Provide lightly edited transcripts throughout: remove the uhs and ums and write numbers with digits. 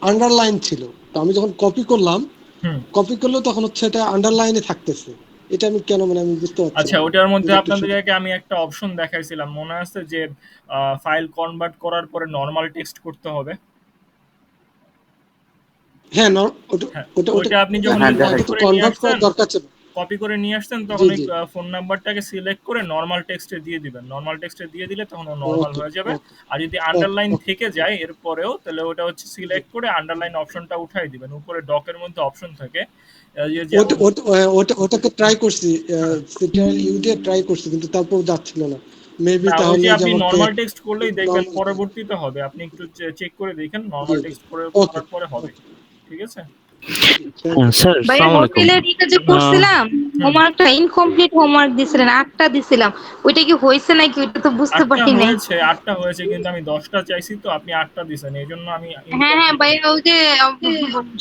Underline ছিল। তো আমি যখন কপি করলাম, হুম। কপি করলেও তখন হচ্ছে এটা আন্ডারলাইনে থাকতেছে। এটা আমি কেন, মানে আমি বুঝতে পারছি আচ্ছা, না। ওটার মধ্যে যদি একটু আপনাদেরকে আমি একটা অপশন দেখাইছিলাম, মনে আছে যে ফাইল কনভার্ট করার পরে নর্মাল টেক্সট করতে হবে। হ্যাঁ, ওটা হ্যাঁ, ওটা ওটা ওইটা আপনি ওটা যখন হ্যাঁ ওটা কপি তো দেখাইছে। করে নিয়ে কনভার্ট আসছেন, করার দরকার ছিল। কপি করে নিয়ে আসছেন, তখন জি, ওই জি। ফোন নাম্বারটাকে সিলেক্ট করে নর্মাল টেক্সটে দিয়ে দিবেন। নর্মাল টেক্সটে দিয়ে দিলে তখন ও নর্মাল ওকে, হয়ে যাবে। ওকে, আর যদি ওকে, আন্ডারলাইন ওকে। থেকে যায় এরপরেও, তাহলে ওটা হচ্ছে জি। সিলেক্ট করে আন্ডারলাইন অপশনটা উঠাই দিবেন। উপরে ডকের মধ্যে অপশন থাকে, ওটা যেমন ওটা ওটা ওটাকে ট্রাই করছি, হ্যাঁ। সেটা ইউ দিয়ে ট্রাই করছি, কিন্তু তারপর যাচ্ছিল না। মেবি না, ওই তাহলে যে যে আপনি আমাকে নরমাল টেক্সট করলেই দেখবেন নরমাল। পরবর্তীতে হবে। আপনি একটু চেক করে দেখেন, জি, নরমাল জি। টেক্সট করে ওকে, করার পরে হবে। ওকে। ঠিক আছে? জি, থ্যাংক হ্যাঁ ইউ। স্যার, ভাইয়া আসসালামু আলাইকুম। হোটেলের এটা যে আহ, করছিলাম, হুম। হোমওয়ার্কটা ইনকমপ্লিট হোমওয়ার্ক দিছিলেন, 8টা দিছিলাম। ওইটা কি হয়েছে নাকি ওইটা তো বুঝতে আটটা পারি নাই। হয়েছে, আটটা হয়েছে, কিন্তু আমি 10টা চাইছি, তো আপনি আটটা দিছেন, এই জন্য আমি হ্যাঁ হ্যাঁ ইনকমপ্লিট। ভাইয়া, ওই যে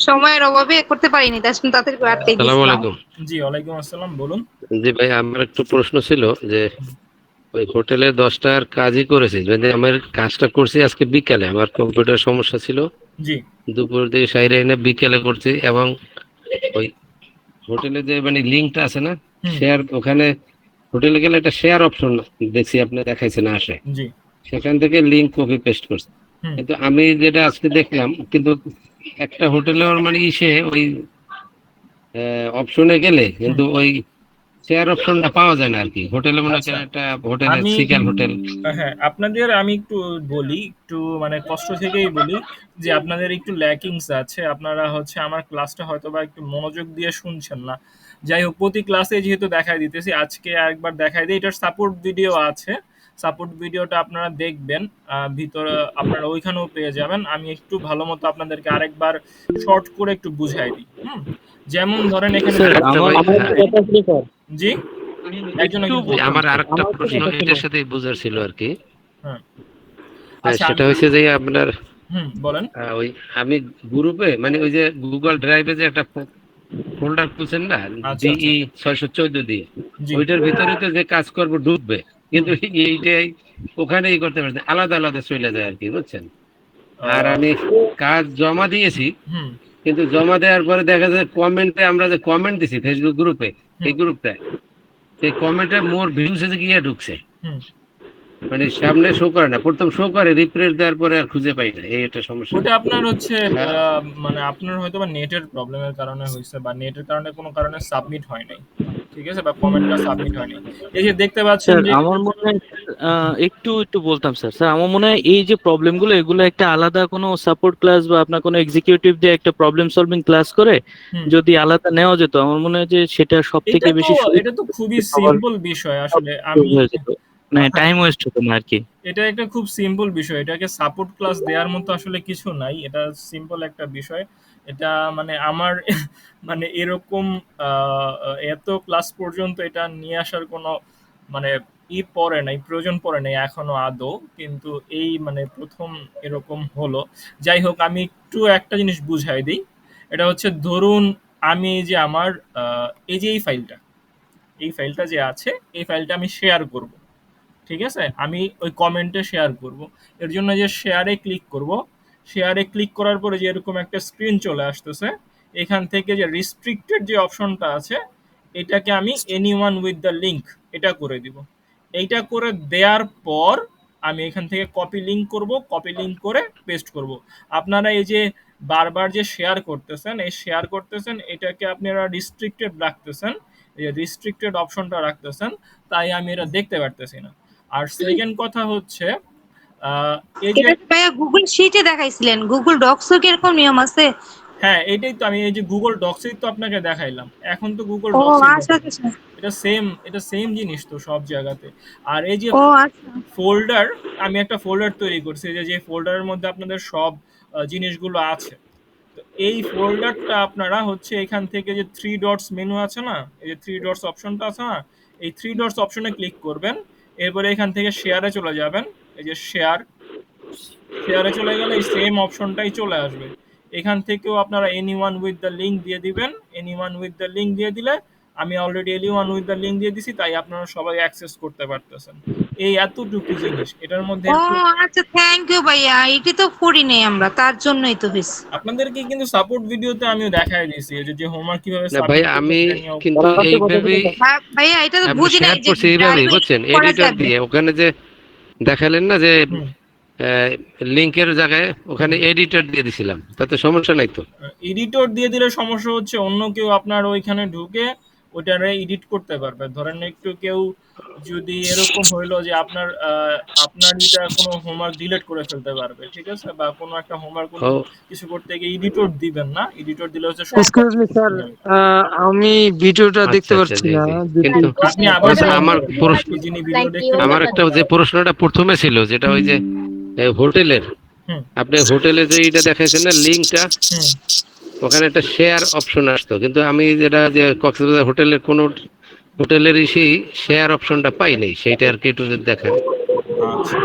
সময়ের অভাবে করতে পারিনি, তার জন্য তাড়াতাড়ি করে 8টাই আসসালামু দিছিলাম। আলাইকুম। জি, ওয়ালাইকুম আসসালাম, বলুন। জি ভাই, আমার একটু প্রশ্ন ছিল যে ওই হোটেলে 10টার কাজই করেছি, যদি আমার কাজটা করছি আজকে বিকালে, আমার কম্পিউটার সমস্যা ছিল, জি। দুপুর দিয়ে সাইরে এনে বিকেলে করছি। এবং ওই হোটেলে যে মানে লিঙ্কটা আছে না, হুম। শেয়ার, ওখানে হোটেলে গেলে একটা শেয়ার অপশন দেখছি, আপনি দেখাইছে না আসে, জি। সেখান থেকে লিঙ্ক কপি পেস্ট করছি। হুম। কিন্তু আমি যেটা আজকে দেখলাম, কিন্তু একটা হোটেলে ওর মানে ইসে ওই অপশনে গেলে হুম। কিন্তু ওই শেয়ার অপশনটা পাওয়া যায় না আর কি। হোটেলে মনে আচ্ছা, করেন একটা হোটেলে, আমি সিকাল হোটেল। হ্যাঁ, আপনাদের আমি একটু বলি, একটু মানে কষ্ট থেকেই বলি, যে আপনাদের একটু ল্যাকিংস আছে। আপনারা হচ্ছে আমার ক্লাসটা হয়তো বা একটু মনোযোগ দিয়ে শুনছেন না। যাই হোক, প্রতি ক্লাসে যেহেতু দেখাই দিতেছি, আজকে আরেকবার দেখাই দিই। এটার সাপোর্ট ভিডিও আছে, সাপোর্ট ভিডিওটা আপনারা দেখবেন। ভিতরে আপনারা ওইখানেও পেয়ে যাবেন। আমি একটু ভালো মতো আপনাদেরকে আরেকবার শর্ট করে একটু বুঝাই দিই। হুম। যেমন ধরেন এখানে স্যার যদি, আচ্ছা আমার ভাই, আমার হ্যাঁ, একটু কথা ছিল স্যার। জি, একজনে একটু কিন্তু জি, বলতাম আমার স্যার, আরেকটা আমার একটু প্রশ্ন কথা ছিল। এটার সাথে বোঝার ছিল আর কি। হ্যাঁ। হ্যাঁ, আচ্ছা, সেটা আমি হচ্ছে যে আপনার হুম, বলেন। ওই আমি গ্রুপে মানে ওই যে গুগল ড্রাইভে যে একটা ফোল্ডার খুলছেন না, আচ্ছা, আচ্ছা। ডিই 614 দিয়ে, জি। ওইটার ভিতরে তো যে কাজ করবো ঢুকবে, হুম। কিন্তু এইটাই ওখানেই করতে পারছে, আলাদা আলাদা চলে যায় আর কি, বুঝছেন। আর আহ, আমি কাজ জমা দিয়েছি, হুম। কিন্তু জমা দেওয়ার পরে দেখা যায় কমেন্টে, আমরা যে কমেন্ট দিছি ফেসবুক গ্রুপে, এই হুম। গ্রুপটায়, সেই কমেন্টে মোর ভিউজ গিয়ে ঢুকছে, হুম। মানে সামনে শো করে না, প্রথম শো করে, রিফ্রেশ দেওয়ার পরে আর খুঁজে পাই না, এই একটা সমস্যা। ওটা আপনার হচ্ছে হ্যাঁ, মানে আপনার হয়তো বা নেটের প্রবলেমের কারণে হয়েছে, বা নেটের কারণে কোনো কারণে সাবমিট হয় নাই। ঠিক আছে, বা কমেন্টটা সাবমিট হয় নাই। এই যে দেখতে পাচ্ছেন স্যার যে, আমার মনে হয় একটু একটু বলতাম স্যার। স্যার আমার মনে হয় এই যে প্রবলেম গুলো, এগুলো একটা আলাদা কোনো সাপোর্ট ক্লাস বা আপনার কোনো এক্সিকিউটিভ দিয়ে একটা প্রবলেম সলভিং ক্লাস করে হুম, যদি আলাদা নেওয়া যেত, আমার মনে হয় যে সেটা সব থেকে এটা তো বেশি সুবিধা এটা তো খুবই সবার সিম্পল বিষয় সব আসলে। আমি হয়ে যেত, মানে হ্যাঁ, টাইম ওয়েস্ট হতো না আর কি। এটা একটা খুব সিম্পল বিষয়। এটাকে সাপোর্ট ক্লাস দেওয়ার মতো আসলে কিছু নাই। এটা সিম্পল একটা বিষয়। এটা মানে আমার মানে এরকম এত ক্লাস পর্যন্ত এটা নিয়ে আসার কোনো মানে পড়ে নাই, প্রয়োজন পড়ে নাই এখনো আদৌ। কিন্তু এই মানে ১ম এরকম হলো। যাই হোক, আমি একটু একটা জিনিস বুঝাই দিই। এটা হচ্ছে, ধরুন আমি এই যে আমার এই যে এই ফাইলটা যে আছে, এই ফাইলটা আমি শেয়ার করব। ঠিক আছে? আমি ওই কমেন্টে শেয়ার করব। এর জন্য যে শেয়ারে ক্লিক করব, শেয়ারে ক্লিক করার পরে যে এরকম একটা স্ক্রিন চলে আসতেছে, এখান থেকে যে রিস্ট্রিক্টেড যে অপশনটা আছে, এটাকে আমি এনিওয়ান উইথ দ্য লিঙ্ক এটা করে দিব। এইটা করে দেওয়ার পর আমি এখান থেকে কপি লিঙ্ক করব, কপি লিঙ্ক করে পেস্ট করব। আপনারা এই যে বারবার যে শেয়ার করতেছেন, এই শেয়ার করতেছেন, এটাকে আপনারা রিস্ট্রিক্টেড রাখতেছেন, এই যে রিস্ট্রিক্টেড অপশনটা রাখতেছেন, তাই আমি এটা দেখতে পারতেছি না। আর সেকেন্ড কথা হচ্ছে, আহ, এই যে এটা তো ভাইয়া গুগল শিটে দেখাইছিলেন, গুগল ডক্সও কি এরকম নিয়ম আছে? হ্যাঁ, এটাই তো আমি এই যে গুগল ডক্সেই তো আপনাকে দেখাইলাম। এখন তো গুগল ও ডক্সেই আচ্ছা দেখাবো। আচ্ছা। এটা সেম জিনিস তো সব জায়গাতে। আর এই যে ও আচ্ছা। ফোল্ডার, আমি একটা ফোল্ডার তৈরি করছি, যে ফোল্ডারের মধ্যে আপনাদের সব জিনিসগুলো আছে। তো এই ফোল্ডারটা আপনারা হচ্ছে এখান থেকে যে থ্রি ডটস মেনু আছে না, এই যে থ্রি ডটস অপশনটা আছে না, এই থ্রি ডটস অপশনে ক্লিক করবেন। এরপরে এখান থেকে শেয়ারে চলে যাবেন। এই যে শেয়ারে চলে গেলে এই সেম অপশনটাই চলে আসবে। এখান থেকেও আপনারা any one with the link দিয়ে দিবেন। Any one with the link দিয়ে দিলে, আমি already any one with the link দিয়ে দিছি, তাই আপনারা সবাই অ্যাক্সেস করতে পারতেছেন। এই এতটুকু জিনিস এটার মধ্যে ও একটু আচ্ছা, থ্যাংক ইউ ভাইয়া, এটি তো করি নাই আমরা, তার জন্যই তো হয়েছে। আপনাদেরকে কিন্তু সাপোর্ট ভিডিওতে আমিও দেখাই দিয়েছি যে হোমওয়ার্ক কিভাবে না ভাই, সাবমিট করবেন আমি এটা নিয়েও। কিন্তু এইভাবেই ভাইয়া এটা তো আমি বুঝি নাই শেয়ার যে করছি, এইভাবেই ড্রাইভে বুঝছেন, করা এডিটর যাবে। দিয়ে। ওখানে যে দেখালেন না যে হুম। লিংকের জায়গায়, ওখানে এডিটর দিয়ে দিছিলাম, তাতে সমস্যা নাই তো? এডিটর দিয়ে দিলে সমস্যা হচ্ছে অন্য কেউ আপনার ওইখানে ঢুকে ওইটারে এডিট করতে পারবে। ধরেন একটু কেউ যদি এরকম হইলো যে আপনার এটা কোনো হোমওয়ার্ক ডিলিট করে ফেলতে পারবে, ঠিক আছে, বা কোনো একটা হোমওয়ার্ক উনি ও কিছু করতে গিয়ে এডিটর দিবেন না, এডিটর দিলে হচ্ছে সব এক্সকিউজ মি স্যার, আমি ভিডিওটা দেখতে আচ্ছা আচ্ছা, পারছি জি না জি। যদি কিন্তু আপনি আবার আচ্ছা, জয়েন আমার করেন, প্রশ্ন, আপনি যিনি ভিডিও দেখতে আমার একটা যে প্রশ্নটা প্রথমে ছিল, যেটা ওই যে হোটেলের, হুম আপনি হোটেলে যে এটা দেখাইছেন না লিঙ্কটা, হুম ওখানে একটা শেয়ার অপশন আসতো, কিন্তু আমি যেটা যে কক্সবাজার হোটেলের কোন হোটেলেরই সেই শেয়ার অপশনটা পাই নাই, সেইটা আর কি একটু যদি দেখেন। আচ্ছা,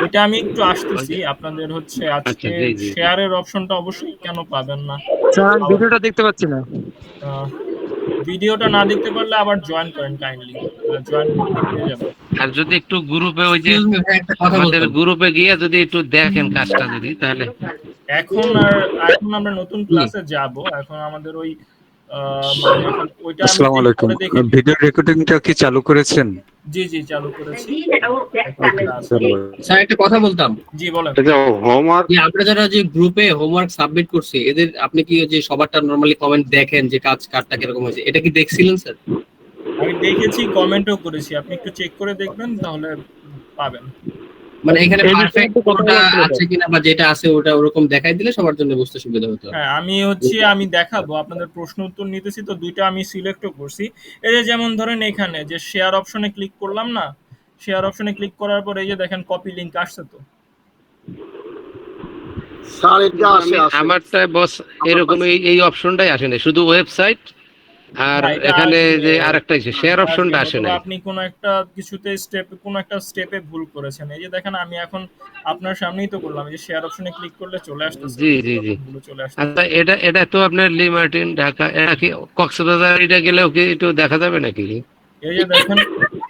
ওইটা আমি একটু ওই আসতেছি। যে, আপনাদের হচ্ছে আচ্ছা, আজকে জি জি জি। শেয়ারের অপশনটা অবশ্যই কেন পাবেন না। স্যার আমি আবার ভিডিওটা দেখতে পাচ্ছি না। ভিডিওটা না দেখতে পারলে আবার জয়েন করেন কাইন্ডলি, জয়েন করলেই পেয়ে যাবেন। আর যদি একটু গ্রুপে ওই যে এক্সকিউজ মি ভাই, একটা কথা আমাদের বলতাম। গ্রুপে গিয়ে যদি একটু দেখেন কাজটা যদি, তাহলে। এখন এখন আমরা নতুন জি। ক্লাসে যাব। এখন আমাদের ওই মানে এখন ওইটা আমি আসসালামু আলাইকুম। পরে দেখে দিব। ভিডিও রেকর্ডিংটা কি চালু করেছেন? জি জি, চালু করেছি, ওকে, এটা আছে। স্যার একটা কথা বলতাম। জি বলেন। আচ্ছা, হোমওয়ার্ক যে আমরা যারা যে গ্রুপে হোমওয়ার্ক সাবমিট করছি, এদের আপনি কি যে সবারটা নরমালি কমেন্ট দেখেন যে কাজটা কিরকম হয়েছে, এটা কি দেখছিলেন স্যার? আমি দেখেছি, কমেন্টও করেছি, আপনি একটু চেক করে দেখবেন তাহলে পাবেন। মানে এখানে এই বিষয়ে পারফেক্ট একটু কথা কোনটা বলতে হবে। আছে কিনা বা যেটা আছে ওটা ওরকম দেখাই দিলে সবার জন্য বুঝতে সুবিধা হতো। হ্যাঁ, আমি দেখাবো, আপনাদের প্রশ্ন উত্তর নিতেছি তো দুইটা আমি সিলেক্টও করছি। এই যে যেমন ধরেন এখানে যে শেয়ার অপশনে ক্লিক করলাম না, শেয়ার অপশনে ক্লিক করার পর এই যে দেখেন কপি লিংক আসছে তো। স্যার এটা আসে আমি আসে আমারটা বস এরকম এই অপশনটাই আসে না, শুধু ওয়েবসাইট আর না, এটা এখানে আসবে, যে আরেকটা শেয়ার এটা আসবে অপশনটা আসে অথবা নাই। আপনি কোনো একটা কিছুতে কোনো একটা স্টেপে ভুল করেছেন। এই যে দেখেন আমি এখন আপনার সামনেই তো করলাম, এই যে শেয়ার অপশনে ক্লিক করলে চলে আসতেছে, জি জি ভুল জি। গুলো চলে আসতেছে। আচ্ছা, এটা এটা তো আপনার লিমার্টিন ঢাকা, এটা কি কক্সবাজার এটা গেলেও কি একটু দেখা যাবে নাকি? এই যে দেখেন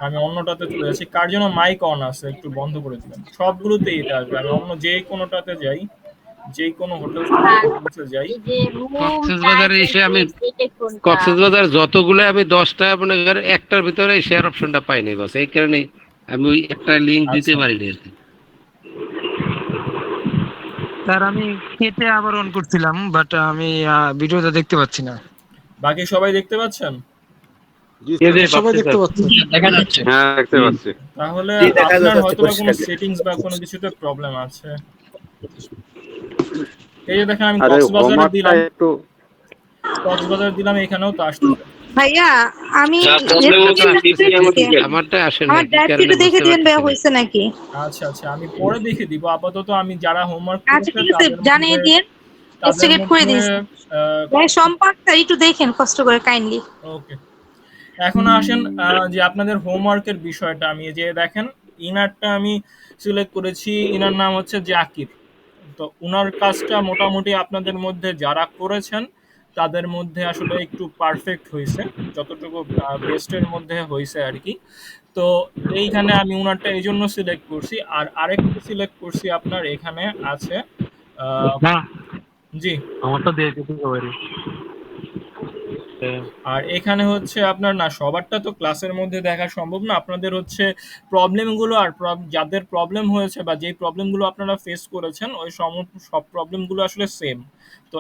আমি অন্যটাতে চলে যাচ্ছি, কার জন্য মাইক অন আছে একটু বন্ধ করে দিবেন। সবগুলোতেই এটা আসবে, আমি অন্য যে কোনোটাতে যাই, যে কোনো হোটেলসে যাই। কক্সবাজারে এসে আমি কক্সবাজার যতগুলো আমি 10টা মনে করেন একটার ভিতরে শেয়ার অপশনটা পাইনি, বস এই কারণে আমি ওই একটা লিংক দিতে আচ্ছা, পারিনি আর কি। স্যার আমি কেটে আবার অন করছিলাম, বাট আমি ভিডিওটা দেখতে পাচ্ছি না। বাকি সবাই দেখতে পাচ্ছেন? জি স্যার। সবাই দেখতে পাচ্ছেন? দেখা যাচ্ছে। হ্যাঁ, দেখতে পাচ্ছি। তাহলে জি, দেখা আপনার যাচ্ছে হয়তোবা কোনো পরিষ্কার। সেটিংস বা কোনো কিছুতে প্রবলেম আছে। এই যে দেখেন আমি আরে হোমওয়ার্কটা একটু কক্সবাজার দিলাম, এখানেও তো আসতেছে। ভাইয়া আমি আমারটা আসে না, আমার কি ড্রাইভটা কারণে একটু দেখে বুঝতে দিবেন ভাইয়া, পারতেছি না। হয়েছে নাকি? আচ্ছা আচ্ছা, আমি পরে দেখে দিব। আপাতত আমি যারা হোমওয়ার্ক আচ্ছা করেছে ঠিক আছে, জানিয়ে দিন, ইনস্টিগেট করে দিয়েছি। ভাই সম্পর্কটা একটু দেখেন কষ্ট করে কাইন্ডলি। ওকে, এখন আসেন যে আপনাদের হোমওয়ার্কের বিষয়টা। আমি যে দেখেন ইনারটা আমি সিলেক্ট করেছি, ইনার নাম হচ্ছে জাকির। তো উনার কাজটা মোটামুটি আপনাদের মধ্যে যারা করেছেন তাদের মধ্যে আসলে একটু পারফেক্ট হয়েছে, যতটুকু বেস্টের মধ্যে হয়েছে আর কি। তো এইখানে আমি উনারটা এই জন্য সিলেক্ট করছি। আর আরেকটা সিলেক্ট করছি আপনার এখানে আছে আহ, না, জি। আমারটা দিয়ে দিতে পারি। আর এখানে হচ্ছে আপনার না সবারটা তো ক্লাসের মধ্যে দেখা সম্ভব না, আপনাদের হচ্ছে প্রবলেমগুলো আর যাদের প্রবলেম হয়েছে বা যেই প্রবলেমগুলো আপনারা ফেস করেছেন ওই সব প্রবলেমগুলো আসলে সেম। তো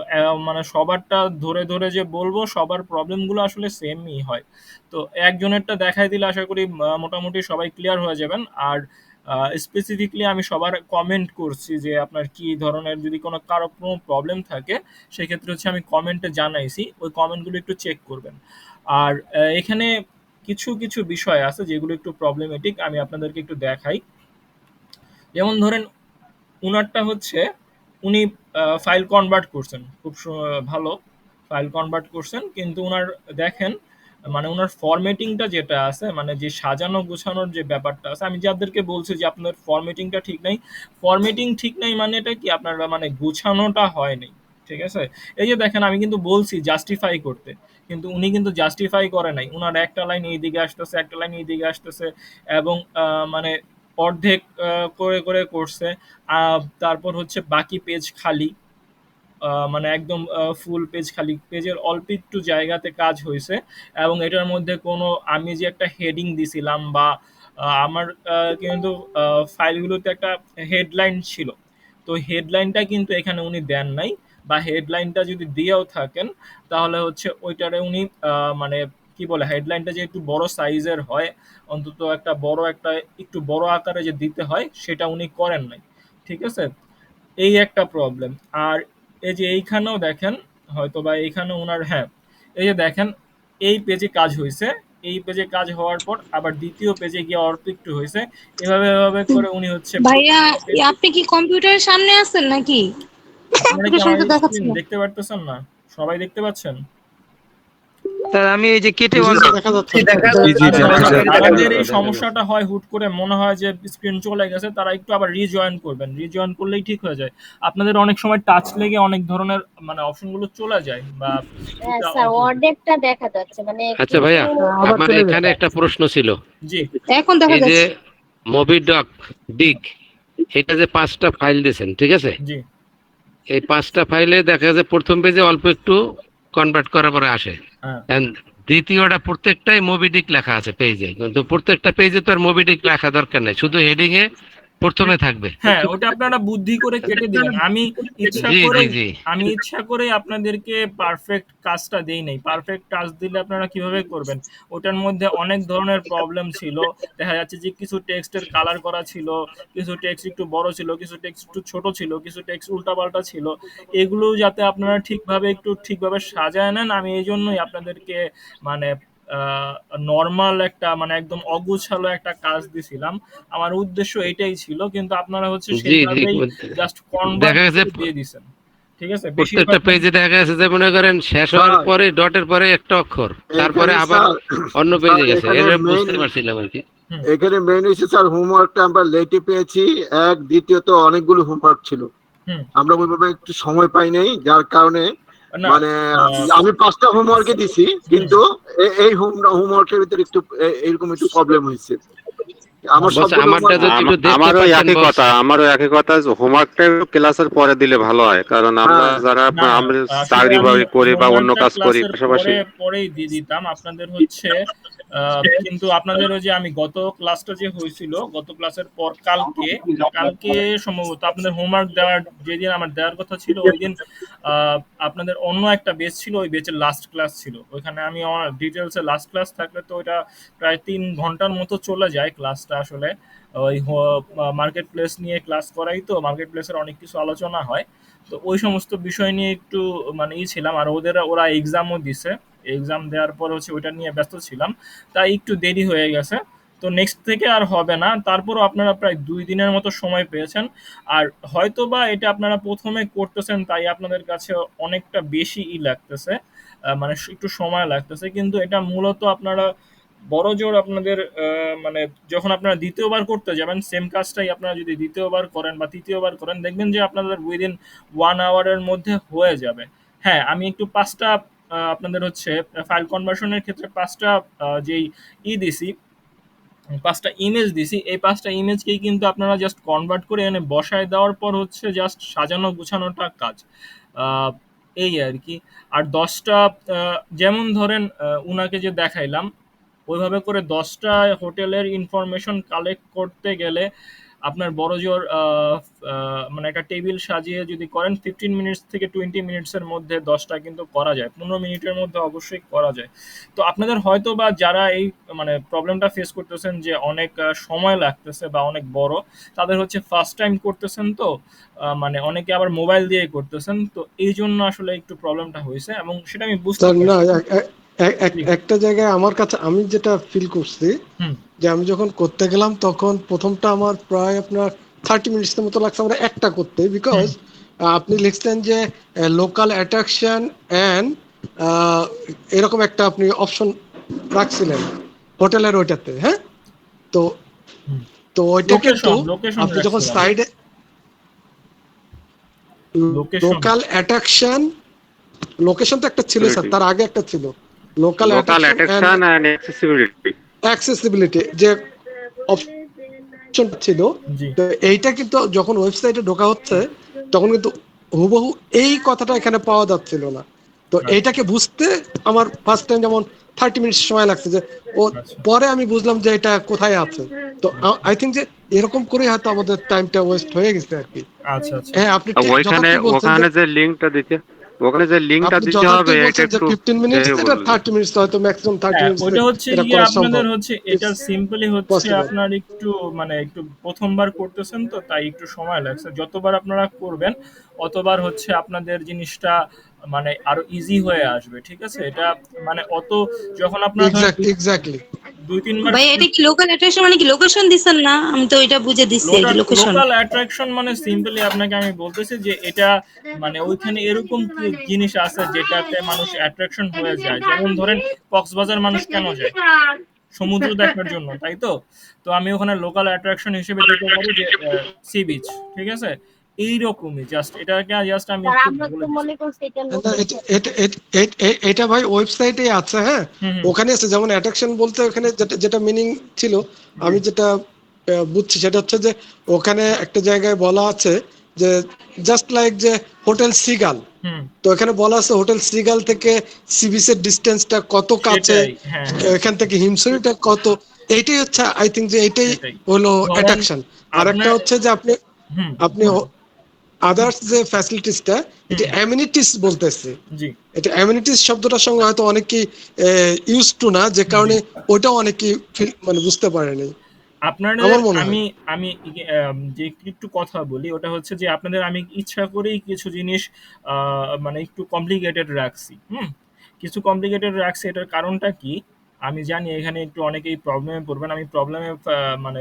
মানে সবারটা ধরে ধরে যে বলবো, সবার প্রবলেমগুলো আসলে সেমই হয়। তো একজনেরটা দেখাই দিলে আশা করি মোটামুটি সবাই ক্লিয়ার হয়ে যাবেন। আর স্পেসিফিকলি আমি সবার কমেন্ট করছি যে আপনার কি ধরনের যদি কারো কোনো প্রবলেম থাকে সেক্ষেত্রে হচ্ছে আমি কমেন্টে জানাইছি, ওই কমেন্টগুলো একটু চেক করবেন। আর এখানে কিছু কিছু বিষয় আছে যেগুলো একটু প্রবলেমেটিক, আমি আপনাদেরকে একটু দেখাই। যেমন ধরেন উনারটা হচ্ছে উনি ফাইল কনভার্ট করছেন, খুব ভালো ফাইল কনভার্ট করছেন, কিন্তু উনার দেখেন মানে উনার ফরম্যাটিংটা যেটা আছে, মানে যে সাজানো গোছানোর যে ব্যাপারটা আছে, আমি যাদেরকে বলছি যে আপনাদের ফরম্যাটিংটা ঠিক নাই, ফরম্যাটিং ঠিক নাই মানে এটা কি আপনার মানে গোছানোটা হয় নাই, ঠিক আছে। এই যে দেখেন আমি কিন্তু বলছি জাস্টিফাই করতে, কিন্তু উনি কিন্তু জাস্টিফাই করে নাই। উনার একটা লাইন এই দিকে আসতেছে, একটা লাইন এই দিকে আসতেছে, এবং মানে অর্ধেক করে করে করছে। তারপর হচ্ছে বাকি পেজ খালি, মানে একদম ফুল পেজ খালি, পেজের অল্প একটু জায়গাতে কাজ হয়েছে। এবং এটার মধ্যে কোনো আমি যে একটা হেডিং দিছিলাম বা আমার কিন্তু ফাইলগুলোতে একটা হেডলাইন ছিল, তো হেডলাইনটা কিন্তু এখানে উনি দেন নাই, বা হেডলাইনটা যদি দিয়েও থাকেন তাহলে হচ্ছে ওইটারে উনি মানে কি বলে, হেডলাইনটা যে একটু বড় সাইজের হয়, অন্তত একটা বড় একটা একটু বড় আকারে যে দিতে হয় সেটা উনি করেন নাই। ঠিক আছে, এই একটা প্রবলেম। আর এই যে এইখানেও দেখেন, হয়তো বা এইখানে ওনার, হ্যাঁ এই যে দেখেন এই পেজে কাজ হয়েছে, এই পেজে কাজ হওয়ার পর আবার দ্বিতীয় পেজে গিয়ে অল্প একটু হয়েছে, এভাবে এভাবে করে উনি হচ্ছে ভাইয়া আপনি কি কম্পিউটারের সামনে আছেন নাকি? আপনারা কি অ্যাপ্লিকেশন আমার তো দেখাচ্ছে স্ক্রিন না। দেখতে পারতেছেন না? সবাই দেখতে পাচ্ছেন? স্যার আমি এই যে কেটে জি, অন দেখা যাচ্ছে। যাদের এই সমস্যাটা হয়, হুট করে মনে হয় যে স্ক্রিন চলে গেছে, তারা একটু আবার রিজয়েন করবেন, রিজয়েন করলেই ঠিক হয়ে যায়। আপনাদের অনেক সময় টাচ লেগে অনেক ধরনের মানে অপশনগুলো চলে যায়, বা হ্যাঁ স্যার, অর্ধেকটা দেখা যাচ্ছে, মানে আচ্ছা ভাইয়া, আবার আমার চলে এখানে একটা প্রশ্ন ছিল। জি এখন দেখা এই যে যাচ্ছে। মুভি ডক ডিক, এটা যে 5টা ফাইল দিয়েছেন, ঠিক আছে, জি এই 5টা ফাইলে দেখা যাচ্ছে প্রথম পেজে অল্প একটু কনভার্ট করার পরে আসে, হ্যাঁ And দ্বিতীয়টা প্রত্যেকটাই মোবিডিক লেখা আছে পেজে, কিন্তু প্রত্যেকটা পেজে তো আর মোবিডিক লেখা দরকার নেই, শুধু হেডিং এ প্রথমে থাকবে। হ্যাঁ, ওটা আপনারা বুদ্ধি করে কেটে দিবেন। জি জি জি আমি ইচ্ছা করে আপনাদেরকে পারফেক্ট কাজটা দেই নাই। পারফেক্ট কাজ দিলে আপনারা কিভাবে করবেন? ওটার মধ্যে অনেক ধরনের প্রবলেম ছিল। দেখা যাচ্ছে যে কিছু টেক্সটের কালার করা ছিল, কিছু টেক্সট একটু বড় ছিল, কিছু টেক্সট একটু ছোট ছিল, কিছু টেক্সট উল্টাপাল্টা ছিল। এগুলো যাতে আপনারা ঠিকভাবে সাজায় নেন, আমি এইজন্যই আপনাদেরকে মানে নরমাল একটা মানে একদম অগুছালো একটা কাজ দিছিলাম। আমার উদ্দেশ্য এটাই ছিল, কিন্তু আপনারা হচ্ছে জি জি সেইভাবেই জাস্ট কনভার্ট দেখা গেছে করে দিয়ে দিছেন। ঠিক আছে, প্রত্যেকটা পেজে দেখা গেছে যে মনে করেন শেষ হওয়ার স্যার, পরে ডটের পরে একটা অক্ষর, তারপরে এখানে আবার স্যার, অন্য স্যার পেজে গেছে, এখানে এটা মেইন বুঝতে পারছিলাম আর কি। এখানে মেইন হচ্ছে স্যার হোমওয়ার্কটা আমরা লেটে পেয়েছি। এক, দ্বিতীয়ত অনেকগুলো হোমওয়ার্ক ছিল, হুম আমরা ওইভাবে একটু সময় পাই নাই, যার কারণে না মানে আমি 5টা হোমওয়ার্কে দিছি, কিন্তু এই হোমওয়ার্কের ভিতরে একটু এরকম একটু প্রবলেম হয়েছে। আমার বস সবগুলো আমারটা যদি একটু দেখতে আমারও পারতেন একই বস। কথা, হোমওয়ার্কটা ক্লাসের পরে দিলে ভালো হয়, কারণ আমরা হ্যাঁ, যারা না, আমরা আসলে চাকরি আমি করি বা অন্য হোমওয়ার্কটা কাজ করি ক্লাসের পাশাপাশি। পরেই দিয়ে দিতাম আপনাদের হচ্ছে। কিন্তু আপনাদের ওই যে আমি গত ক্লাসটা যে হয়েছিল, গত ক্লাসের পর কালকে সম্ভবত আপনাদের হোমওয়ার্ক দেওয়ার, যেদিন আমার দেওয়ার কথা ছিল ওই দিন আপনাদের অন্য একটা বেচ ছিল, ওই বেচের লাস্ট ক্লাস ছিল। ওইখানে আমি আমার ডিটেলসে লাস্ট ক্লাস থাকলে তো ওইটা প্রায় 3 ঘন্টার মতো চলে যায় ক্লাসটা। আসলে ওই মার্কেট প্লেস নিয়ে ক্লাস করাই, তো মার্কেট প্লেসের অনেক কিছু আলোচনা হয়, তো ওই সমস্ত বিষয় নিয়ে একটু মানে ছিলাম। আর ওরা এক্সামও দিছে, এক্সাম দেওয়ার পর হচ্ছে ওইটা নিয়ে ব্যস্ত ছিলাম, তাই একটু দেরি হয়ে গেছে। তো নেক্সট থেকে আর হবে না। তারপরও আপনারা প্রায় 2 দিনের মতো সময় পেয়েছেন। আর হয়তো বা এটা আপনারা প্রথমে করতেছেন, তাই আপনাদের কাছে অনেকটা বেশি লাগতেছে, মানে একটু সময় লাগতেছে, কিন্তু এটা মূলত আপনারা বড়জোর আপনাদের মানে যখন আপনারা দ্বিতীয়বার করতে যাবেন, সেম কাজটাই আপনারা যদি দ্বিতীয়বার করেন বা তৃতীয়বার করেন, দেখবেন যে আপনাদের উইদিন 1 আওয়ারের মধ্যে হয়ে যাবে। হ্যাঁ, আমি একটু 5টা আপনাদের হচ্ছে ফাইল কনভার্সনের ক্ষেত্রে 5টা যেই দিছি, 5টা ইমেজ দিছি, এই 5টা ইমেজকেই কিন্তু আপনারা জাস্ট কনভার্ট করে এনে বসায় দেওয়ার পর হচ্ছে জাস্ট সাজানো গুছানোটা কাজ। আহ, এই আর কি। আর 10টা যেমন ধরেন উনাকে যে দেখাইলাম, ওইভাবে করে 10টা হোটেলের ইনফরমেশন কালেক্ট করতে গেলে আপনার বড়জোর মানে একটা টেবিল সাজিয়ে যদি করেন, 15 মিনিটস থেকে 20 মিনিটসের মধ্যে 10টা কিন্তু করা যায়, 15 মিনিটের মধ্যে অবশ্যই করা যায়। তো আপনাদের হয়তো বা যারা এই মানে প্রবলেমটা ফেস করতেছেন যে অনেক সময় লাগতেছে বা অনেক বড়, তাদের হচ্ছে ফার্স্ট টাইম করতেছেন, তো মানে অনেকে আবার মোবাইল দিয়ে করতেছেন, তো এই জন্য আসলে একটু প্রবলেমটা হয়েছে, এবং সেটা আমি বুঝতে স্যার না, পারছি। একটা জায়গায় আমার কাছে আমি যেটা ফিল করছি, হুম যে আমি যখন করতে গেলাম তখন প্রথমটা আমার প্রায় আপনার 30 মিনিটের মতো লাগছে আমরা একটা করতে, বিকজ আপনি লিখছেন যে লোকাল অ্যাট্রাকশন অ্যান্ড এরকম একটা আপনি অপশন রাখছিলেন হোটেলের ওইটাতে, হ্যাঁ, তো হুম। তো ওইটা কিন্তু লোকেশন আপনি যখন রাখছিলাম। সাইডে লোকেশন লোকাল অ্যাট্রাকশন, লোকেশন তো একটা ছিল স্যার, তার আগে একটা ছিল local local attraction attraction and accessibility. Accessibility, যে ছিল, জি তো এইটা কিন্তু যখন ওয়েবসাইটে ঢোকা হচ্ছে তখন কিন্তু হুবহু এই কথাটা এখানে পাওয়া যাচ্ছিল না। তো আচ্ছা এইটাকে বুঝতে আমার ফার্স্ট টাইম যেমন 30 মিনিট সময় লাগছে, যে ও আচ্ছা পরে আমি বুঝলাম যে এটা কোথায় আছে। তো আই থিঙ্ক যে এরকম করে হয়তো আমাদের টাইমটা ওয়েস্ট হয়ে গেছে আর কি। আচ্ছা আচ্ছা হ্যাঁ, আপনি ওইখানে যথার্থই বলছেন যে ওখানে যে লিঙ্কটা দিতে ওখানে যে লিঙ্কটা আপনি দিতে হবে যথার্থই এটা বলছেন যে একটু 15 মিনিটস দেখে এটা বলবেন। 30 মিনিটস হয়তো ম্যাক্সিমাম 30 হ্যাঁ, মিনিটস ওইটা হচ্ছে এটা গিয়ে করা আপনাদের সম্ভব। হচ্ছে এটা ইটস সিম্পলি হচ্ছে পসিবল। আপনার একটু মানে একটু প্রথমবার করতেছেন তো তাই একটু সময় লাগছে। যতবার আপনারা করবেন অতবার হচ্ছে আপনাদের জিনিসটা মানে আরো ইজি হয়ে আসবে, ঠিক আছে? এটা মানে অত যখন আপনারা ধরেন এক্স্যাক্টলি। 2-3 বার ভাই এটা কি লোকাল অ্যাট্রাকশন মানে কি লোকেশন দিছেন না? আমি তো এটা বুঝে দিচ্ছি এই যে লোকেশন। লোকাল অ্যাট্রাকশন মানে সিম্পলি আপনাকে আমি বলতেছি যে এটা মানে ওইখানে এরকম কি জিনিস আছে যেটাতে মানুষ অ্যাট্রাকশন হয়ে যায়। যেমন ধরেন কক্সবাজার মানুষ কেন যায়? সমুদ্র দেখার জন্য, তাই তো? তো আমি ওখানে লোকাল অ্যাট্রাকশন হিসেবে দিতে পারি যে সি বিচ, ঠিক আছে? এইরকমই জাস্ট এটাকে জাস্ট আমি স্যার একটু আমরা বলে তো দিচ্ছি। মনে করছি এটা না, লোকাল। এটা ভাই ওয়েবসাইটে আছে। হ্যাঁ, হুম হুম ওখানে আছে, যেমন অ্যাট্রাকশন বলতে ওখানে যেটা যেটা মিনিং ছিল, আমি যেটা বুঝছি সেটা হচ্ছে যে ওখানে একটা জায়গায় বলা আছে যে জাস্ট লাইক যে হোটেল সিগাল। হুম তো এখানে বলা আছে হোটেল সিগাল থেকে সি বিচের ডিস্টেন্সটা কত কাছে, সেটাই, হ্যাঁ হ্যাঁ এখান থেকে হিমসরিটা কত। এইটাই হচ্ছে আই থিঙ্ক যে এইটাই সেটাই। হলো ধরেন অ্যাট্রাকশন। আর একটা আপনার হচ্ছে যে আপনি হুম আপনি আদার্স যে ফ্যাসিলিটিসটা, এটা হুম অ্যামিনিটিস বলতেছে। জি এটা অ্যামিনিটিস শব্দটার সঙ্গে হয়তো অনেকেই ইউজ টু না, যে জি কারণে ওইটাও অনেকেই মানে বুঝতে পারেনি আপনাদের আমার মনে হয়। আমি আমি যে একটু কথা বলি ওটা হচ্ছে যে আপনাদের আমি ইচ্ছা করেই কিছু জিনিস মানে একটু কমপ্লিকেটেড রাখছি। কিছু কমপ্লিকেটেড রাখছি, এটার কারণটা কি আমি জানি এখানে একটু অনেকেই প্রবলেমে পড়বেন। আমি প্রবলেমে মানে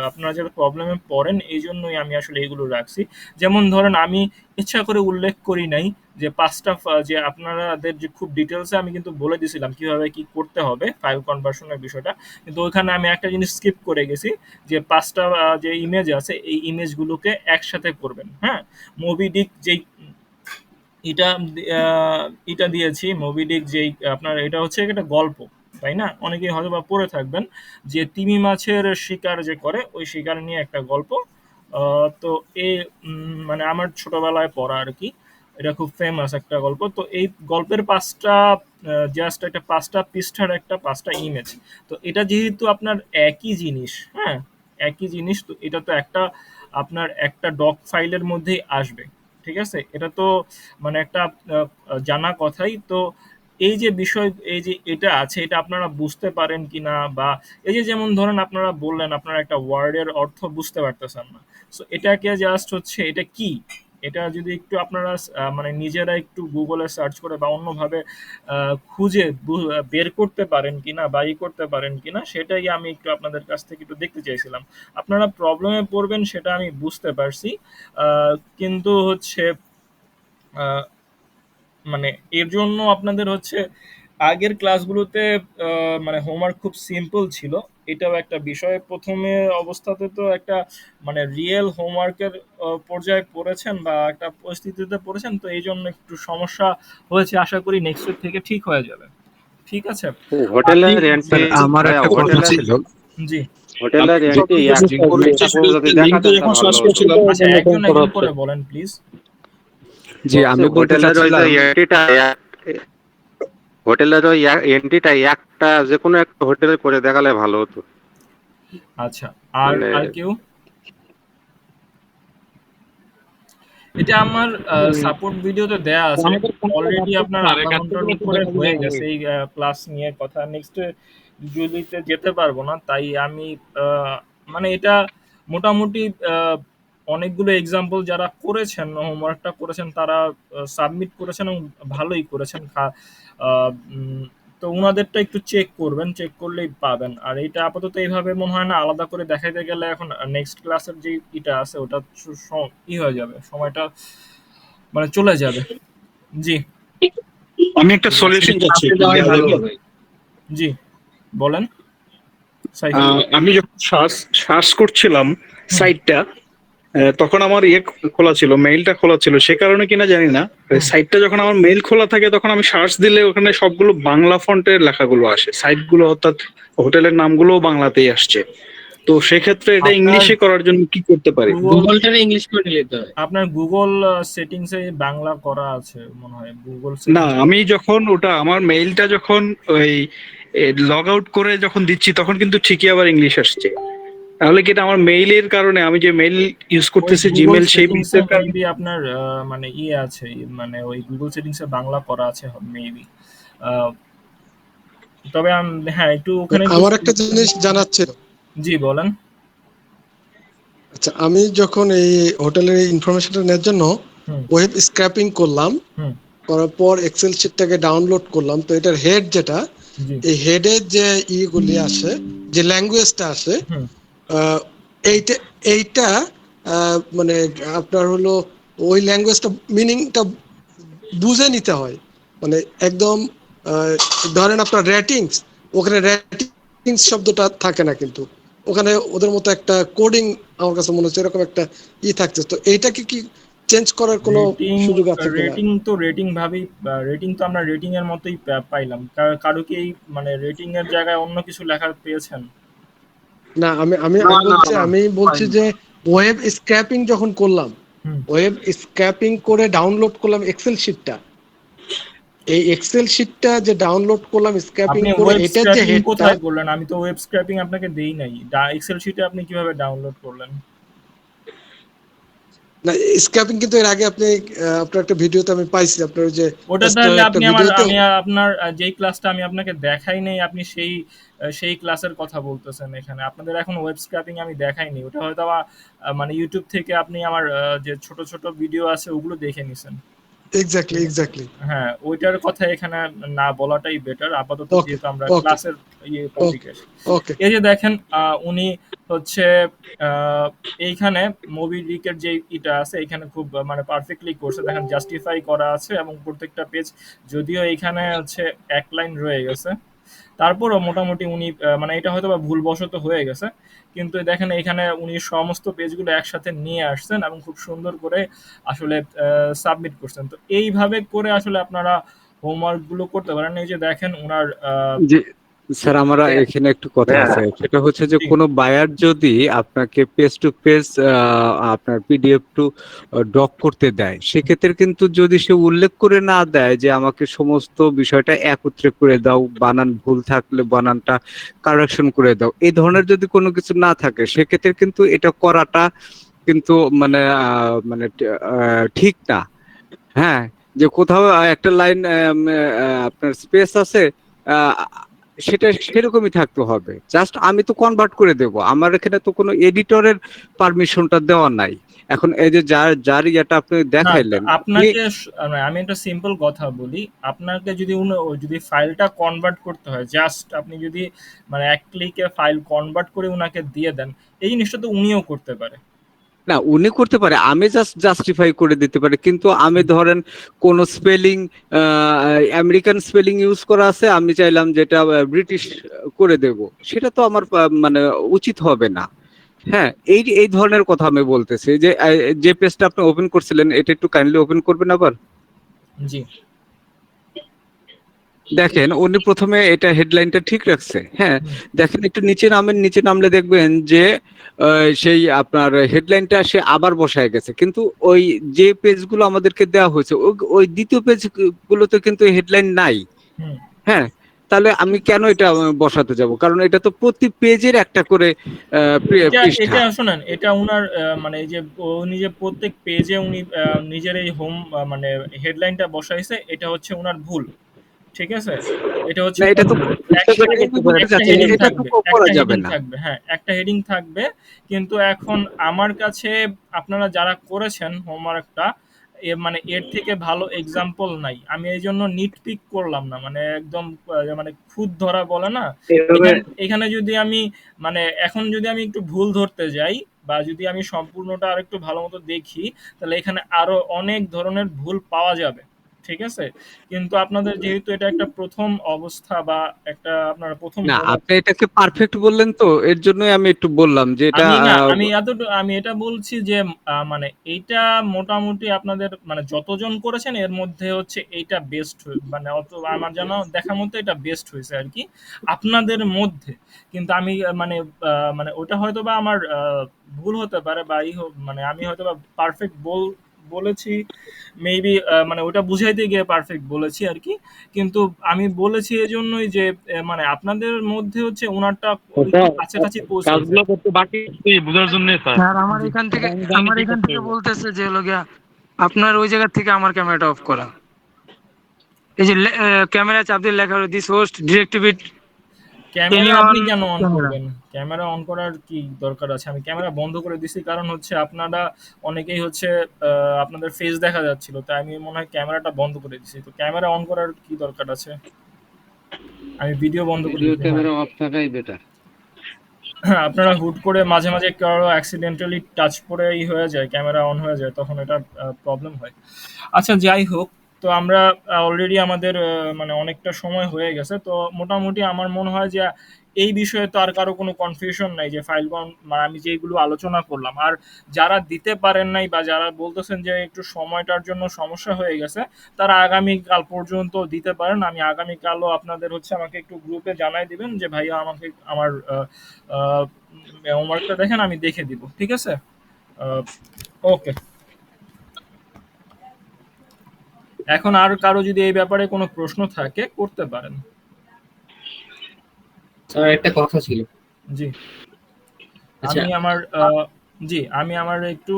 আপনারা যারা প্রবলেমে পড়েন এই জন্যই আমি আসলে এগুলো রাখছি। যেমন ধরেন আমি ইচ্ছা করে উল্লেখ করি নাই যে 5টা যে আপনাদের যে খুব ডিটেলসে আমি কিন্তু বলে দিছিলাম কিভাবে কি করতে হবে ফাইল কনভার্সনের বিষয়টা, কিন্তু ওইখানে আমি একটা জিনিস স্কিপ করে গেছি যে 5টা যে ইমেজ আছে এই ইমেজগুলোকে একসাথে করবেন। হ্যাঁ, মোবিডিক যেই এটা এটা দিয়েছি, মোবিডিক যেই আপনার এটা হচ্ছে একটা গল্প, তাই না? অনেকেই হয়তো বা পড়ে থাকবেন যে তিমি মাছের শিকার যে করে ওই শিকার নিয়ে একটা গল্প। তো এই মানে আমার ছোটবেলায় পড়া আর কি, এটা খুব ফেমাস একটা গল্প। তো এই গল্পের 5টা জাস্ট একটা 5টা পৃষ্ঠার একটা 5টা ইমেজ। তো এটা যেহেতু আপনার একই জিনিস, হ্যাঁ একই জিনিস, তো এটা তো একটা আপনার একটা ডক ফাইলের মধ্যেই আসবে, ঠিক আছে? এটা তো মানে একটা জানা কথাই। তো এই যে বিষয় এই যে এটা আছে এটা আপনারা বুঝতে পারেন কিনা, বা এই যে যেমন ধরেন আপনারা বললেন আপনারা একটা ওয়ার্ডের অর্থ বুঝতে পারতেছেন না, সো এটাকে জাস্ট হচ্ছে এটা কি, এটা যদি একটু আপনারা মানে নিজেরা একটু গুগলে সার্চ করে বা অন্যভাবে খুঁজে বের করতে পারেন কিনা বা করতে পারেন কিনা, সেটাই আমি একটু আপনাদের কাছ থেকে একটু দেখতে চাইছিলাম। আপনারা প্রবলেমে পড়বেন সেটা আমি বুঝতে পারছি, কিন্তু হচ্ছে আহ, মানে এর জন্য আপনাদের হচ্ছে আগের ক্লাসগুলোতে মানে হোমওয়ার্ক খুব সিম্পল ছিল, এটাও একটা বিষয়। প্রথমে অবস্থাতে তো একটা মানে রিয়েল হোমওয়ার্কের পর্যায়ে পড়েছেন বা একটা পরিস্থিতিতে পড়েছেন, তো এই জন্য একটু সমস্যা হয়েছে। আশা করি নেক্সট উইক থেকে ঠিক হয়ে যাবে, ঠিক আছে? আপনি হোটেলের এন্ট্রি আমার একটা কথা ছিল। জি হোটেলের এন্ট্রি যদি দেখাতেন তা ভালো হতো। আচ্ছা, একজন একজন করে বলেন প্লিজ। জি, আমি বলতে হোটেলের ওই যে চাচ্ছিলাম এন্ট্রিটা হোটেলের ওই এন্ট্রিটা একটা যে কোনো একটা হোটেলে করে দেখালে ভালো হতো। আচ্ছা, আর মানে আর কেউ? এটা আমার সাপোর্ট ভিডিওতে দেয়া আছে অলরেডি, আপনার আধা ঘন্টার উপরে হয়ে গেছে এই ক্লাস নিয়ে কথা। নেক্সট জুলিতে যেতে পারবো না, তাই আমি মানে এটা মোটামুটি অনেকগুলো এক্সাম্পল যারা করেছেন হোমওয়ার্কটা করেছেন তারা সাবমিট করেছেন এবং ভালোই করেছেন। তো উনাদেরটা একটু চেক করবেন, চেক করলেই পাবেন। আর এটা আপাতত এইভাবে মনে হয় না, আলাদা করে দেখাইতে গেলে এখন নেক্সট ক্লাসের যে এটা আছে ওটা হয়ে যাবে, সময়টা মানে চলে যাবে। জি আমি একটা সলিউশন চাচ্ছি। জি বলেন সাইফুল। আমি যখন সার্চ করছিলাম সাইটটা, তখন আমার খোলা ছিল, মেইলটা খোলা ছিল, সে কারণে কিনা জানি না সাইটটা যখন আমার মেইল খোলা থাকে তখন আমি সার্চ দিলে ওখানে সবগুলো বাংলা ফন্টের লেখাগুলো আসে, সাইটগুলো অর্থাৎ হোটেলের নামগুলো বাংলাতেই আসছে। তো সেক্ষেত্রে এটা আপনার ইংলিশে করার জন্য কি করতে পারি? গুগলটারে ইংলিশ করে নিতে হয়। আপনার গুগল সেটিংস এ বাংলা করা আছে মনে হয়, গুগল না, সেটিংস। আমি যখন ওটা আমার মেইলটা যখন ওই লগ আউট করে যখন দিচ্ছি তখন কিন্তু ঠিকই আবার ইংলিশ আসছে। তাহলে কি এটা আমার মেইলের কারণে, আমি যে মেইল ইউজ ওই করতেছি গুগল জিমেল সেই সেটিংস এ মেইলের কারণে? মেবি আপনার মানে ইয়ে আছে, মানে ওই গুগল সেটিংস এ বাংলা করা আছে মেবি। তবে হ্যাঁ একটু ওখানে একটু আমার একটা জিনিস জানার ছিল। জি বলেন। আচ্ছা, আমি যখন এই হোটেলের ইনফরমেশনটা নেওয়ার জন্য হুম ওয়েব স্ক্র্যাপিং করলাম, হুম করার পর এক্সেল শিটটাকে ডাউনলোড করলাম, তো এটার হেড যেটা, জি এই হেডের যে ইগুলি আসে, যে ল্যাঙ্গুয়েজটা আসে, হুম আহ, এইটা এইটা মানে আপনার হলো ওই ল্যাঙ্গুয়েজটা মিনিংটা বুঝে নিতে হয়। মানে একদম ধরেন আপনার রেটিংস, ওখানে রেটিংস শব্দটা থাকে না, কিন্তু ওখানে ওদের মতো একটা কোডিং আমার কাছে মনে হচ্ছে এরকম একটা থাকছে। তো এইটাকে কি চেঞ্জ করার কোনো রেটিং সুযোগ আছে কিনা? রেটিং তো রেটিং ভাবেই, রেটিং তো আমরা রেটিং এর মতোই পাইলাম। কারো কি এই মানে রেটিং এর জায়গায় অন্য কিছু লেখা পেয়েছেন? না, আমি আমি না আমি না বলছি না, আমি বলছি পাইনি। যে ওয়েব স্ক্র্যাপিং যখন করলাম, হুম ওয়েব স্ক্র্যাপিং করে ডাউনলোড করলাম এক্সেল শিটটা, এই এক্সেল শিটটা যে ডাউনলোড করলাম স্ক্র্যাপিং আপনি করে, ওয়েব এটার যে স্ক্র্যাপিং হেডটা, কোথায় করলেন? আমি তো ওয়েব স্ক্র্যাপিং আপনাকে দেই নাই। এক্সেল শিটে আপনি কিভাবে ডাউনলোড করলেন? না, স্ক্র্যাপিং কিন্তু এর আগে আপনি আপনার একটা ভিডিওতে আমি পাইছি, আপনার ওই যে ওটা এস্টার তাহলে একটা আপনি ভিডিওতে। আপনার যেই ক্লাসটা আমি আপনাকে দেখাই নাই, আপনি সেই ক্লাসের কথা বলতেছেন এখানে। আপনাদের এখন ওয়েব স্ক্র্যাপিং আমি দেখাইনি। ওটা হয়তো মানে ইউটিউব থেকে আপনি আমার যে ছোট ছোট ভিডিও আছে ওগুলো দেখে নিছেন। Exactly exactly. হ্যাঁ, ওইটার কথা এখানে না বলাটাই বেটার আপাতত, ওকে যেহেতু আমরা ওকে ক্লাসের ওকে টপিকে আসি। ওকে। এই যে দেখেন, উনি হচ্ছে আহ, এইখানে মোবি ডিকের যে ইটা আছে এখানে খুব মানে পারফেক্টলি করছে। দেখেন জাস্টিফাই করা আছে এবং প্রত্যেকটা পেজ, যদিও এখানে হচ্ছে এক লাইন রয়ে গেছে, তারপরও মোটামুটি উনি মানে এটা হয়তো বা ভুলবশত হয়ে গেছে, কিন্তু দেখেন এখানে উনি সমস্ত পেজগুলো একসাথে নিয়ে আসছেন এবং খুব সুন্দর করে আসলে সাবমিট করছেন। তো এইভাবে করে আসলে আপনারা হোমওয়ার্ক গুলো করতে পারেন। এই যে দেখেন ওনার যে স্যার আমরা এখানে একটু কথা আছে, সেটা হচ্ছে যে কোনো বায়ার যদি আপনাকে পেজ টু পেজ আপনার পিডিএফ টু ডক করতে দেয়, সেক্ষেত্রে কিন্তু যদি সে উল্লেখ করে না দেয় যে আমাকে সমস্ত বিষয়টা একত্রে করে দাও, বানান ভুল থাকলে বানানটা কারেকশন করে দাও, এই ধরনের যদি কোনো কিছু না থাকে, সেক্ষেত্রে কিন্তু এটা করাটা কিন্তু মানে ঠিক না। হ্যাঁ, যে কোথাও একটা লাইন আপনার স্পেস আছে, আহ, সেটা সেরকমই থাকতে হবে। জাস্ট আমি তো কনভার্ট করে দেব, আমার এখানে তো কোনো এডিটরের পারমিশনটা দেওয়া নাই। এখন এই যে যার ইয়েটা আপনি না, দেখাইলেন, আপনাকে আমি একটা সিম্পল কথা বলি। আপনাকে যদি যদি ফাইলটা কনভার্ট করতে হয়, জাস্ট আপনি যদি মানে এক ক্লিকে ফাইল কনভার্ট করে উনাকে দিয়ে দেন, এই জিনিসটা তো উনিও করতে পারে। না উনি করতে পারে, আমি জাস্ট জাস্টিফাই করে দিতে পারি, কিন্তু আমি ধরেন কোন স্পেলিং আমেরিকান স্পেলিং ইউজ করা আছে, আমি চাইলাম যেটা ব্রিটিশ করে দেব, সেটা তো আমার মানে উচিত হবে না। হ্যাঁ, এই এই ধরনের কথা আমি বলতেছি। যে যে পেজটা আপনি ওপেন করছিলেন, এটা একটু কাইন্ডলি ওপেন করবেন আবার। জি দেখেন উনি প্রথমে এটা হেডলাইনটা ঠিক রাখছে। হ্যাঁ, হুম দেখেন একটু নিচে নামলে দেখবেন যে সেই আপনার হেডলাইনটা সে আবার বসায় গেছে, কিন্তু ওই যে পেজগুলো আমাদেরকে দেওয়া হয়েছে ওই দ্বিতীয় পেজ গুলোতে কিন্তু হেডলাইন নাই। হুম হ্যাঁ, তাহলে আমি কেন এটা বসাতে যাব? কারণ এটা তো প্রতি পেজের একটা করে এটা পৃষ্ঠা। এটা শোনেন, এটা উনার মানে এই যে উনি যে প্রত্যেক পেজে উনি নিজের এই হোম মানে হেডলাইনটা বসাইছে, এটা হচ্ছে উনার ভুল। ঠিক আছে, এটা হচ্ছে না, এটা তো একটা একটা হেডিং এটা থাকবে, তো করা একটা যাবে হেডিং না। থাকবে, হ্যাঁ একটা হেডিং থাকবে। কিন্তু এখন আমার কাছে আপনারা যারা করেছেন হোমওয়ার্কটা, মানে এর থেকে ভালো এক্সাম্পল নাই। আমি এই জন্য নিটপিক করলাম না, মানে একদম মানে খুদ ধরা বলে না, এভাবে এখানে যদি আমি মানে এখন যদি আমি একটু ভুল ধরতে যাই বা যদি আমি সম্পূর্ণটা আরেকটু ভালো মতো দেখি, তাহলে এখানে আরো অনেক ধরনের ভুল পাওয়া যাবে। ঠিক আছে? কিন্তু আপনাদের যেহেতু এটা একটা প্রথম অবস্থা বা একটা আপনার প্রথম না, বলার, আপনি এটাকে পারফেক্ট বললেন তো, এর জন্যই আমি একটু বললাম যে এটা আমি এটা বলছি যে মানে এইটা মোটামুটি আপনাদের মানে যতজন করেছেন এর মধ্যে হচ্ছে এইটা বেস্ট, মানে অত আমার যেন দেখা মতো এটা বেস্ট হয়েছে আর কি আপনাদের মধ্যে। কিন্তু আমি মানে ওটা হয়তো বা আমার ভুল হতে পারে বা মানে আমি হয়তো বা পারফেক্ট বলেছি মেবি, মানে ওটা বুঝাইতে গিয়ে পারফেক্ট বলেছি আর কি। কিন্তু আমি বলেছি এজন্যই যে মানে আপনাদের মধ্যে হচ্ছে ওনারটা একটু কাছাকাছি পৌঁছেছে। কাজগুলো করতে বাকি বোঝার জন্য স্যার। স্যার আমার এখান থেকে বলতেছে যে হলো গিয়া আপনার ওই জায়গা থেকে আমার ক্যামেরাটা অফ করা। এই যে ক্যামেরা চাপ দিয়ে লেখা হলো দিস হোস্ট ডিরেক্টিভিট ক্যামেরা এনিওয়ান আপনি কেন অন ক্যামেরা। করবেন? ক্যামেরা অন করার কি দরকার আছে? আমি ক্যামেরা বন্ধ করে দিছি কারণ হচ্ছে আপনারা অনেকেই হচ্ছে আপনাদের ফেস দেখা যাচ্ছিল, তাই আমি মনে হয় ক্যামেরাটা বন্ধ করে দিছি। তো ক্যামেরা অন করার কি দরকার আছে? আমি ভিডিও বন্ধ করে ভিডিও দিছি। হ্যাঁ, ক্যামেরা অফ থাকাই বেটার। হ্যাঁ, আপনারা হুট করে মাঝে মাঝে কারো অ্যাক্সিডেন্টালি টাচ করে হয়ে যায়, ক্যামেরা অন হয়ে যায়, তখন এটা প্রবলেম হয়। আচ্ছা, যাই হোক, তো আমরা অলরেডি আমাদের মানে অনেকটা সময় হয়ে গেছে। তো মোটামুটি আমার মনে হয় যে এই বিষয়ে তো আর কারো কোনো কনফিউশন নাই যে ফাইল মানে আমি যেগুলো আলোচনা করলাম, আর যারা দিতে পারেন নাই বা যারা বলতেছেন যে একটু সময়টার জন্য সমস্যা হয়ে গেছে, তারা আগামীকাল পর্যন্ত দিতে পারেন। আমি আগামীকালও আপনাদের হচ্ছে আমাকে একটু গ্রুপে জানাই দিবেন যে ভাইয়া আমাকে আমার হোমওয়ার্কটা দেখেন, আমি দেখে দিব, ঠিক আছে? ওকে, এখন আর কারো যদি এই ব্যাপারে কোনো প্রশ্ন থাকে করতে পারেন। স্যার একটা কথা ছিল। জি, আচ্ছা, আমি আমার একটু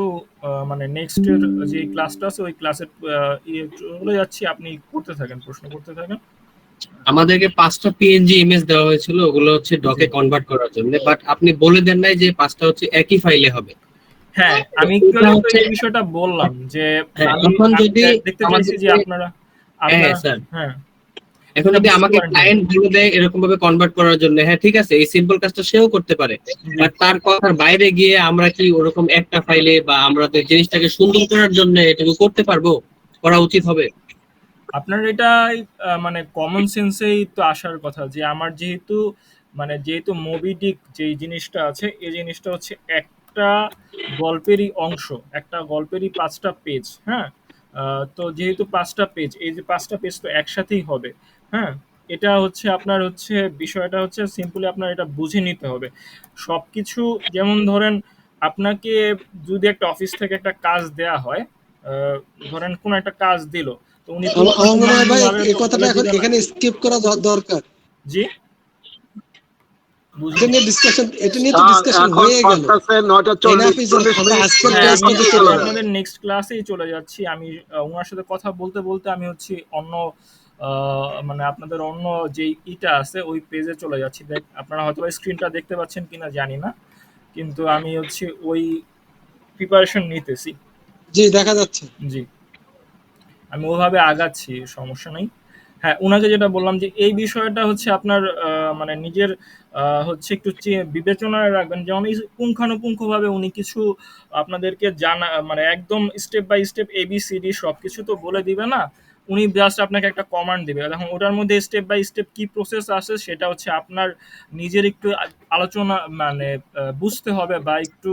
মানে নেক্সটের যে ক্লাসটা আছে ওই ক্লাসের চলে যাচ্ছি, আপনি করতে থাকেন, প্রশ্ন করতে থাকেন। আমাদেরকে 5টা পিএনজি ইমেজ দেওয়া হয়েছিল, ওগুলো হচ্ছে ডকে কনভার্ট করার জন্য, বাট আপনি বলে দেন নাই যে 5টা হচ্ছে একই ফাইলে হবে। হ্যাঁ, আমি এটা একটু হচ্ছে, এই বিষয়টা বললাম যে হ্যাঁ, আমি এখন যদি দেখতে চাইছি যে আমাদেরকে, আপনারা হ্যাঁ স্যার, হ্যাঁ এখন যদি আমাকে ক্লায়েন্ট বলে দেয় এরকম ভাবে কনভার্ট করার জন্য, হ্যাঁ ঠিক আছে, এই সিম্পল কাজটা সেও করতে পারে, বাট তার কথার বাইরে গিয়ে আমরা কি ওরকম একটা ফাইলে বা আমাদের জিনিসটাকে সুন্দর করার জন্য এটুকু করতে পারবো? করা উচিত হবে? আপনার এটা মানে কমন সেন্সেই তো আসার কথা যে আমার যেহেতু মোবি ডিক যেই জিনিসটা আছে, এই জিনিসটা হচ্ছে একটা গল্পেরই অংশ, একটা গল্পেরই 5টা পেজ। হ্যাঁ, তো যেহেতু 5টা পেজ, এই যে 5টা পেজ তো একসাথেই হবে। হ্যাঁ, এটা হচ্ছে আপনার হচ্ছে বিষয়টা হচ্ছে সিম্পলি আপনার এটা বুঝে নিতে হবে সবকিছু। যেমন ধরেন আপনাকে যদি একটা অফিস থেকে একটা কাজ দেয়া হয়, ধরেন কোন একটা কাজ দিল, তো উনি আমার মনে হয় ভাই পুঙ্খানুপুঙ্খভাবে এই তো কথাটা বলে এখন দিবে না। এখানে স্কিপ করা দরকার। জি, এটা নিয়ে তো ডিসকাশন এখন হয়ে গেল। বাজতেছে 9:40, এনাফ ইজ, আমরা আজকের হ্যাঁ, আমি ক্লাসটাতে চলে যাই। আপনাদের নেক্সট ক্লাসেই চলে যাচ্ছি। আমি ওনার সাথে কথা বলতে বলতে আমি হচ্ছে অন্য মানে আপনাদের অন্য যে ইটা আছে ওই পেজে চলে যাচ্ছি। আপনারা হয়তো স্ক্রিনটা দেখতে পাচ্ছেন কিনা জানি না, কিন্তু আমি হচ্ছে ওই প্রিপারেশন নিতেছি। জি, দেখা যাচ্ছে। জি, আমি ওভাবে আগাচ্ছি, সমস্যা নাই। হ্যাঁ, উনাকে যেটা বললাম যে এই বিষয়টা হচ্ছে আপনার মানে নিজের হচ্ছে একটু বিবেচনায় রাখবেন যে উনি পুঙ্খানুপুঙ্খভাবে উনি কিছু আপনাদেরকে জানা মানে একদম স্টেপ বাই স্টেপ ABCD সবকিছু তো বলে দিবে না। উনি জাস্ট আপনাকে একটা কমান্ড দিবে, এখন ওটার মধ্যে স্টেপ বাই স্টেপ কি প্রসেস আছে সেটা হচ্ছে আপনার নিজের একটু আলোচনা মানে বুঝতে হবে বা একটু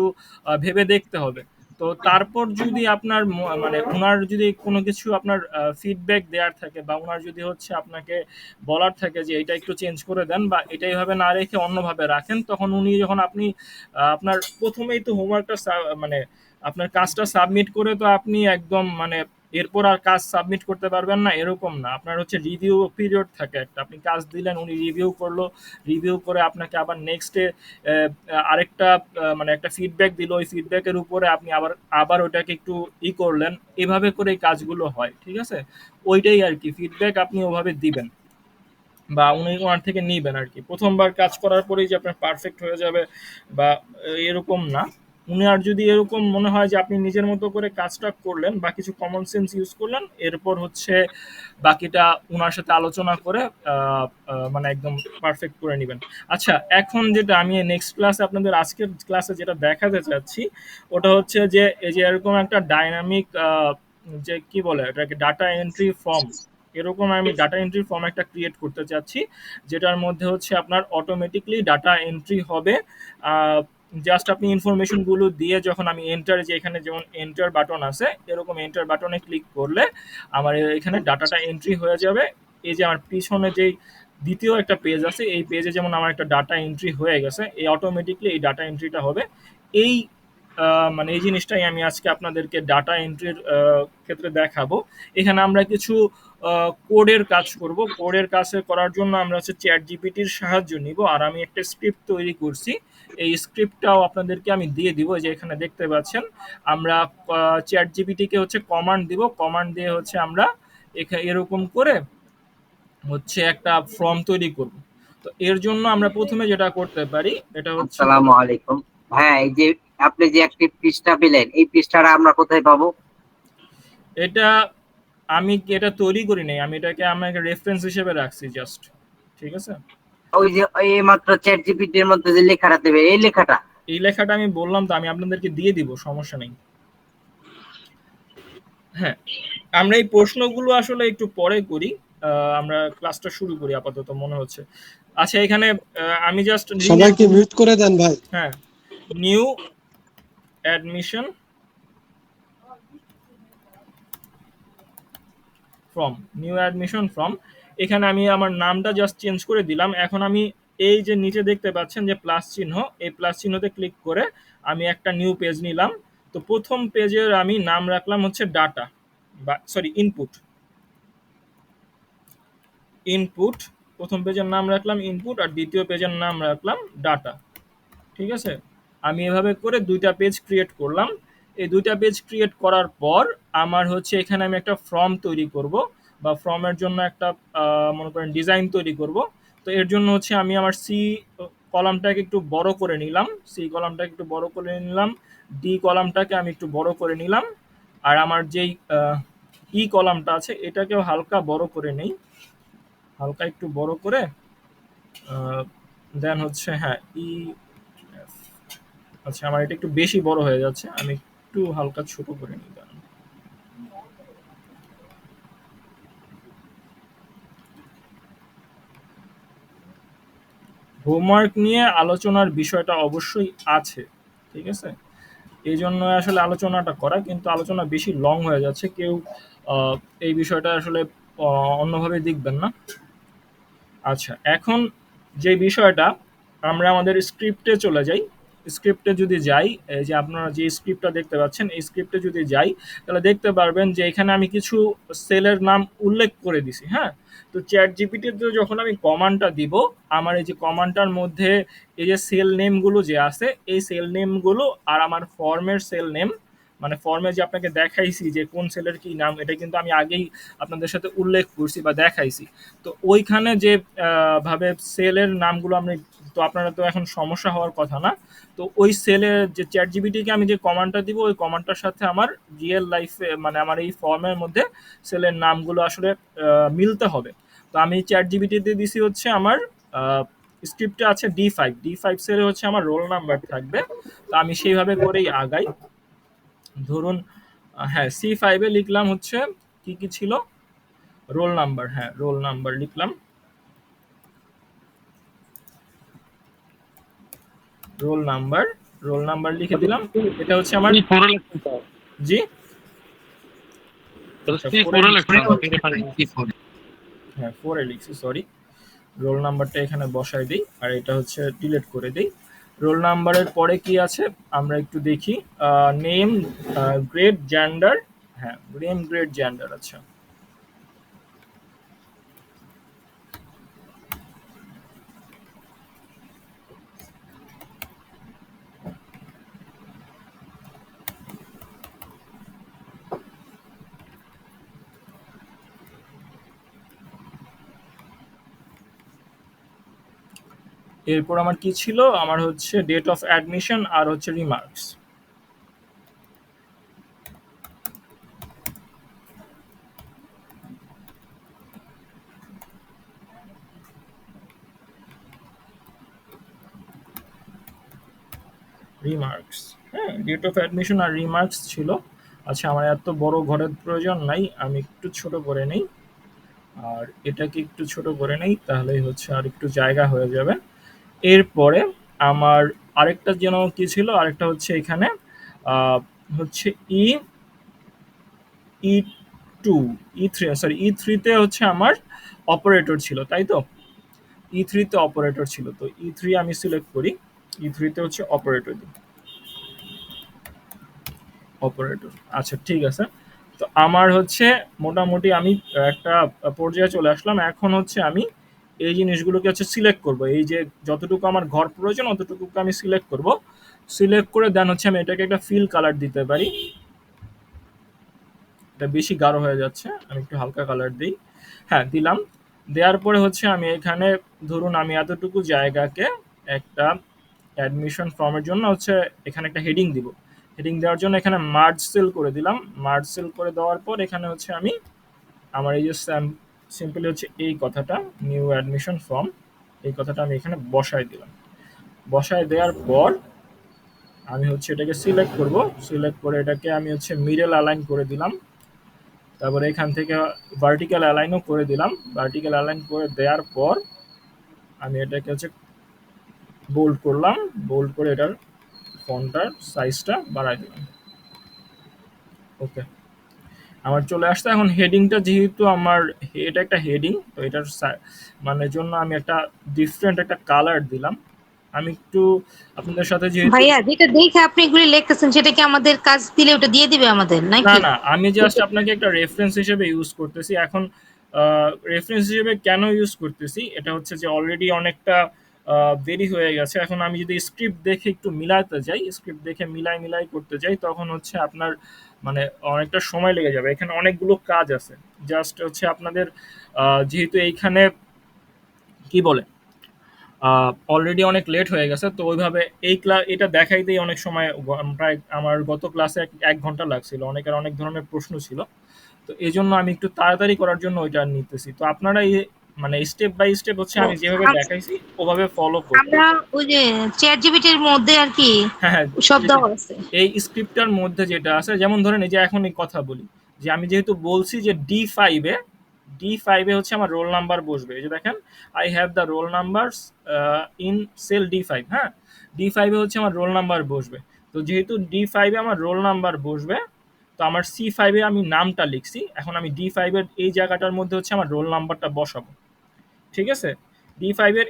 ভেবে দেখতে হবে। তো তারপর যদি আপনার মানে উনার যদি কোনো কিছু আপনার ফিডব্যাক দেওয়ার থাকে বা উনার যদি হচ্ছে আপনাকে বলার থাকে যে এটা একটু চেঞ্জ করে দেন বা এটা এইভাবে না রেখে অন্যভাবে রাখেন, তখন উনি যখন আপনি আপনার প্রথমেই তো হোমওয়ার্কটা মানে আপনার কাজটা সাবমিট করে তো আপনি একদম মানে এরপর আর কাজ সাবমিট করতে পারবেন না এরকম না। আপনার হচ্ছে রিভিউ পিরিয়ড থাকে একটা, আপনি কাজ দিলেন, উনি রিভিউ করলো, রিভিউ করে আপনাকে আবার নেক্সট ডে আরেকটা মানে একটা ফিডব্যাক দিল, ওই ফিডব্যাকের উপরে আপনি আবার ওটাকে একটু করলেন, এভাবে করে এই কাজগুলো হয়, ঠিক আছে? ওইটাই আর কি, ফিডব্যাক আপনি ওভাবে দিবেন বা উনি ওনার থেকে নিবেন আর কি। প্রথমবার কাজ করার পরেই যে আপনার পারফেক্ট হয়ে যাবে বা এরকম না। উনি আর যদি এরকম মনে হয় যে আপনি নিজের মতো করে কাজটা করলেন বা কিছু কমন সেন্স ইউজ করলেন, এরপর হচ্ছে বাকিটা উনার সাথে আলোচনা করে মানে একদম পারফেক্ট করে নেবেন। আচ্ছা, এখন যেটা আমি নেক্সট ক্লাসে আপনাদের আজকের ক্লাসে যেটা দেখাতে চাচ্ছি ওটা হচ্ছে যে এই যে এরকম একটা ডাইনামিক যে কি বলে এটাকে ডাটা এন্ট্রি ফর্ম, এরকম আমি ডাটা এন্ট্রি ফর্ম একটা ক্রিয়েট করতে চাচ্ছি, যেটার মধ্যে হচ্ছে আপনার অটোমেটিকলি ডাটা এন্ট্রি হবে। জাস্ট আপনি ইনফরমেশনগুলো দিয়ে যখন আমি এন্টার, যে এখানে যেমন এন্টার বাটন আছে, এরকম এন্টার বাটনে ক্লিক করলে আমার এখানে ডাটাটা এন্ট্রি হয়ে যাবে। এই যে আমার পিছনে যেই দ্বিতীয় একটা পেজ আছে, এই পেজে যেমন আমার একটা ডাটা এন্ট্রি হয়ে গেছে, এই অটোমেটিকলি এই ডাটা এন্ট্রিটা হবে। এই মানে এই জিনিসটাই আমি আজকে আপনাদেরকে ডাটা এন্ট্রির ক্ষেত্রে দেখাবো। এখানে আমরা কিছু কোডের কাজ করব। কোডের কাজ করার জন্য আমরা হচ্ছে চ্যাট জিপিটির সাহায্য নিব, আর আমি একটা স্ক্রিপ্ট তৈরি করছি। এই স্ক্রিপ্টটাও আপনাদেরকে আমি দিয়ে দিব, যে এখানে দেখতে পাচ্ছেন আমরা চ্যাট জিপিটিকে হচ্ছে কমান্ড দিব, কমান্ড দিয়ে হচ্ছে আমরা এরকম করে হচ্ছে একটা ফর্ম তৈরি করব। তো এর জন্য আমরা প্রথমে যেটা করতে পারি এটা হচ্ছে, আসসালামু আলাইকুম। হ্যাঁ, এই যে আপনি যে একটি পৃষ্ঠা পেলেন, এই পৃষ্ঠাটা আমরা কোথায় পাবো? এটা আমি এটা তৈরি করি নাই, আমি এটাকে আমার রেফারেন্স হিসেবে রাখছি জাস্ট। ঠিক আছে, ওই যে এই মাত্র চ্যাট জিপিটির মধ্যে যে লেখাটা দেবে, এই লেখাটা আমি বললাম তো, আমি আপনাদেরকে দিয়ে দিব, সমস্যা নেই। হ্যাঁ, আমরা এই প্রশ্নগুলো আসলে একটু পরে করি, আমরা ক্লাসটা শুরু করি আপাতত মনে হচ্ছে। আচ্ছা, এখানে আমি জাস্ট সবাইকে মিউট করে দেন ভাই। হ্যাঁ, নিউ অ্যাডমিশন ফর্ম, এখানে আমি আমার নামটা জাস্ট চেঞ্জ করে দিলাম। এখন আমি এই যে নিচে দেখতে পাচ্ছেন যে প্লাস চিহ্ন, এই প্লাস চিহ্নতে ক্লিক করে আমি একটা নিউ পেজ নিলাম। তো প্রথম পেজের আমি নাম রাখলাম হচ্ছে ডাটা, বা সরি ইনপুট। প্রথম পেজের নাম রাখলাম ইনপুট, আর দ্বিতীয় পেজের নাম রাখলাম ডাটা। ঠিক আছে, আমি এভাবে করে দুইটা পেজ ক্রিয়েট করলাম। এই দুইটা পেজ ক্রিয়েট করার পর আমার হচ্ছে এখানে আমি একটা ফর্ম তৈরি করব, বা ফর্মের জন্য একটা মনে করেন ডিজাইন তৈরি করব। তো এর জন্য হচ্ছে আমি আমার কলামটাকে একটু বড় করে নিলাম, ডি কলামটাকে আমি একটু বড় করে নিলাম, আর আমার যেই কলামটা আছে এটাকেও হালকা বড় করে নেই, হালকা একটু বড় করে দেন হচ্ছে হ্যাঁ আচ্ছা, আমার এটা একটু বেশি বড় হয়ে যাচ্ছে, আমি একটু হালকা ছোট করে নিই। হোমওয়ার্ক নিয়ে আলোচনার বিষয়টা অবশ্যই আছে, ঠিক আছে, এই জন্য আসলে আলোচনাটা করা, কিন্তু আলোচনা বেশি লং হয়ে যাচ্ছে, কেউ এই বিষয়টা আসলে অন্যভাবে দেখবেন না। আচ্ছা, এখন যে বিষয়টা, আমরা আমাদের স্ক্রিপ্টে চলে যাই। স্ক্রিপ্টে যদি যাই, এই যে আপনারা যে স্ক্রিপ্টটা দেখতে পাচ্ছেন, এই স্ক্রিপ্টে যদি যাই তাহলে দেখতে পারবেন যে এখানে আমি কিছু সেলের নাম উল্লেখ করে দিছি। হ্যাঁ, তো চ্যাট জিপিটিতে যখন আমি কমান্ডটা দিব, আমার এই যে কমান্ডটার মধ্যে এই যে সেল নেমগুলো যে আছে, এই সেল নেমগুলো আর আমার ফর্মের সেল নেম, মানে ফর্মে যে আপনাকে দেখাইছি যে কোন সেলের কি নাম, এটা কিন্তু আমি আগেই আপনাদের সাথে উল্লেখ করছি বা দেখাইছি। তো ওইখানে যে ভাবে সেলের নামগুলো আমি, তো আপনারা তো এখন সমস্যা হওয়ার কথা না। তো ওই সেলের যে চ্যাট জিপিটিকে আমি যে কমান্ডটা দিব, ওই কমান্ডটার সাথে আমার রিয়েল লাইফে মানে আমার এই ফর্মের মধ্যে সেলের নামগুলো আসলে মিলতে হবে। তো আমি চ্যাট জিপিটিতে দিছি হচ্ছে আমার স্ক্রিপ্টে আছে D5 সেলে হচ্ছে আমার রোল নাম্বার থাকবে। তো আমি সেইভাবে করেই আগাই। ধরুন হ্যাঁ, C5 এ লিখলাম হচ্ছে কি কি ছিল, রোল নাম্বার। হ্যাঁ, রোল নাম্বার লিখলাম, রোল নাম্বার লিখে দিলাম। এটা হচ্ছে আমার জি হ্যাঁ 4 এ লিখছি, সরি। রোল নাম্বারটা এখানে বসাই দিই, আর এটা হচ্ছে ডিলিট করে দিই। রোল নাম্বারের পরে কি আছে আমরা একটু দেখি, নেম, গ্রেড, জেন্ডার। হ্যাঁ, নেম, গ্রেড, জেন্ডার। আচ্ছা, এরপর আমার কি ছিল, আমার হচ্ছে ডেট অফ অ্যাডমিশন আর হচ্ছে রিমার্কস। হ্যাঁ, ডেট অফ অ্যাডমিশন আর রিমার্কস ছিল। আচ্ছা, আমার এত বড় ঘরের প্রয়োজন নাই, আমি একটু ছোট করে নেই, আর এটাকে একটু ছোট করে নেই, তাহলেই হচ্ছে আর একটু জায়গা হয়ে যাবে। এরপরে আমার আরেকটা যেন কি ছিল, আরেকটা হচ্ছে এখানে হচ্ছে ই টু ই3, সরি ই3তে হচ্ছে আমার অপারেটর ছিল, তাই তো? ই3তে অপারেটর ছিল, তো ই3 আমি সিলেক্ট করি, ই3তে হচ্ছে অপারেটর দিই, অপারেটর। আচ্ছা ঠিক আছে, তো আমার হচ্ছে মোটামুটি আমি একটা পর্যায়ে চলে আসলাম। এখন হচ্ছে আমি এই জিনিসগুলোকে হচ্ছে সিলেক্ট করব, এই যে যতটুকু আমার ঘর প্রয়োজন অতটুকু আমি সিলেক্ট করব। সিলেক্ট করে দেন হচ্ছে আমি এটাকে একটা ফিল কালার দিতে পারি। এটা বেশি গাঢ় হয়ে যাচ্ছে, আমি একটু হালকা কালার দিই। হ্যাঁ, দিলাম। দেওয়ার পরে হচ্ছে আমি এখানে ধরুন আমি এতটুকু জায়গাকে একটা অ্যাডমিশন ফর্মের জন্য হচ্ছে এখানে একটা হেডিং দিব। হেডিং দেওয়ার জন্য এখানে মার্জ সেল করে দিলাম। মার্জ সেল করে দেওয়ার পর এখানে হচ্ছে আমি আমার এই যে সিম্পলি হচ্ছে এই কথাটা নিউ অ্যাডমিশন ফর্ম, এই কথাটা আমি এখানে বসায় দিলাম। বসায় দেওয়ার পর আমি হচ্ছে এটাকে সিলেক্ট করব। সিলেক্ট করে এটাকে আমি হচ্ছে মিডল অ্যালাইন করে দিলাম। তারপরে এখান থেকে ভার্টিক্যাল অ্যালাইনও করে দিলাম। ভার্টিক্যাল অ্যালাইন করে দেওয়ার পর আমি এটাকে হচ্ছে বোল্ড করলাম। বোল্ড করে এটার ফন্টটার সাইজটা বাড়াই দিলাম। ওকে, আমার চলে আসছে। এখন হেডিংটা যেহেতু আমার এটা একটা হেডিং, তো এটার মানে জন্য আমি একটা ডিফারেন্ট একটা কালার দিলাম। আমি একটু আপনাদের সাথে যেহেতু ভাইয়া যেটা দেখে আপনি এগুলি লিখতেছেন সেটা কি আমাদের কাজ দিলে ওটা দিয়ে দিবে আমাদের না নাকি? না, আমি জাস্ট আপনাকে একটা রেফারেন্স হিসেবে ইউজ করতেছি। এখন রেফারেন্স হিসেবে কেন ইউজ করতেছি, এটা হচ্ছে যে অলরেডি অনেকটা দেরি হয়ে গেছে। এখন আমি যদি স্ক্রিপ্ট দেখে একটু মিলাতে যাই, স্ক্রিপ্ট দেখে মিলাই করতে যাই, তখন হচ্ছে আপনার মানে অনেকটা সময় লেগে যাবে। এখানে অনেকগুলো কাজ আছে। জাস্ট হচ্ছে আপনাদের যেহেতু এইখানে কি বলে অলরেডি অনেক লেট হয়ে গেছে, তো ওইভাবে এটা দেখাইতেই অনেক সময় প্রায় আমার গত ক্লাসে 1 ঘন্টা লাগছিল। অনেকের অনেক ধরনের প্রশ্ন ছিল, তো এই জন্য আমি একটু তাড়াতাড়ি করার জন্য ওইটা নিতেছি। তো আপনারা মানে স্টেপ বাই স্টেপ হচ্ছে আমি যেভাবে দেখাইছি ওভাবে ফলো করবেন। আমরা ওই যে চ্যাট জিপিটির মধ্যে আর কি হ্যাঁ, সব দেওয়া আছে। এই স্ক্রিপ্টটার মধ্যে যেটা আছে, যেমন ধরেন এই যে এখন এই কথা বলি যে আমি যেহেতু বলছি যে ডি5 এ হচ্ছে আমার রোল নাম্বার বসবে। এই যে দেখেন, I have the roll numbers in cell D five. হ্যাঁ, ডি5 এ হচ্ছে আমার রোল নাম্বার বসবে। তো যেহেতু ডি5 এ আমার রোল নাম্বার বসবে, তো আমার সি5 এ আমি নামটা লিখছি। এখন আমি ডি5 এর এই জায়গাটার মধ্যে হচ্ছে আমার রোল নাম্বারটা বসাবো। ঠিক আছে, ডি5 এর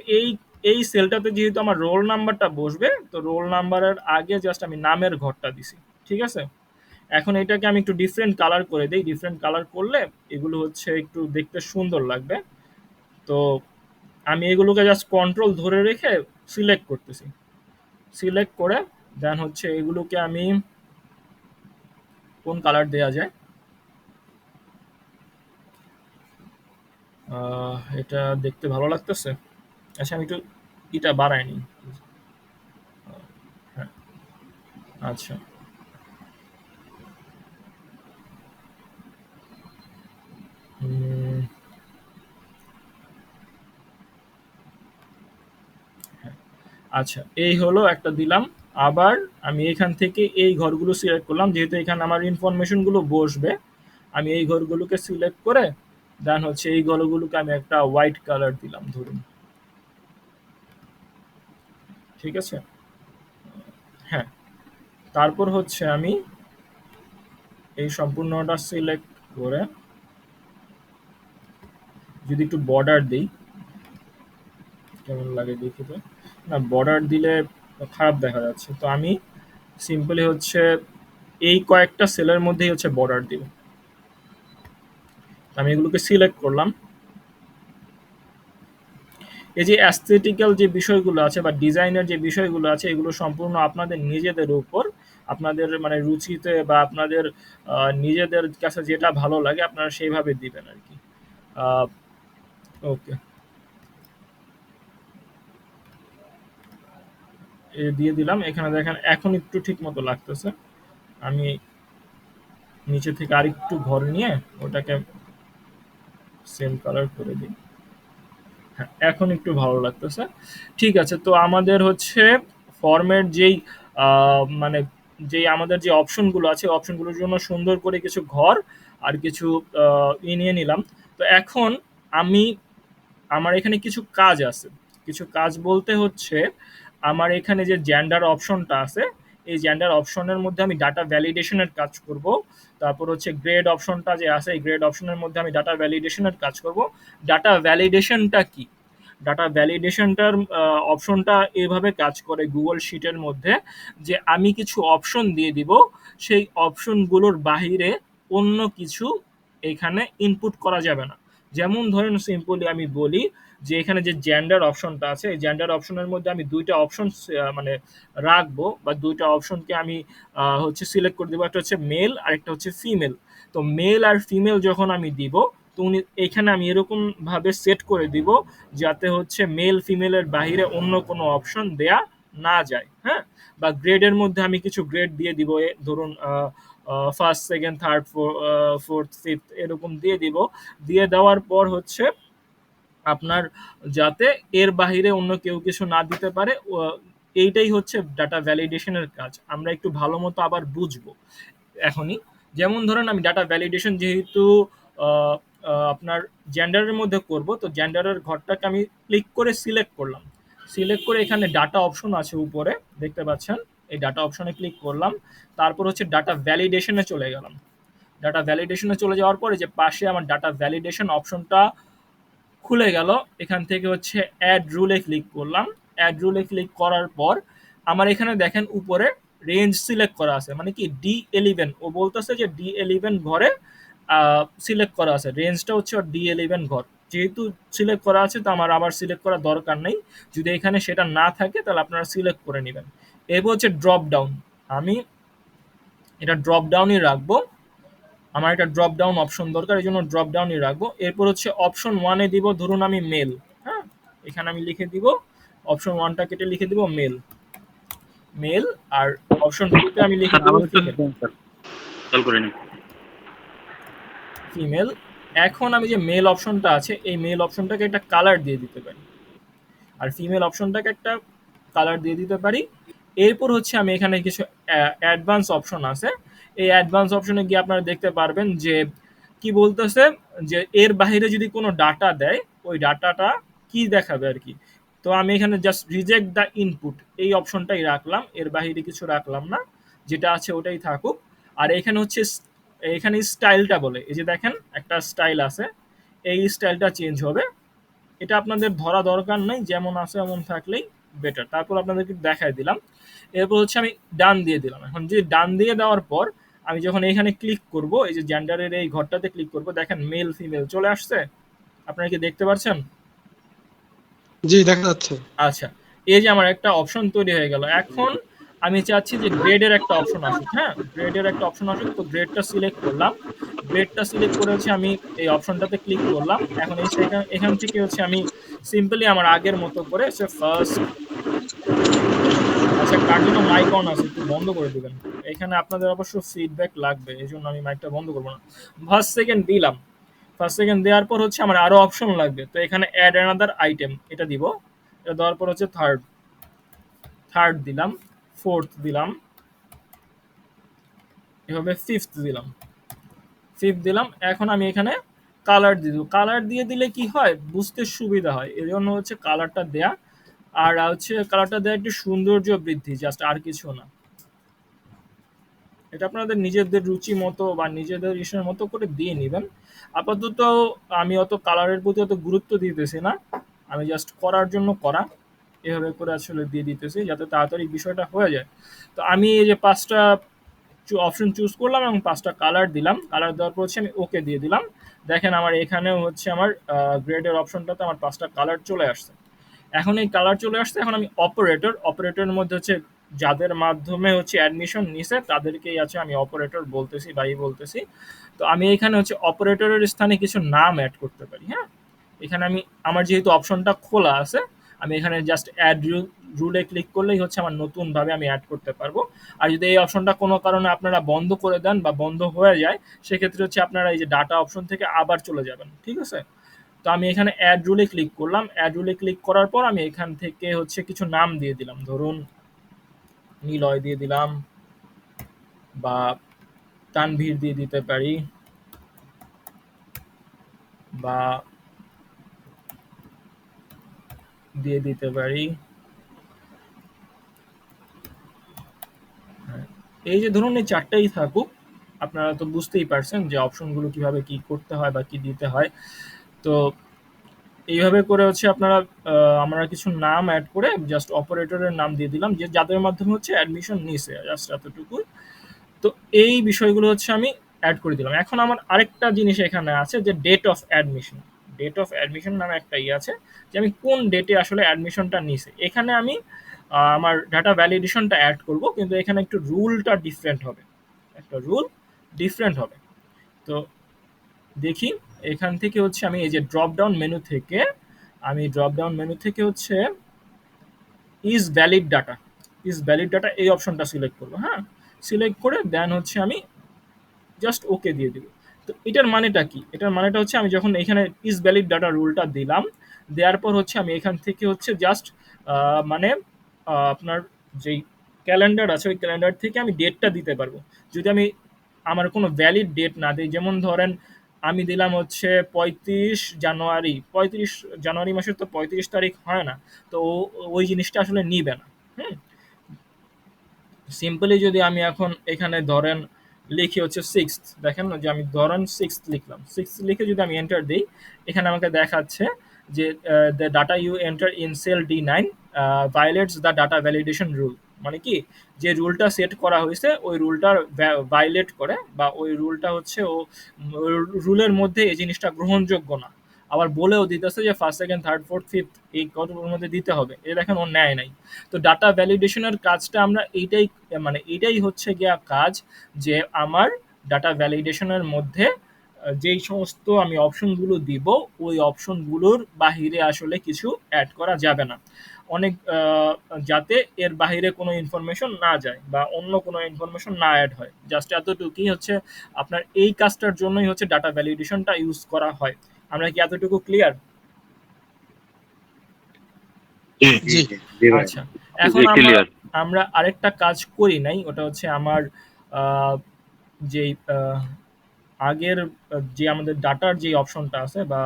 এই সেলটাতে যেহেতু আমার রোল নাম্বারটা বসবে, তো রোল নাম্বারের আগে জাস্ট আমি নামের ঘরটা দিছি। ঠিক আছে, এখন এটাকে আমি একটু ডিফারেন্ট কালার করে দেই। ডিফারেন্ট কালার করলে এগুলো হচ্ছে একটু দেখতে সুন্দর লাগবে। তো আমি এগুলোকে জাস্ট কন্ট্রোল ধরে রেখে সিলেক্ট করতেছি। সিলেক্ট করে দেন হচ্ছে এগুলোকে আমি কোন কালার দেয়া যায়, এটা দেখতে ভালো লাগতেছে। আচ্ছা, আমি একটু এটা বাড়াই নিই। হ্যাঁ, আচ্ছা, আচ্ছা, এই হলো একটা দিলাম। আবার আমি এখান থেকে এই ঘরগুলো সিলেক্ট করলাম, যেহেতু এখানে আমার ইনফরমেশনগুলো বসবে। আমি এই ঘরগুলোকে সিলেক্ট করে দেন হচ্ছে এই ঘরগুলোকে আমি একটা হোয়াইট কালার দিলাম ধরুন। ঠিক আছে, হ্যাঁ। তারপর হচ্ছে আমি এই সম্পূর্ণটা সিলেক্ট করে যদি একটু বর্ডার দিই, কেমন লাগে দেখি তো। না, বর্ডার দিলে খারাপ দেখা যাচ্ছে, তো আমি সিম্পলি হচ্ছে এই কয়েকটা সেলের মধ্যেই হচ্ছে বর্ডার দিব। আমি এগুলোকে সিলেক্ট করলাম। এই যে অ্যাস্থেটিক্যাল যে বিষয়গুলো আছে বা ডিজাইনের যে বিষয়গুলো আছে, এগুলো সম্পূর্ণ আপনাদের নিজেদের উপর, আপনাদের মানে রুচিতে বা আপনাদের নিজেদের কাছে যেটা ভালো লাগে আপনারা সেইভাবে দিবেন আর কি। ওকে, দিয়ে দিলাম। এখানে দেখেন এখন একটু ঠিক মতো লাগতেছে। আমি নিচে থেকে আরেকটু ঘর নিয়ে ওটাকে সেম কালার করে দিই। হ্যাঁ, এখন একটু ভালো লাগতেছে। ঠিক আছে, তো আমাদের হচ্ছে ফর্মের যেই মানে যে আমাদের যে অপশনগুলো আছে অপশনগুলোর জন্য সুন্দর করে কিছু ঘর আর কিছু নিয়ে নিলাম। তো এখন আমার এখানে কিছু কাজ আছে। কিছু কাজ বলতে হচ্ছে আমার এখানে যে জেন্ডার অপশনটা আছে এই জেন্ডার অপশনের মধ্যে আমি ডাটা ভ্যালিডেশনের কাজ করব। তারপর হচ্ছে গ্রেড অপশনটা যে আছে এই গ্রেড অপশনের মধ্যে আমি ডাটা ভ্যালিডেশনের কাজ করব। ডাটা ভ্যালিডেশনটা কি? ডাটা ভ্যালিডেশনটার অপশনটা এভাবে কাজ করে গুগল শিটের মধ্যে যে আমি কিছু অপশন দিয়ে দিব, সেই অপশনগুলোর বাহিরে অন্য কিছু এখানে ইনপুট করা যাবে না। যেমন ধরেন সিম্পলি আমি বলি যে এখানে যে জেন্ডার অপশনটা আছে এই জেন্ডার অপশনের মধ্যে আমি দুইটা অপশন মানে রাখবো বা দুইটা অপশনকে আমি হচ্ছে সিলেক্ট করে দেবো, একটা হচ্ছে মেল আর একটা হচ্ছে ফিমেল। তো মেল আর ফিমেল যখন আমি দিব তো এখানে আমি এরকম ভাবে সেট করে দিব যাতে হচ্ছে মেল ফিমেলের বাইরে অন্য কোনো অপশন দেয়া না যায়। হ্যাঁ, বা গ্রেডের মধ্যে আমি কিছু গ্রেড দিয়ে দিব, ধরুন first second third fourth fifth এরকম দিয়ে দিব। দিয়ে দেওয়ার পর হচ্ছে আপনার যাতে এর বাহিরে অন্য কেউ কিছু না দিতে পারে, এইটাই হচ্ছে ডাটা ভ্যালিডেশনের কাজ। আমরা একটু ভালো মতো আবার বুঝবো এখনই। যেমন ধরেন আমি ডাটা ভ্যালিডেশন যেহেতু আপনার জেন্ডারের মধ্যে করব, তো জেন্ডারের ঘরটাকে আমি ক্লিক করে সিলেক্ট করলাম। সিলেক্ট করে এখানে ডাটা অপশন আছে উপরে দেখতে পাচ্ছেন, এই ডাটা অপশনে ক্লিক করলাম। তারপর হচ্ছে ডাটা ভ্যালিডেশনে চলে গেলাম। ডাটা ভ্যালিডেশনে চলে যাওয়ার পরে যে পাশে আমার ডাটা ভ্যালিডেশন অপশনটা খুলে গেল, এখান থেকে হচ্ছে অ্যাড রুলে ক্লিক করলাম। অ্যাড রুলে ক্লিক করার পর আমার এখানে দেখেন উপরে রেঞ্জ সিলেক্ট করা আছে, মানে কি D11, ও বলতেছে যে D11 ঘরে সিলেক্ট করা আছে, রেঞ্জটা হচ্ছে D11 ঘর। যেহেতু সিলেক্ট করা আছে তো আমার আবার সিলেক্ট করার দরকার নেই। যদি এখানে সেটা না থাকে তাহলে আপনারা সিলেক্ট করে নেবেন। এরপর হচ্ছে ড্রপ ডাউন, আমি এটা ড্রপ ডাউনই রাখবো, আমার একটা ড্রপ ডাউন অপশন দরকার, এই জন্য ড্রপ ডাউনই রাখবো। এরপর হচ্ছে অপশন 1-এ দিব ধরুন আমি মেল। হ্যাঁ, এখানে আমি লিখে দিব অপশন 1টা কেটে লিখে দিব মেল মেল, আর অপশন 2-তে আমি লিখে দেব ফিমেল। এখন আমি যে মেল অপশনটা আছে এই মেল অপশনটাকে একটা কালার দিয়ে দিতে পারি, আর ফিমেল অপশনটাকে একটা কালার দিয়ে দিতে পারি। এরপর হচ্ছে আমি এখানে কিছু অ্যাডভান্স অপশন আছে, এই অ্যাডভান্স অপশনে গিয়ে আপনারা দেখতে পারবেন যে কি বলতেছে যে এর বাইরে যদি কোনো ডাটা দেয় ওই ডাটাটা কি দেখাবে আর কি। তো আমি এখানে জাস্ট রিজেক্ট দ্য ইনপুট এই অপশনটাই রাখলাম, এর বাইরে কিছু রাখলাম না, যেটা আছে ওটাই থাকুক। আর এখানে হচ্ছে এখানে স্টাইলটা বলে, এই যে দেখেন একটা স্টাইল আছে, এই স্টাইলটা চেঞ্জ হবে। এটা আপনাদের ধরা দরকার নেই, যেমন আছে এমন থাকলেই বেটার। তারপর আপনাদেরকে দেখাই দিলাম। এরপর হচ্ছে আমি ডান দিয়ে দিলাম। এখন যে ডান দিয়ে দেওয়ার পর আমি যখন এখানে ক্লিক করব, এই যে জেন্ডারের এই ঘরটাতে ক্লিক করব, দেখেন মেল ফিমেল চলে আসছে, আপনারা কি দেখতে পাচ্ছেন? জি দেখা যাচ্ছে। আচ্ছা, এই যে আমার একটা অপশন তৈরি হয়ে গেল। এখন আমি চাচ্ছি যে গ্রেডের একটা অপশন আসুক। হ্যাঁ, গ্রেডের একটা অপশন আসুক, তো গ্রেডটা সিলেক্ট করলাম। গ্রেডটা সিলেক্ট করে হচ্ছে আমি এই অপশনটাতে ক্লিক করলাম। এখন এখান থেকে হচ্ছে আমি সিম্পলি আমার আগের মতো করে হচ্ছে ফার্স্ট, আচ্ছা কার জন্য মাইক অন আছে একটু বন্ধ করে দিবেন, এখানে আপনাদের অবশ্য ফিডব্যাক লাগবে, এই জন্য আমি মাইকটা বন্ধ করবো না। ফার্স্ট সেকেন্ড দিলাম। ফার্স্ট সেকেন্ড দেওয়ার পর হচ্ছে আমার আরো অপশন লাগবে, তো এখানে অ্যাড অ্যানাদার আইটেম এটা দিব। এটা দেওয়ার পর হচ্ছে থার্ড দিলাম, ফোর্থ দিলাম, এভাবে ফিফথ দিলাম। এখন আমি এখানে কালার দিয়ে দেবো। কালার দিয়ে দিলে কি হয় বুঝতে সুবিধা হয়, এই জন্য হচ্ছে কালারটা দেয়া। আর হচ্ছে কালারটা দেওয়া একটু সৌন্দর্য বৃদ্ধি, জাস্ট আর কিছু না। এটা আপনাদের নিজেদের রুচি মতো বা নিজেদের ইসের মতো করে দিয়ে নেবেন। আপাতত আমি অত কালারের প্রতি অত গুরুত্ব দিতেছি না, আমি জাস্ট করার জন্য করা এভাবে করে আসলে দিয়ে দিতেছি যাতে তাড়াতাড়ি বিষয়টা হয়ে যায়। তো আমি এই যে 5টা অপশন চুজ করলাম এবং 5টা কালার দিলাম। কালার দেওয়ার পর হচ্ছে আমি ওকে দিয়ে দিলাম। দেখেন আমার এখানেও হচ্ছে আমার গ্রেডের অপশনটাতে আমার 5টা কালার চলে আসছে। এখন এই কালার চলে আসছে, এখন আমি অপারেটরের মধ্যে হচ্ছে যাদের মাধ্যমে হচ্ছে অ্যাডমিশন নিছে তাদেরকেই আছে আমি অপারেটর বলতেছি বলতেছি। তো আমি এখানে হচ্ছে অপারেটরের স্থানে কিছু নাম অ্যাড করতে পারি। হ্যাঁ, এখানে আমি আমার যেহেতু অপশনটা খোলা আছে আমি এখানে জাস্ট অ্যাড রুলে ক্লিক করলেই হচ্ছে আমার নতুনভাবে আমি অ্যাড করতে পারবো। আর যদি এই অপশনটা কোনো কারণে আপনারা বন্ধ করে দেন বা বন্ধ হয়ে যায় সেক্ষেত্রে হচ্ছে আপনারা এই যে ডাটা অপশন থেকে আবার চলে যাবেন। ঠিক আছে, তো আমি এখানে অ্যাড রুলে ক্লিক করলাম। অ্যাড রুলে ক্লিক করার পর আমি এখান থেকে হচ্ছে কিছু নাম দিয়ে দিলাম, ধরুন নিলয় দিয়ে দিলাম, বা তানভীর দিয়ে দিতে পারি, বা দিয়ে দিতে পারি। এই যে ধরুন এই ৪ টাই থাকুক। আপনারা তো বুঝতেই পারছেন যে অপশনগুলো কিভাবে কি করতে হয় বা কি দিতে হয়। তো এইভাবে করে হচ্ছে আপনারা আমরা কিছু নাম অ্যাড করে জাস্ট অপারেটরের নাম দিয়ে দিলাম যে যাদের মাধ্যমে হচ্ছে অ্যাডমিশন নিছে, জাস্ট এতটুকু। তো এই বিষয়গুলো হচ্ছে আমি অ্যাড করে দিলাম। এখন আমার আরেকটা জিনিস এখানে আছে যে date of admission. Date of admission নামে একটা ইয়ে আছে যে আমি কোন ডেটে আসলে অ্যাডমিশনটা নিছে। এখানে আমি আমার ডাটা ভ্যালিডেশনটা অ্যাড করব, কিন্তু এখানে একটু রুলটা ডিফারেন্ট হবে, একটা রুল ডিফারেন্ট হবে। তো দেখি এখান থেকে হচ্ছে আমি এই যে ড্রপ ডাউন মেনু থেকে হচ্ছে ইজ ভ্যালিড ডাটা এই অপশনটা সিলেক্ট করবো। হ্যাঁ, সিলেক্ট করে দেন হচ্ছে আমি জাস্ট ওকে দিয়ে দিব। তো এটার মানেটা কি? এটার মানেটা হচ্ছে আমি যখন এখানে ইজ ভ্যালিড ডাটা রুলটা দিলাম, দেওয়ার পর হচ্ছে আমি এখান থেকে হচ্ছে জাস্ট মানে আপনার যেই ক্যালেন্ডার আছে ওই ক্যালেন্ডার থেকে আমি ডেটটা দিতে পারবো। যদি আমি আমার কোনো ভ্যালিড ডেট না দিই, যেমন ধরেন আমি দিলাম হচ্ছে ৩৫ জানুয়ারি মাসের তো ৩৫ তারিখ হয় না, তো ওই জিনিসটা আসলে নিবে না। হুম, সিম্পলি যদি আমি এখন এখানে ধরেন লিখি হচ্ছে 6th, দেখেন যে আমি ধরেন 6th লিখলাম, 6th লিখে যদি আমি এন্টার দিই, এখানে আমাকে দেখাচ্ছে যে the data you enter in cell D9 violates the data validation rule. মানে কি, যে রুলটা সেট করা হয়েছে ওই রুলটার ভায়োলেট করে, বা ওই রুলটা হচ্ছে রুলের মধ্যে এই জিনিসটা গ্রহণযোগ্য না। আবার বলেও দিতেছে যে first, second, third, fourth, fifth এই কতগুলোর মধ্যে দিতে হবে। এই দেখেন ও নেয় নাই। তো ডাটা ভ্যালিডেশনের কাজটা আমরা এইটাই হচ্ছে গিয়া কাজ, যে আমার ডাটা ভ্যালিডেশনের মধ্যে যেই সমস্ত আমি অপশনগুলো দিব ওই অপশনগুলোর বাহিরে আসলে কিছু অ্যাড করা যাবে না। অনেক যাতে এর বাহিরে কোনো ইনফরমেশন না যায় বা অন্য কোনো ইনফরমেশন না অ্যাড হয়, জাস্ট এতটুকুই হচ্ছে আপনার এই কাজটার জন্যই হচ্ছে ডাটা ভ্যালিডেশনটা ইউজ করা হয়। আমরা কি এতটুকু ক্লিয়ার? আচ্ছা, এখন আমরা আরেকটা কাজ করি নাই, ওটা হচ্ছে আমার যেই আগের যে আমাদের ডাটার যে অপশনটা আছে, বা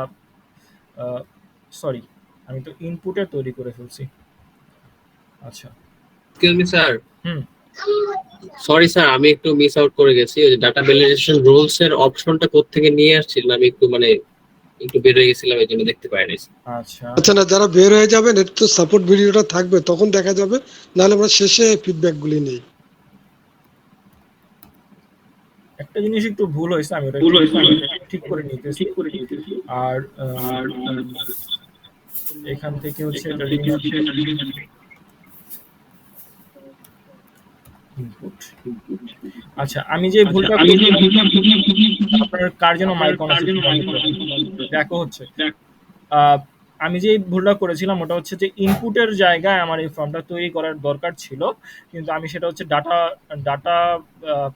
সরি আমি তো ইনপুটে তৈরি করে ফেলছি। আচ্ছা, এক্সকিউজ মি স্যার। হুম, সরি স্যার, আমি একটু মিস আউট করে গেছি। ওই যে ডাটা ভ্যালিডেশন রুলস এর অপশনটা কোত্থেকে নিয়ে আসছিলাম, আমি একটু বের হয়ে গেছিলাম, এই জন্য দেখতে পাইনি। আচ্ছা, না যারা বের হয়ে যাবেন একটু তো সাপোর্ট ভিডিওটা থাকবে, তখন দেখা যাবে, নাহলে আমরা শেষে ফিডব্যাক গুলি নেই। একটা জিনিস একটু ভুল হয়েছে, আমি ওটা ঠিক করে নিতেছি। আর এখান থেকে হচ্ছে ইনপুট। আচ্ছা, আমি যে ভুলটা আপনার কার যেন মাইক অন আছে দেখো হচ্ছে, আমি যে ভুলটা করেছিলাম ওটা হচ্ছে যে ইনপুটের জায়গায় আমার এই ফর্মটা তৈরি করার দরকার ছিল, কিন্তু আমি সেটা হচ্ছে ডাটা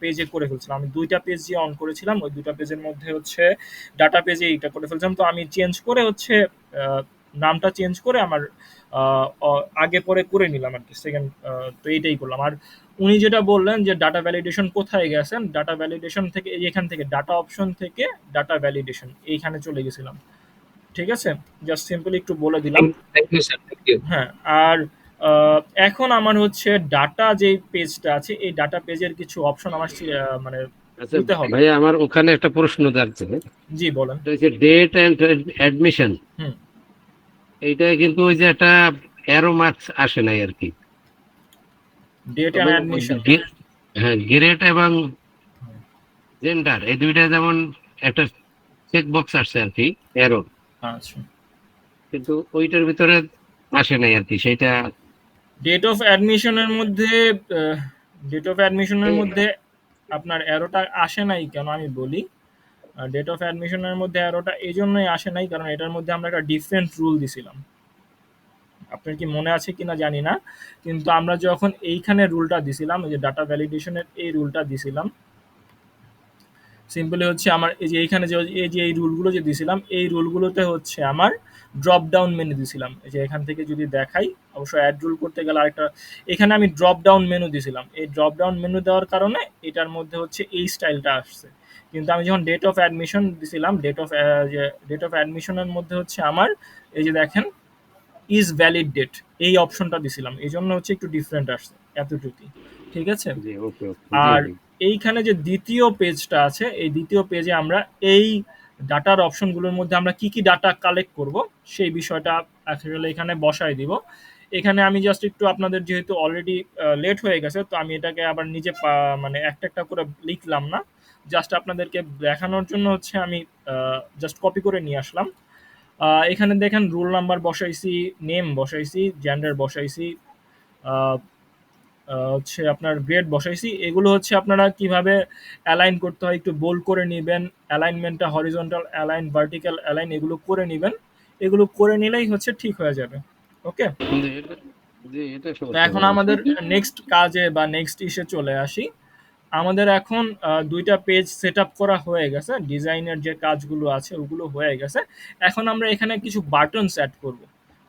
পেজে করে ফেলছিলাম। আমি 2টা পেজ দিয়ে অন করেছিলাম, ওই 2টা পেজের মধ্যে হচ্ছে ডাটা পেজে এইটা করে ফেলছিলাম। তো আমি চেঞ্জ করে হচ্ছে নামটা চেঞ্জ করে আমার আগে পরে করে নিলাম আর কি, সেকেন্ড। তো এইটাই করলাম। আর উনি যেটা বললেন যে ডাটা ভ্যালিডেশন কোথায় গেছেন, ডাটা ভ্যালিডেশন থেকে এখান থেকে ডাটা অপশন থেকে ডাটা ভ্যালিডেশন এইখানে চলে গেছিলাম। ঠিক আছে, জাস্ট সিম্পলি একটু বলে দিলাম। Thank you sir, thank you. হ্যাঁ, আর এখন আমার হচ্ছে ডাটা যে পেজটা আছে এই ডাটা পেজের কিছু অপশন আমার মানে দিতে হবে। ভাই আমার ওখানে একটা প্রশ্ন থাকছে। জি বলেন। ডেট এন্ড অ্যাডমিশন, হুম, এইটা কিন্তু ওই যে একটা অ্যারো মার্কস আসে নাই আর কি। ডেট এন্ড অ্যাডমিশন, হ্যাঁ, গ্রেড এবং জেন্ডার এই দুইটা যেমন একটা চেক বক্স আসছে আর কি, অ্যারো। আচ্ছা, কিন্তু ওইটার ভিতরে আসে নাই আর কি, সেটা ডেট অফ অ্যাডমিশনের মধ্যে আপনার অ্যারোটা আসে নাই কেন আমি বলি। ডেট অফ অ্যাডমিশনের মধ্যে অ্যারোটা এই জন্যই আসে নাই কারণ এটার মধ্যে আমরা একটা ডিফারেন্ট রুল দিছিলাম। আপনার কি মনে আছে কিনা জানি না, কিন্তু আমরা যখন এইখানে রুলটা দিছিলাম, এই যে ডাটা ভ্যালিডেশনের এই রুলটা দিছিলাম, সিম্পলি হচ্ছে আমার এই যে এইখানে যে এই রুলগুলো যে দিছিলাম এই রুলগুলোতে হচ্ছে আমার ড্রপ ডাউন মেনু দিছিলাম। এই যে এখান থেকে যদি দেখাই, অবশ্য অ্যাড রুল করতে গেলে আরেকটা, এখানে আমি ড্রপ ডাউন মেনু দিছিলাম। এই ড্রপ ডাউন মেনু দেওয়ার কারণে এটার মধ্যে হচ্ছে এই স্টাইলটা আসছে। কিন্তু আমি যখন ডেট অফ অ্যাডমিশন দিছিলাম, ডেট অফ অ্যাডমিশনের মধ্যে হচ্ছে আমার এই যে দেখেন ইজ ভ্যালিড ডেট, এই অপশনটা দিছিলাম, এই জন্য হচ্ছে একটু ডিফারেন্ট আসছে, এতটুকুই। ঠিক আছে? জি, ওকে ওকে, জি আর জি। এইখানে যে দ্বিতীয় পেজটা আছে, এই দ্বিতীয় পেজে আমরা এই ডাটার অপশনগুলোর মধ্যে আমরা কি কি ডাটা কালেক্ট করব সেই বিষয়টা আসলে এখানে বসাই দিব। এখানে আমি জাস্ট একটু আপনাদের, যেহেতু অলরেডি লেট হয়ে গেছে, তো আমি এটাকে আবার নিজে মানে একটা একটা করে লিখলাম না, জাস্ট আপনাদেরকে দেখানোর জন্য হচ্ছে আমি জাস্ট কপি করে নিয়ে আসলাম। এখানে দেখেন রোল নাম্বার বসাইছি, নেম বসাইছি, জেন্ডার বসাইছি, হচ্ছে আপনার গ্রেড বসাইছি। এগুলো হচ্ছে আপনারা কিভাবে অ্যালাইন করতে হয় একটু বোল্ড করে নেবেন, অ্যালাইনমেন্টটা হরিজন্টাল অ্যালাইন, ভার্টিক্যাল অ্যালাইন, এগুলো করে নেবেন। এগুলো করে নিলেই হচ্ছে ঠিক হয়ে যাবে। ওকে, জি, জি, এটা তো সমস্যা এখন নেই। আমাদের নেক্সট কাজে বা নেক্সট ইসে চলে আসি। আমাদের এখন দুইটা পেজ সেট আপ করা হয়ে গেছে, ডিজাইনের যে কাজগুলো আছে ওগুলো হয়ে গেছে। এখন আমরা এখানে কিছু বাটনস অ্যাড করব,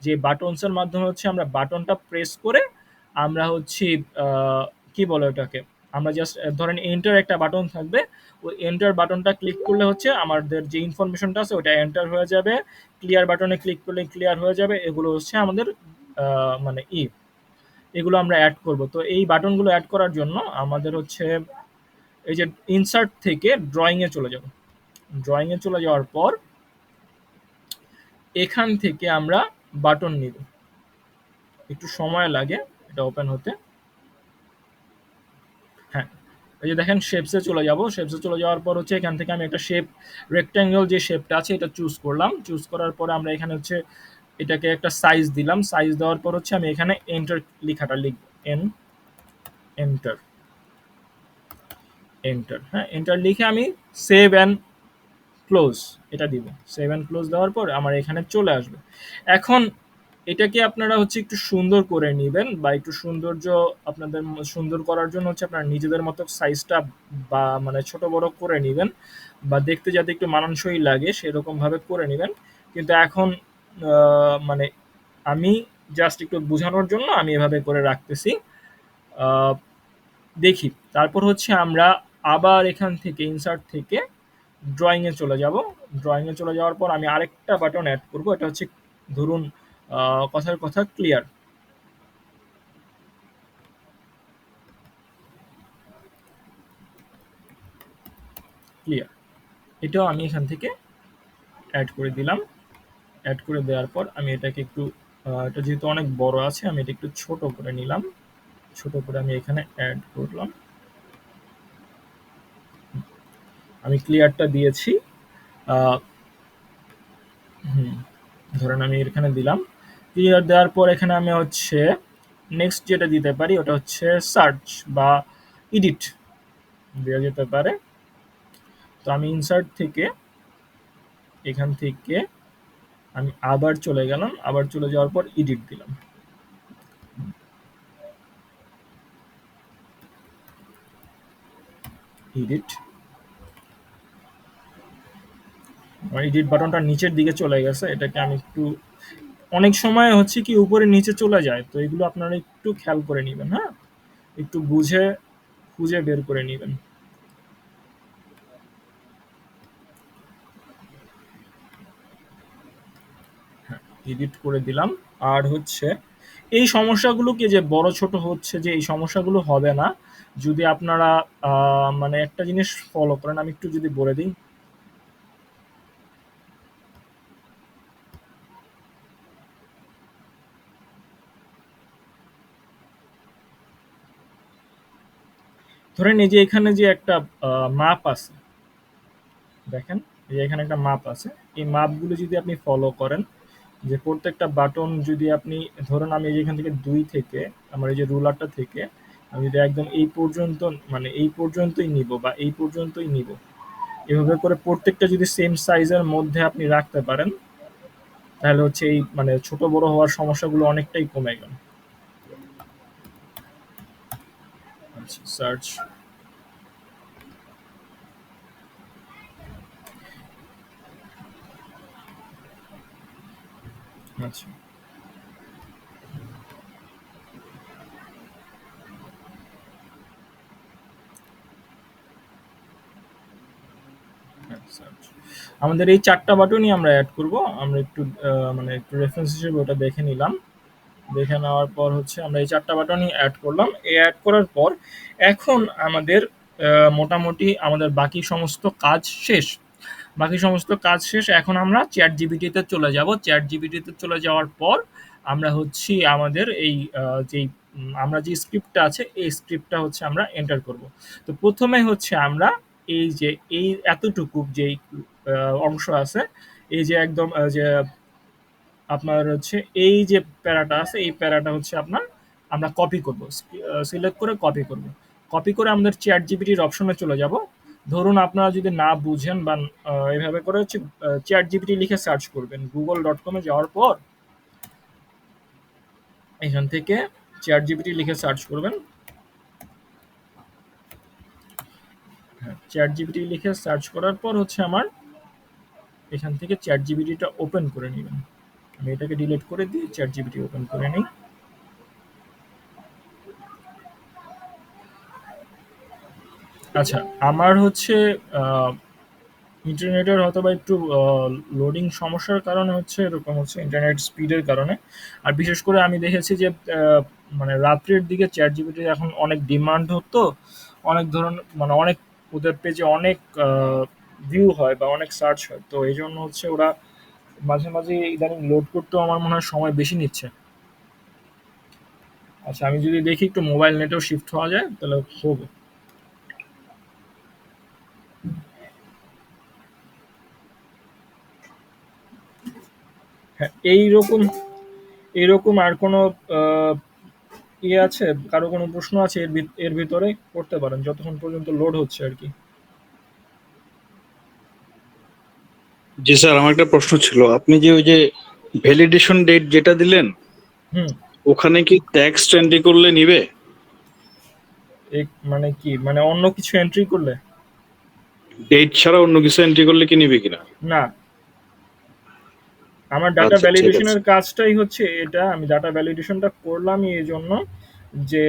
যে বাটনসের মাধ্যমে হচ্ছে আমরা বাটনটা প্রেস করে আমরা হচ্ছে কি বলে ওটাকে, আমরা জাস্ট ধরেন এন্টার একটা বাটন থাকবে, ওই এন্টার বাটনটা ক্লিক করলে হচ্ছে আমাদের যে ইনফরমেশনটা আছে ওটা এন্টার হয়ে যাবে, ক্লিয়ার বাটনে ক্লিক করলে ক্লিয়ার হয়ে যাবে। এগুলো হচ্ছে আমাদের মানে এগুলো আমরা অ্যাড করব। তো এই বাটনগুলো অ্যাড করার জন্য আমাদের হচ্ছে এই যে ইনসার্ট থেকে ড্রয়িং এ চলে যাব। ড্রয়িং এ চলে যাওয়ার পর এখান থেকে আমরা বাটন নিব, একটু সময় লাগে এটা ওপেন হতে। হ্যাঁ, এই যে দেখেন শেপসে চলে যাব। শেপসে চলে যাওয়ার পর হচ্ছে এখান থেকে আমি একটা শেপ, রেক্ট্যাঙ্গেল যে শেপটা আছে এটা চুজ করলাম। চুজ করার পরে আমরা এখানে হচ্ছে এটাকে একটা সাইজ দিলাম। সাইজ দেওয়ার পর হচ্ছে আমি এখানে এন্টার লেখাটা লিখব, এন্টার, এন্টার। হ্যাঁ, এন্টার লিখে আমি সেভ অ্যান্ড ক্লোজ এটা দিব। সেভ অ্যান্ড ক্লোজ দেওয়ার পর আমার এখানে চলে আসবে। এখন এটাকে আপনারা হচ্ছে একটু সুন্দর করে নেবেন, বা একটু সৌন্দর্য আপনাদের সুন্দর করার জন্য হচ্ছে আপনারা নিজেদের মতো সাইজটা বা মানে ছোট বড় করে নেবেন, বা দেখতে যাতে একটু মানানসই লাগে সেরকম ভাবে করে নেবেন। কিন্তু এখন মানে আমি জাস্ট একটু বোঝানোর জন্য আমি এভাবে করে রাখতেছি। দেখি তারপর হচ্ছে আমরা আবার এখান থেকে ইনসার্ট থেকে ড্রয়িং এ চলে যাব। ড্রয়িং এ চলে যাওয়ার পর আমি আরেকটা বাটন অ্যাড করব, এটা হচ্ছে ধরুন কথার কথা ক্লিয়ার, ক্লিয়ার, এটাও আমি এখান থেকে অ্যাড করে দিলাম। অ্যাড করে দেওয়ার পর আমি এটাকে একটু এটা যেহেতু অনেক বড় আছে আমি এটা একটু ছোট করে নিলাম। ছোট করে আমি এখানে অ্যাড করলাম। আমি ক্লিয়ারটা দিয়েছি। ধরেন আমি এখানে দিলাম। ক্লিয়ার দেওয়ার পর এখানে আমি হচ্ছে নেক্সট যেটা দিতে পারি ওটা হচ্ছে সার্চ বা এডিট দেওয়া যেতে পারে। তো আমি ইনসার্ট থেকে এখান থেকে আমি আবার চলে গেলাম, আবার চলে যাওয়ার পর এডিট দিলাম। এডিট, আমার এডিট বাটনটা নিচের দিকে চলে গেছে, এটাকে আমি একটু, অনেক সময় হচ্ছে কি উপরে নিচে চলে যায়, তো এগুলো আপনারা একটু খেয়াল করে নেবেন। হ্যাঁ, একটু বুঝে খুঁজে বের করে নেবেন। হ্যাঁ, এডিট করে দিলাম। আর হচ্ছে এই সমস্যাগুলোকে যে বড় ছোট হচ্ছে, যে এই সমস্যাগুলো হবে না যদি আপনারা মানে একটা জিনিস ফলো করেন। আমি একটু যদি বলে দিই, ধরেন এই যে এখানে যে একটা মাপ আছে, দেখেন এই যে এখানে একটা মাপ আছে, এই মাপগুলো যদি আপনি ফলো করেন, যে প্রত্যেকটা বাটন যদি আপনি ধরেন, আমি এখান থেকে 2 থেকে আমার এই যে রুলারটা থেকে আমি যদি একদম এই পর্যন্ত, মানে এই পর্যন্তই নিব বা এই পর্যন্তই নিব, এভাবে করে প্রত্যেকটা যদি সেম সাইজের মধ্যে আপনি রাখতে পারেন, তাহলে হচ্ছে এই মানে ছোট বড় হওয়ার সমস্যাগুলো অনেকটাই কমে গেল। আচ্ছা, সার্চ, আচ্ছা আমাদের এই 4টা বাটনই আমরা অ্যাড করব। আমরা একটু মানে একটু রেফারেন্স হিসেবে ওটা দেখে নিলাম। দেখে নেওয়ার পর হচ্ছে আমরা এই 4টা বাটনই অ্যাড করলাম। এই অ্যাড করার পর এখন আমাদের মোটামুটি আমাদের বাকি সমস্ত কাজ শেষ। এখন আমরা ChatGPT-তে চলে যাব। ChatGPT-তে চলে যাওয়ার পর আমরা হচ্ছে আমাদের এই যেই আমরা যে স্ক্রিপ্টটা আছে এই স্ক্রিপ্টটা হচ্ছে আমরা এন্টার করব। তো প্রথমে হচ্ছে আমরা এই যে এই এতটুকু যেই অংশ আছে, এই যে একদম যে আপনার হচ্ছে এই যে প্যারাটা আছে, এই প্যারাটা হচ্ছে আমরা কপি করব। সিলেক্ট করে কপি করব। কপি করে আমাদের ChatGPT-র অপশনে চলে যাব। ধরুন আপনারা যদি না বুঝেন বা এভাবে করে হচ্ছে ChatGPT লিখে সার্চ করবেন। google.com-এ যাওয়ার পর এখান থেকে ChatGPT লিখে সার্চ করবেন। ChatGPT লিখে সার্চ করার পর হচ্ছে আমার এখান থেকে ChatGPT-টা ওপেন করে নেবেন। আমি এটাকে ডিলিট করে দিয়ে ChatGPT ওপেন করে নিই। আচ্ছা, আমার হচ্ছে ইন্টারনেটের হয়তোবা একটু লোডিং সমস্যার কারণে হচ্ছে এরকম হচ্ছে, ইন্টারনেট স্পিডের কারণে। আর বিশেষ করে আমি দেখেছি যে মানে রাত্রের দিকে ChatGPT এখন অনেক ডিমান্ড হতো, অনেক ধরনের মানে অনেক ওদের পেজে অনেক ভিউ হয় বা অনেক সার্চ হয়। তো এই জন্য হচ্ছে ওরা মাঝে মাঝে ইদানিং লোড করতেও আমার মনে হয় সময় বেশি নিচ্ছে। আচ্ছা, আমি যদি দেখি একটু মোবাইল নেটেও শিফট হওয়া যায় তাহলে হবে। হ্যাঁ, এইরকম আর কোনো ইয়ে আছে? কারো কোনো প্রশ্ন আছে এর ভিতরে? করতে পারেন যতক্ষণ পর্যন্ত লোড হচ্ছে আর কি। জি স্যার, আমার একটা প্রশ্ন ছিল। আপনি যে ওই যে ভ্যালিডেশন ডেট যেটা দিলেন, ওখানে কি টেক্সট এন্ট্রি করলে নিবে? মানে কি, মানে অন্য কিছু এন্ট্রি করলে? ডেট ছাড়া অন্য কিছু এন্ট্রি করলে কি নিবে কিনা? না, আমার ডাটা আচ্ছা, ঠিক আছে। ভ্যালিডেশনের কাজটাই হচ্ছে এটা। আমি ডাটা ভ্যালিডেশনটা করলামই এই জন্য যে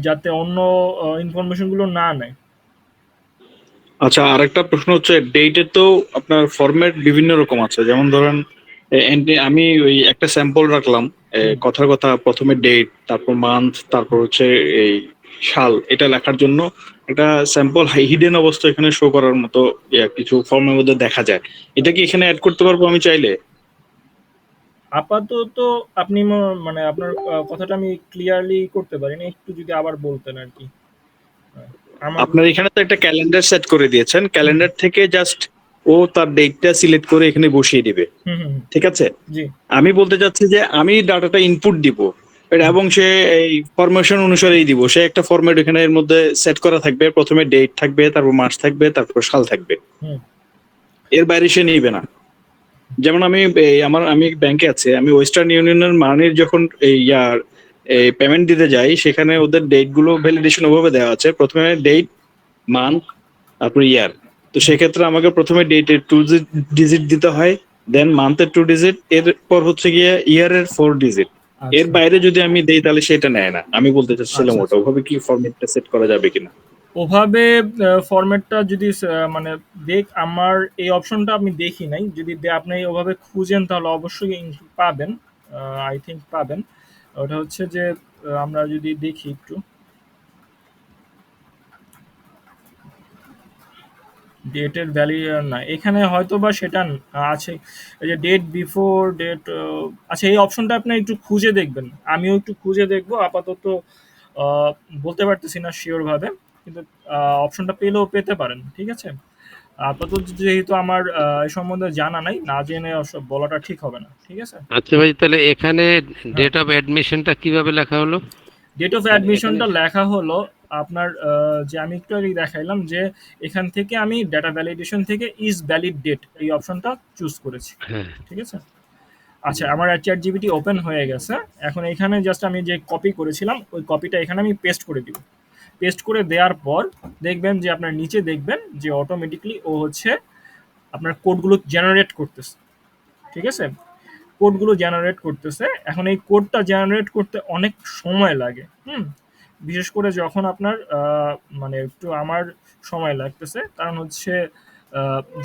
যাতে অন্য ইনফরমেশন গুলো না নেয়। আচ্ছা, আরেকটা প্রশ্ন হচ্ছে, ডেটে তো আপনার ফরম্যাট বিভিন্ন রকম আছে। যেমন ধরেন আমি ওই একটা স্যাম্পল রাখলাম, কথার কথা প্রথমে ডেট, তারপর মান্থ, তারপর হচ্ছে এই সাল, এটা লেখার জন্য একটা স্যাম্পল হিডেন অবস্থা এখানে শো করার মতো কিছু ফর্মের মধ্যে দেখা যায়। এটা কি এখানে অ্যাড করতে পারবো আমি চাইলে? আপাতত আপনি মানে আপনার কথাটা আমি ক্লিয়ারলি করতে পারিনি, একটু যদি আবার বলতেন আর কি। আপনার এখানে তো একটা ক্যালেন্ডার সেট করে দিয়েছেন, ক্যালেন্ডার থেকে জাস্ট ও তার ডেটটা সিলেক্ট করে এখানে বসিয়ে দিবে, ঠিক আছে? জি, আমি বলতে চাচ্ছি যে আমি ডাটাটা ইনপুট দিব এবং সে এই ফরমেশন অনুসারেই দিব। সে একটা ফরম্যাট এখানে এর মধ্যে সেট করা থাকবে, প্রথমে ডেট থাকবে, তারপর মাস থাকবে, তারপর সাল থাকবে। এর বাইরে সে নিবে না। যেমন আমি ব্যাংকে আছে, আমি ওয়েস্টার্ন ইউনিয়নের মানির যখন এই পেমেন্ট দিতে যাই, সেখানে ওদের ডেট গুলো ভ্যালিডেশন ওভাবে দেওয়া আছে, প্রথমে ডেট, মান্থ, তারপর ইয়ার। তো সেক্ষেত্রে আমাকে প্রথমে ডেটের 2 ডিজিট দিতে হয়, দেন মান্থের 2 ডিজিট, এরপর হচ্ছে গিয়ে ইয়ারের 4 ডিজিট। এর বাইরে যদি আমি দেই তাহলে সেটা নেয় না। আমি বলতে চাচ্ছিলাম ওটা ওভাবে কি ফরম্যাটটা সেট করা যাবে কিনা? ওভাবে ফরম্যাটটা যদি মানে আমার এই অপশনটা আমি দেখি নাই। যদি আপনি ওভাবে খুঁজেন তাহলে অবশ্যই পাবেন, আই থিঙ্ক পাবেন। ওটা হচ্ছে যে আমরা যদি দেখি একটু ডেটের ভ্যালু না, এখানে হয়তো বা সেটা আছে। এই যে ডেট বিফোর ডেট, আচ্ছা এই অপশনটা আপনি একটু খুঁজে দেখবেন, আমিও একটু খুঁজে দেখবো। আপাতত বলতে পারতেছি না শিওর ভাবে, কিন্তু অপশনটা পেলেও পেতে পারেন, ঠিক আছে? আপাতত যেহেতু আমার এই সম্বন্ধে জানা নাই, না জেনে বলাটা ঠিক হবে না, ঠিক আছে? আচ্ছা ভাই, তাহলে এখানে ডেট অফ অ্যাডমিশনটা কিভাবে লেখা হলো? ডেট অফ অ্যাডমিশনটা লেখা হলো আপনার যে আমি একটু আগে দেখাইলাম যে এখান থেকে আমি ডাটা ভ্যালিডেশন থেকে ইজ ভ্যালিড ডেট এই অপশনটা চুজ করেছি, ঠিক আছে? আচ্ছা, আমার ChatGPT ওপেন হয়ে গেছে। এখন এখানে জাস্ট আমি যে কপি করেছিলাম ওই কপিটা এখানে আমি পেস্ট করে দিব। পেস্ট করে দেওয়ার পর দেখবেন যে আপনার নিচে দেখবেন যে অটোমেটিকলি ও হচ্ছে আপনার কোডগুলো জেনারেট করতেছে, ঠিক আছে? কোডগুলো জেনারেট করতেছে। এখন এই কোডটা জেনারেট করতে অনেক সময় লাগে, বিশেষ করে যখন আপনার মানে একটু আমার সময় লাগতেছে, কারণ হচ্ছে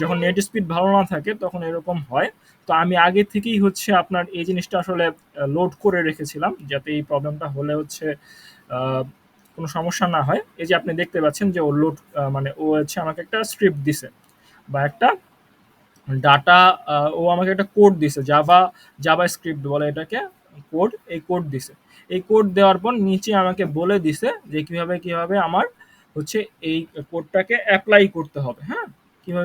যখন নেট স্পিড ভালো না থাকে তখন এরকম হয়। তো আমি আগে থেকেই হচ্ছে আপনার এই জিনিসটা আসলে লোড করে রেখেছিলাম, যাতে এই প্রবলেমটা হলে হচ্ছে কোনো সমস্যা না হয়। এই যে আপনি দেখতে পাচ্ছেন যে ও লোড মানে ও হচ্ছে আমাকে একটা স্ক্রিপ্ট দিছে বা একটা ডাটা, ও আমাকে একটা কোড দিছে, জাভা স্ক্রিপ্ট বলে এটাকে, কোড, এই কোড দিছে। এই কোড দেওয়ার পর নিচে আমাকে বলে দিছে যে কিভাবে আমার হচ্ছে এই কোডটাকে অ্যাপ্লাই করতে হবে, হ্যাঁ,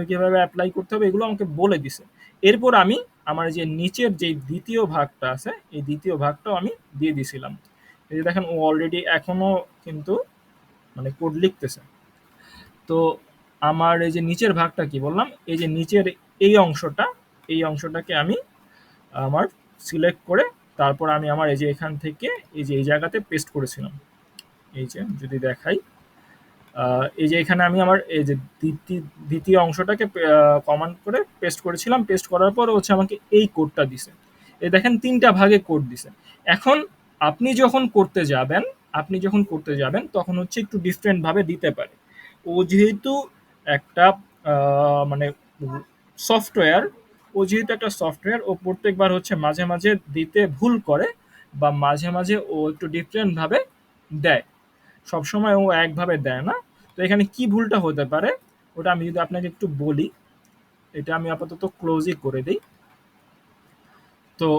কিভাবে অ্যাপ্লাই করতে হবে এগুলো আমাকে বলে দিছে। এরপর আমি আমার যে নিচের যে দ্বিতীয় ভাগটা আছে এই দ্বিতীয় ভাগটাও আমি দিয়ে দিছিলাম। এই যে দেখেন ও অলরেডি এখনো কিন্তু মানে কোড লিখতেছে। তো আমার এই যে নিচের ভাগটা কি বললাম, এই যে নিচের এই অংশটাকে আমি আমার সিলেক্ট করে তারপর আমি আমার এই যে এখান থেকে এই যে এই জায়গাতে পেস্ট করেছিলাম। এই যে যদি দেখাই, এই যে এখানে আমি আমার এই যে দ্বিতীয় অংশটাকে কমান্ড করে পেস্ট করেছিলাম। পেস্ট করার পর হচ্ছে আমাকে এই কোডটা দিছে। এই দেখেন ৩টা ভাগে কোড দিছে। এখন আপনি যখন করতে যাবেন তখন হচ্ছে একটু ডিফারেন্ট ভাবে দিতে পারে। ও যেহেতু একটা মানে সফটওয়্যার, ও প্রত্যেকবার হচ্ছে মাঝে দিতে ভুল করে বা মাঝে ও একটু ডিফারেন্ট ভাবে দেয়, সবসময় ও একভাবে দেয় না। তো এখানে কি ভুলটা হতে পারে ওটা আমি যদি আপনাকে একটু বলি, এটা আমি আপাতত ক্লোজই করে দিই। তো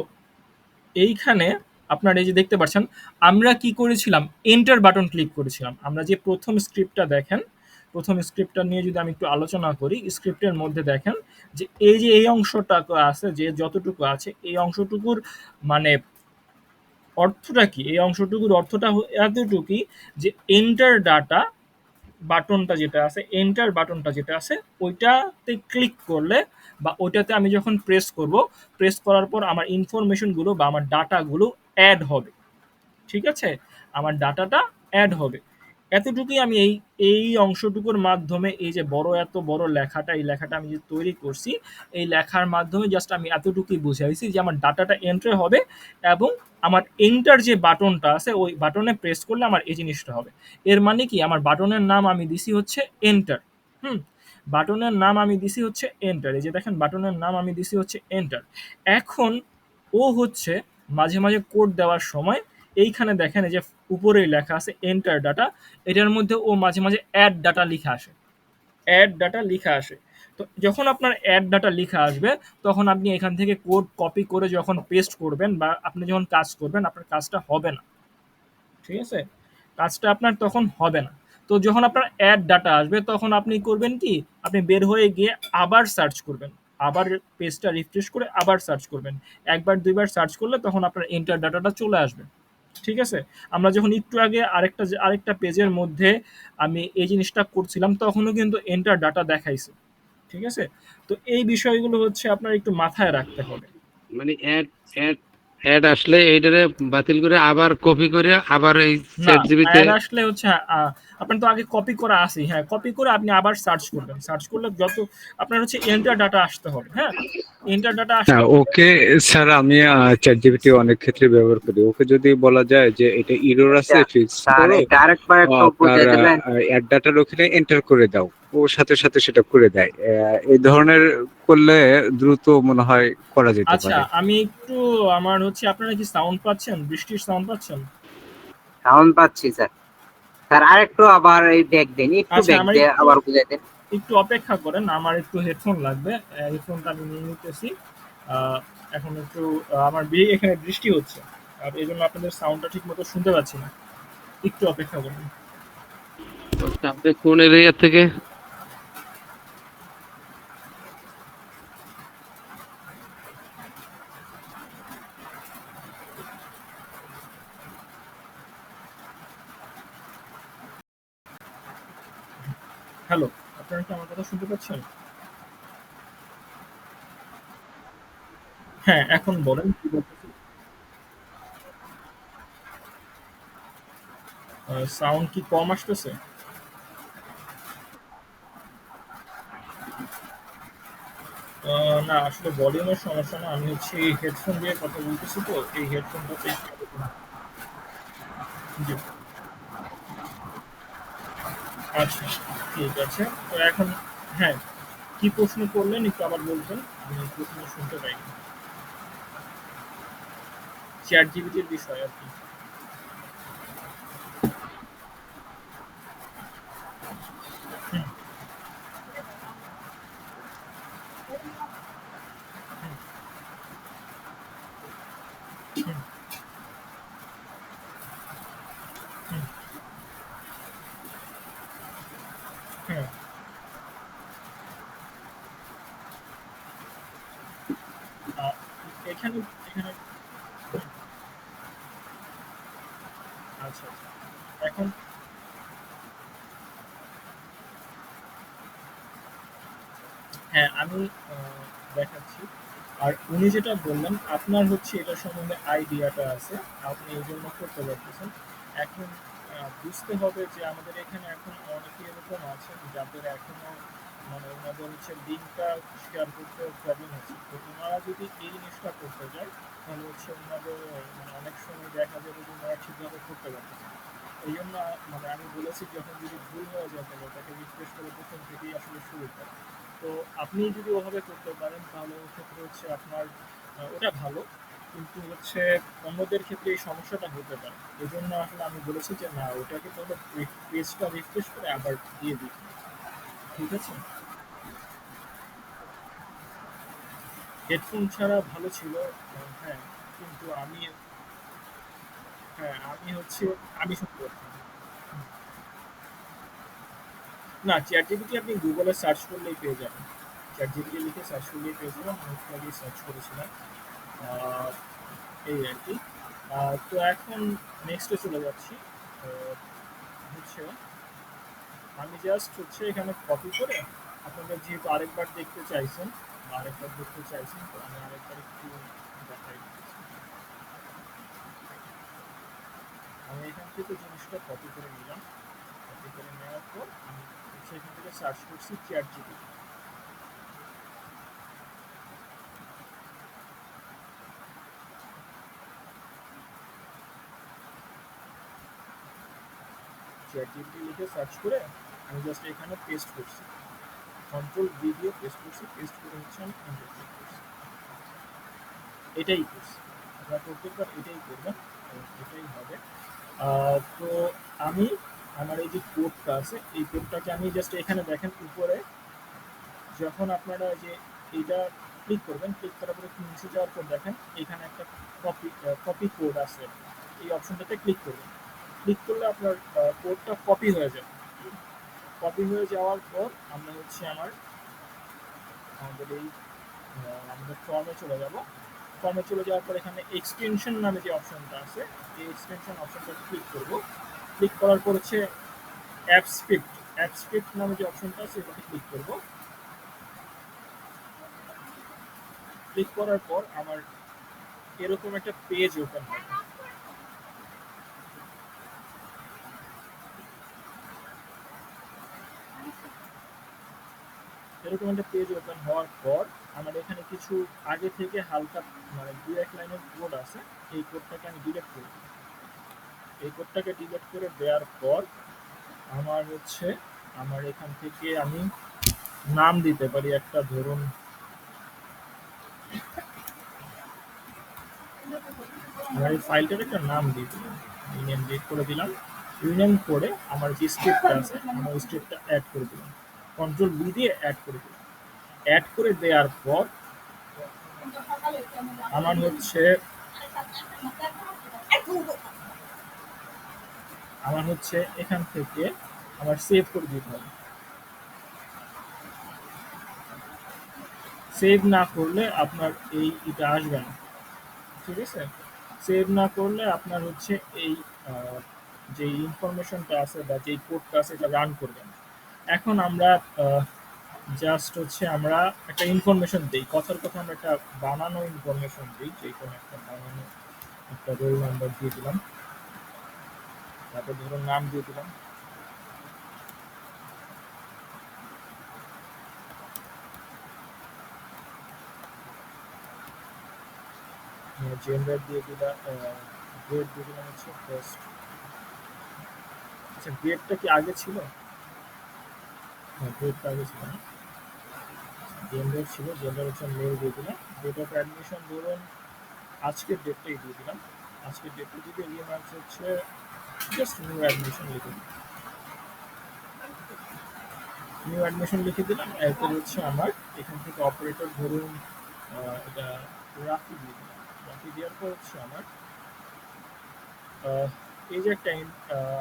এইখানে আপনার এই যে দেখতে পাচ্ছেন আমরা কি করেছিলাম, এন্টার বাটন ক্লিক করেছিলাম। আমরা যে প্রথম স্ক্রিপ্টটা দেখেন, প্রথম স্ক্রিপ্টটা নিয়ে যদি আমি একটু আলোচনা করি, স্ক্রিপ্টের মধ্যে দেখেন যে এই অংশটা আছে, যে যতটুকু আছে এই অংশটুকুর মানে অর্থটা কি, এই অংশটুকুর অর্থটা এতটুকুই যে এন্টার বাটনটা যেটা আছে ওইটাতে ক্লিক করলে বা ওইটাতে আমি যখন প্রেস করার পর আমার ইনফরমেশনগুলো বা আমার ডাটাগুলো অ্যাড হবে, ঠিক আছে? আমার ডাটাটা অ্যাড হবে। এতটুকুই আমি এই অংশটুকুর মাধ্যমে এই যে এত বড় লেখাটা, এই লেখাটা আমি যে তৈরি করছি, এই লেখার মাধ্যমে জাস্ট আমি এতটুকুই বুঝাইছি যে আমার ডাটাটা এন্টার হবে এবং আমার এন্টার যে বাটনটা আছে ওই বাটনে প্রেস করলে আমার এই জিনিসটা হবে। এর মানে কি, আমার বাটনের নাম আমি দিছি হচ্ছে এন্টার। বাটনের নাম আমি দিছি হচ্ছে এন্টার। এই যে দেখেন বাটনের নাম আমি দিছি হচ্ছে এন্টার। এখন ও হচ্ছে মাঝে কোড দেওয়ার সময় এইখানে দেখেন এই যে উপরে লেখা আছে এন্টার ডাটা, এটার মধ্যে ও মাঝে অ্যাড ডাটা লিখা আসে। তো যখন আপনার অ্যাড ডাটা লিখা আসবে তখন আপনি এখান থেকে কোড কপি করে যখন পেস্ট করবেন বা আপনি যখন কাজ করবেন আপনার কাজটা হবে না, ঠিক আছে? কাজটা আপনার তখন হবে না। তো যখন আপনার অ্যাড ডাটা আসবে তখন আপনি করবেন কি, আপনি বের হয়ে গিয়ে আবার সার্চ করবেন, আবার পেজটা রিফ্রেশ করে আবার সার্চ করবেন। একবার দুইবার সার্চ করলে তখন আপনার এন্টার ডাটাটা চলে আসবে, ঠিক আছে? আমরা যখন একটু আগে আরেকটা পেজের মধ্যে আমি এই জিনিসটা করছিলাম তখনও কিন্তু এন্টার ডাটা দেখাইছে, ঠিক আছে? তো এই বিষয়গুলো হচ্ছে আপনার একটু মাথায় রাখতে হবে। মানে অ্যাড আসলে এইটারে বাতিল করে আবার কপি করে আবার এই চ্যাট জিপিতে অ্যাড আসলে হচ্ছে আপনার তো আগে কপি করা আছে, হ্যাঁ, কপি করে আপনি আবার সার্চ করবেন। সার্চ করলে যত আপনার হচ্ছে এন্টার ডাটা আসতে হবে, হ্যাঁ, এন্টার ডাটা আসতে হবে। ওকে স্যার, আমি চ্যাট জিপিটি অনেক ক্ষেত্রে ব্যবহার করি। ওকে যদি বলা যায় যে এটা এরর আছে, ফিক্স করো, আরেকবার একটু বুঝিয়ে দিবেন। অ্যাড ডাটার ওখানে এন্টার করে দাও, ও সাথে সেটা করে দেয়। এই ধরনের করলে দ্রুত মনে হয় করা যেতে আচ্ছা, পারে। আমি একটু আমার হচ্ছে আপনারা কি সাউন্ড পাচ্ছেন, বৃষ্টির সাউন্ড পাচ্ছেন? সাউন্ড পাচ্ছি স্যার। স্যার আরেকটু আবার এই ব্যাক দেন, একটু ব্যাক দিয়ে আবার বুঝাই দেন। একটু অপেক্ষা করেন, আমার একটু হেডফোন লাগবে, হেডফোনটা আমি নিয়ে নিতেছি। এখন একটু আমার এখানে বৃষ্টি হচ্ছে আর এই জন্য আপনাদের সাউন্ডটা ঠিক মতো শুনতে পাচ্ছি না, একটু অপেক্ষা করুন। আপনি কোন এরিয়া থেকে? হ্যালো, আপনারা কি আমার কথা শুনতে পাচ্ছেন? হ্যাঁ, এখন বলেন কি বলতেছেন। সাউন্ড কি কম আসতেছে? না আসলে ভলিউমের সমস্যা না, আমি হচ্ছে এই হেডফোন দিয়ে কথা বলতেছি, তো এই হেডফোনটাতে জি। আচ্ছা, ঠিক আছে। তো এখন হ্যাঁ, কি প্রশ্ন করলেন একটু আবার বলতেন, আমি প্রশ্ন শুনতে পাইনি। চ্যাট জিপিটির বিষয় আর কি। হ্যাঁ, আহ, এখানে এখানে আচ্ছা আচ্ছা, এখন হ্যাঁ আমি দেখাচ্ছি। আর উনি যেটা বললেন আপনার হচ্ছে এটা সম্বন্ধে আইডিয়াটা আছে, আপনি এই জন্য করতে পারতেছেন। এখন বুঝতে হবে যে আমাদের এখানে এখন অনেকে এরকম আছেন যাদের এখনো মানে ওনাদের হচ্ছে লিঙ্কটা শেয়ার করতে প্রবলেম হচ্ছে। তো ওনারা যদি এই জিনিসটা করতে যায় তাহলে হচ্ছে ওনাদের মানে অনেক সময় দেখা যাবে যে ওনারা ঠিকভাবে করতে পারতেছে না। এই জন্য মানে আমি বলেছি যখন যদি ভুল হয়ে যায় তাহলে ওটাকে রিফ্রেশ করে প্রথম থেকেই আসলে শুরু করা। তো আপনি যদি ওভাবে করতে পারেন তাহলে ওই ক্ষেত্রে হচ্ছে আপনার ওটা ভালো, কিন্তু হচ্ছে অন্যদের ক্ষেত্রে এই সমস্যাটা হতে পারে। এই জন্য আসলে আমি বলেছি যে না, ওটাকে তাহলে পেজটা রিফ্রেশ করে আবার দিয়ে দিই। ঠিক আছে, হেডফোন ছাড়া ভালো ছিল। হ্যাঁ, কিন্তু আমি হ্যাঁ আমি হচ্ছে আমি শুনতে পাচ্ছি না। না, চ্যাট জিপিটি আপনি গুগলে সার্চ করলেই পেয়ে যাবেন। চ্যাট জিপিটি লিখে সার্চ করলেই পেয়ে যাবেন, আমি একটু আগেই সার্চ করেছিলাম। আহ, এই আর কি। তো এখন নেক্সটে চলে যাচ্ছি। হচ্ছে আমি জাস্ট হচ্ছে এখানে কপি করে আপনাদের যেহেতু আরেকবার দেখতে চাইছেন তো আমি আরেকবার একটু দেখাই দিচ্ছি। আমি এখান থেকে জিনিসটা কপি করে নিলাম। কপি করে নেওয়ার পর আমি হচ্ছে এখান থেকে সার্চ করছি চ্যাট জিপিটি। চ্যাট জিপিটি লিখে সার্চ করে আমি জাস্ট এখানে পেস্ট করছি, কন্ট্রোল ভি দিয়ে পেস্ট করছি, পেস্ট করে হচ্ছে আমি এন্টার ক্লিক করছি। এটাই করছি, আপনারা প্রত্যেকবার এটাই করবেন, এটাই হবে। তো আমি আমার এই যে কোডটা আছে এই কোডটাকে আমি জাস্ট এখানে দেখেন উপরে, যখন আপনারা যে এইটা ক্লিক করবেন, ক্লিক করার পরে একটু নিচে যাওয়ার পর দেখেন এখানে একটা কপি কোড আছে, এই অপশনটাতে ক্লিক করবেন। ক্লিক করলে আপনার কোডটা কপি হয়ে যাবে। কপি হয়ে যাওয়ার পর আমরা হচ্ছে আমাদের এই আমাদের ফর্মে চলে যাব। ফর্মে চলে যাওয়ার পর এখানে এক্সটেনশন নামে যে অপশনটা আছে এই এক্সটেনশন অপশনটা ক্লিক করব। ক্লিক করার পর হচ্ছে অ্যাপস্ক্রিপ্ট নামে যে অপশনটা আছে এটাতে ক্লিক করব। ক্লিক করার পর আমার এরকম একটা পেজ ওপেন হবে। এরকম একটা পেজ ওপেন হওয়ার পর আমার এখানে কিছু আগে থেকে হালকা মানে দু এক লাইনের কোড আছে, এই কোডটাকে আমি ডিলিট করব। এই কোডটাকে ডিলিট করে দেওয়ার পর আমার হচ্ছে আমার এখান থেকে আমি নাম দিতে পারি একটা, ধরুন আমার এই ফাইলটার একটা নাম দিয়ে দিলাম, ইউনিয়ন ডেট করে দিলাম। ইউনিয়ন করে আমার যে স্ক্রিপ্টটা আছে আমার ওই স্ক্রিপ্টটা অ্যাড করে দিলাম, কন্ট্রোল বি দিয়ে অ্যাড করে দিলাম। অ্যাড করে দেওয়ার পর আমার হচ্ছে এখান থেকে আমার সেভ করে দিতে হবে। সেভ না করলে আপনার এটা আসবে না। ঠিক আছে, সেভ না করলে আপনার হচ্ছে এই যে ইনফরমেশনটা আছে বা যেই কোডটা আছে এটা রান করবে না। এখন আমরা জাস্ট হচ্ছে আমরা একটা ইনফরমেশন দিই, কথার কথা আমরা একটা বানানো ইনফরমেশন দিই, যে কোনো একটা বানানো একটা রোল নাম্বার দিয়ে দিলাম, তারপর ধরুন নাম দিয়ে দিলাম। জেন্ডার দিয়ে দিলাম, গ্রেড দিয়ে দিলাম হচ্ছে ফার্স্ট। আচ্ছা গ্রেডটা কি আগে ছিল? হ্যাঁ গ্রেডটা আগে ছিল না, জেন্ডার ছিল, জেন্ডার হচ্ছে মেল দিয়ে দিলাম। ডেট অফ অ্যাডমিশন ধরুন আজকের ডেটটাই দিয়ে দিলাম, আজকের ডেটটা দিতে গিয়ে মার্কস হচ্ছে জাস্ট নিউ অ্যাডমিশন লিখে দিলাম, নিউ অ্যাডমিশন লিখে দিলাম। এরপর হচ্ছে আমার এখান থেকে অপারেটর ধরুন এটা রাফি দিয়ে দিলাম, রাফি দেওয়ার পর হচ্ছে আমার এই যে একটা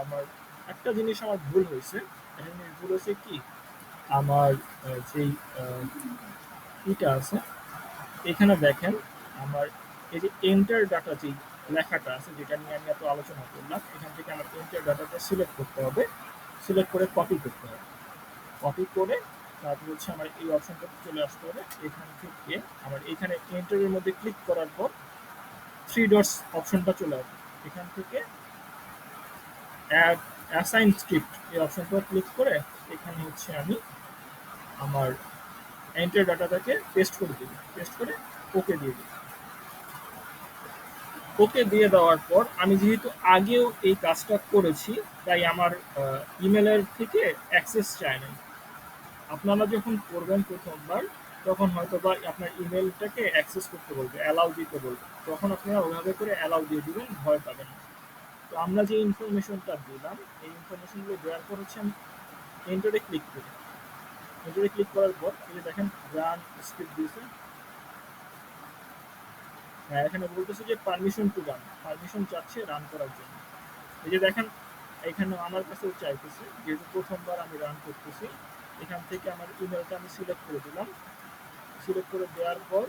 আমার একটা জিনিস আমার ভুল হয়েছে, একটা জিনিস ভুল হয়েছে কি আমার যেই ইটা আছে এখানে দেখেন আমার এই যে এন্টার ডাটা যেই লেখাটা আছে যেটা নিয়ে আমি এত আলোচনা করলাম, এখান থেকে আমার এন্টার ডাটাটা সিলেক্ট করতে হবে, সিলেক্ট করে কপি করতে হবে, কপি করে তারপর হচ্ছে আমার এই অপশনটা চলে আসতে হবে। এখান থেকে আমার এখানে এন্টারের মধ্যে ক্লিক করার পর থ্রি ডটস অপশনটা চলে আসবে, এখান থেকে অ্যাসাইন স্ক্রিপ্ট এই অপশনটা ক্লিক করে এখানে হচ্ছে আমি আমার এন্টার ডাটাটাকে পেস্ট করে দিই, পেস্ট করে ওকে দিয়ে দিই। ওকে দিয়ে দেওয়ার পর আমি যেহেতু আগেও এই কাজটা করেছি তাই আমার ইমেলের থেকে অ্যাক্সেস চায় না। আপনারা যখন করবেন প্রথমবার তখন হয়তো বা আপনার ইমেলটাকে অ্যাক্সেস করতে বলবে, অ্যালাউ দিতে বলবে, তখন আপনারা ওইভাবে করে অ্যালাউ দিয়ে দিবেন, ভয় পাবেন না। তো আমরা যে ইনফরমেশনটা দিলাম এই ইনফরমেশনগুলো দেওয়ার পর হচ্ছে আমি এন্টারে ক্লিক করি, এন্টারে ক্লিক করার পর এই যে দেখেন রান স্ক্রিপ্ট দিয়েছে, হ্যাঁ এখানে বলতেছে যে পারমিশন টু রান, পারমিশন চাচ্ছে রান করার জন্য। এই যে দেখেন এখানে আমার কাছেও চাইতেছে, যেহেতু প্রথমবার আমি রান করতেছি, এখান থেকে আমার ইমেলটা আমি সিলেক্ট করে দিলাম, সিলেক্ট করে দেওয়ার পর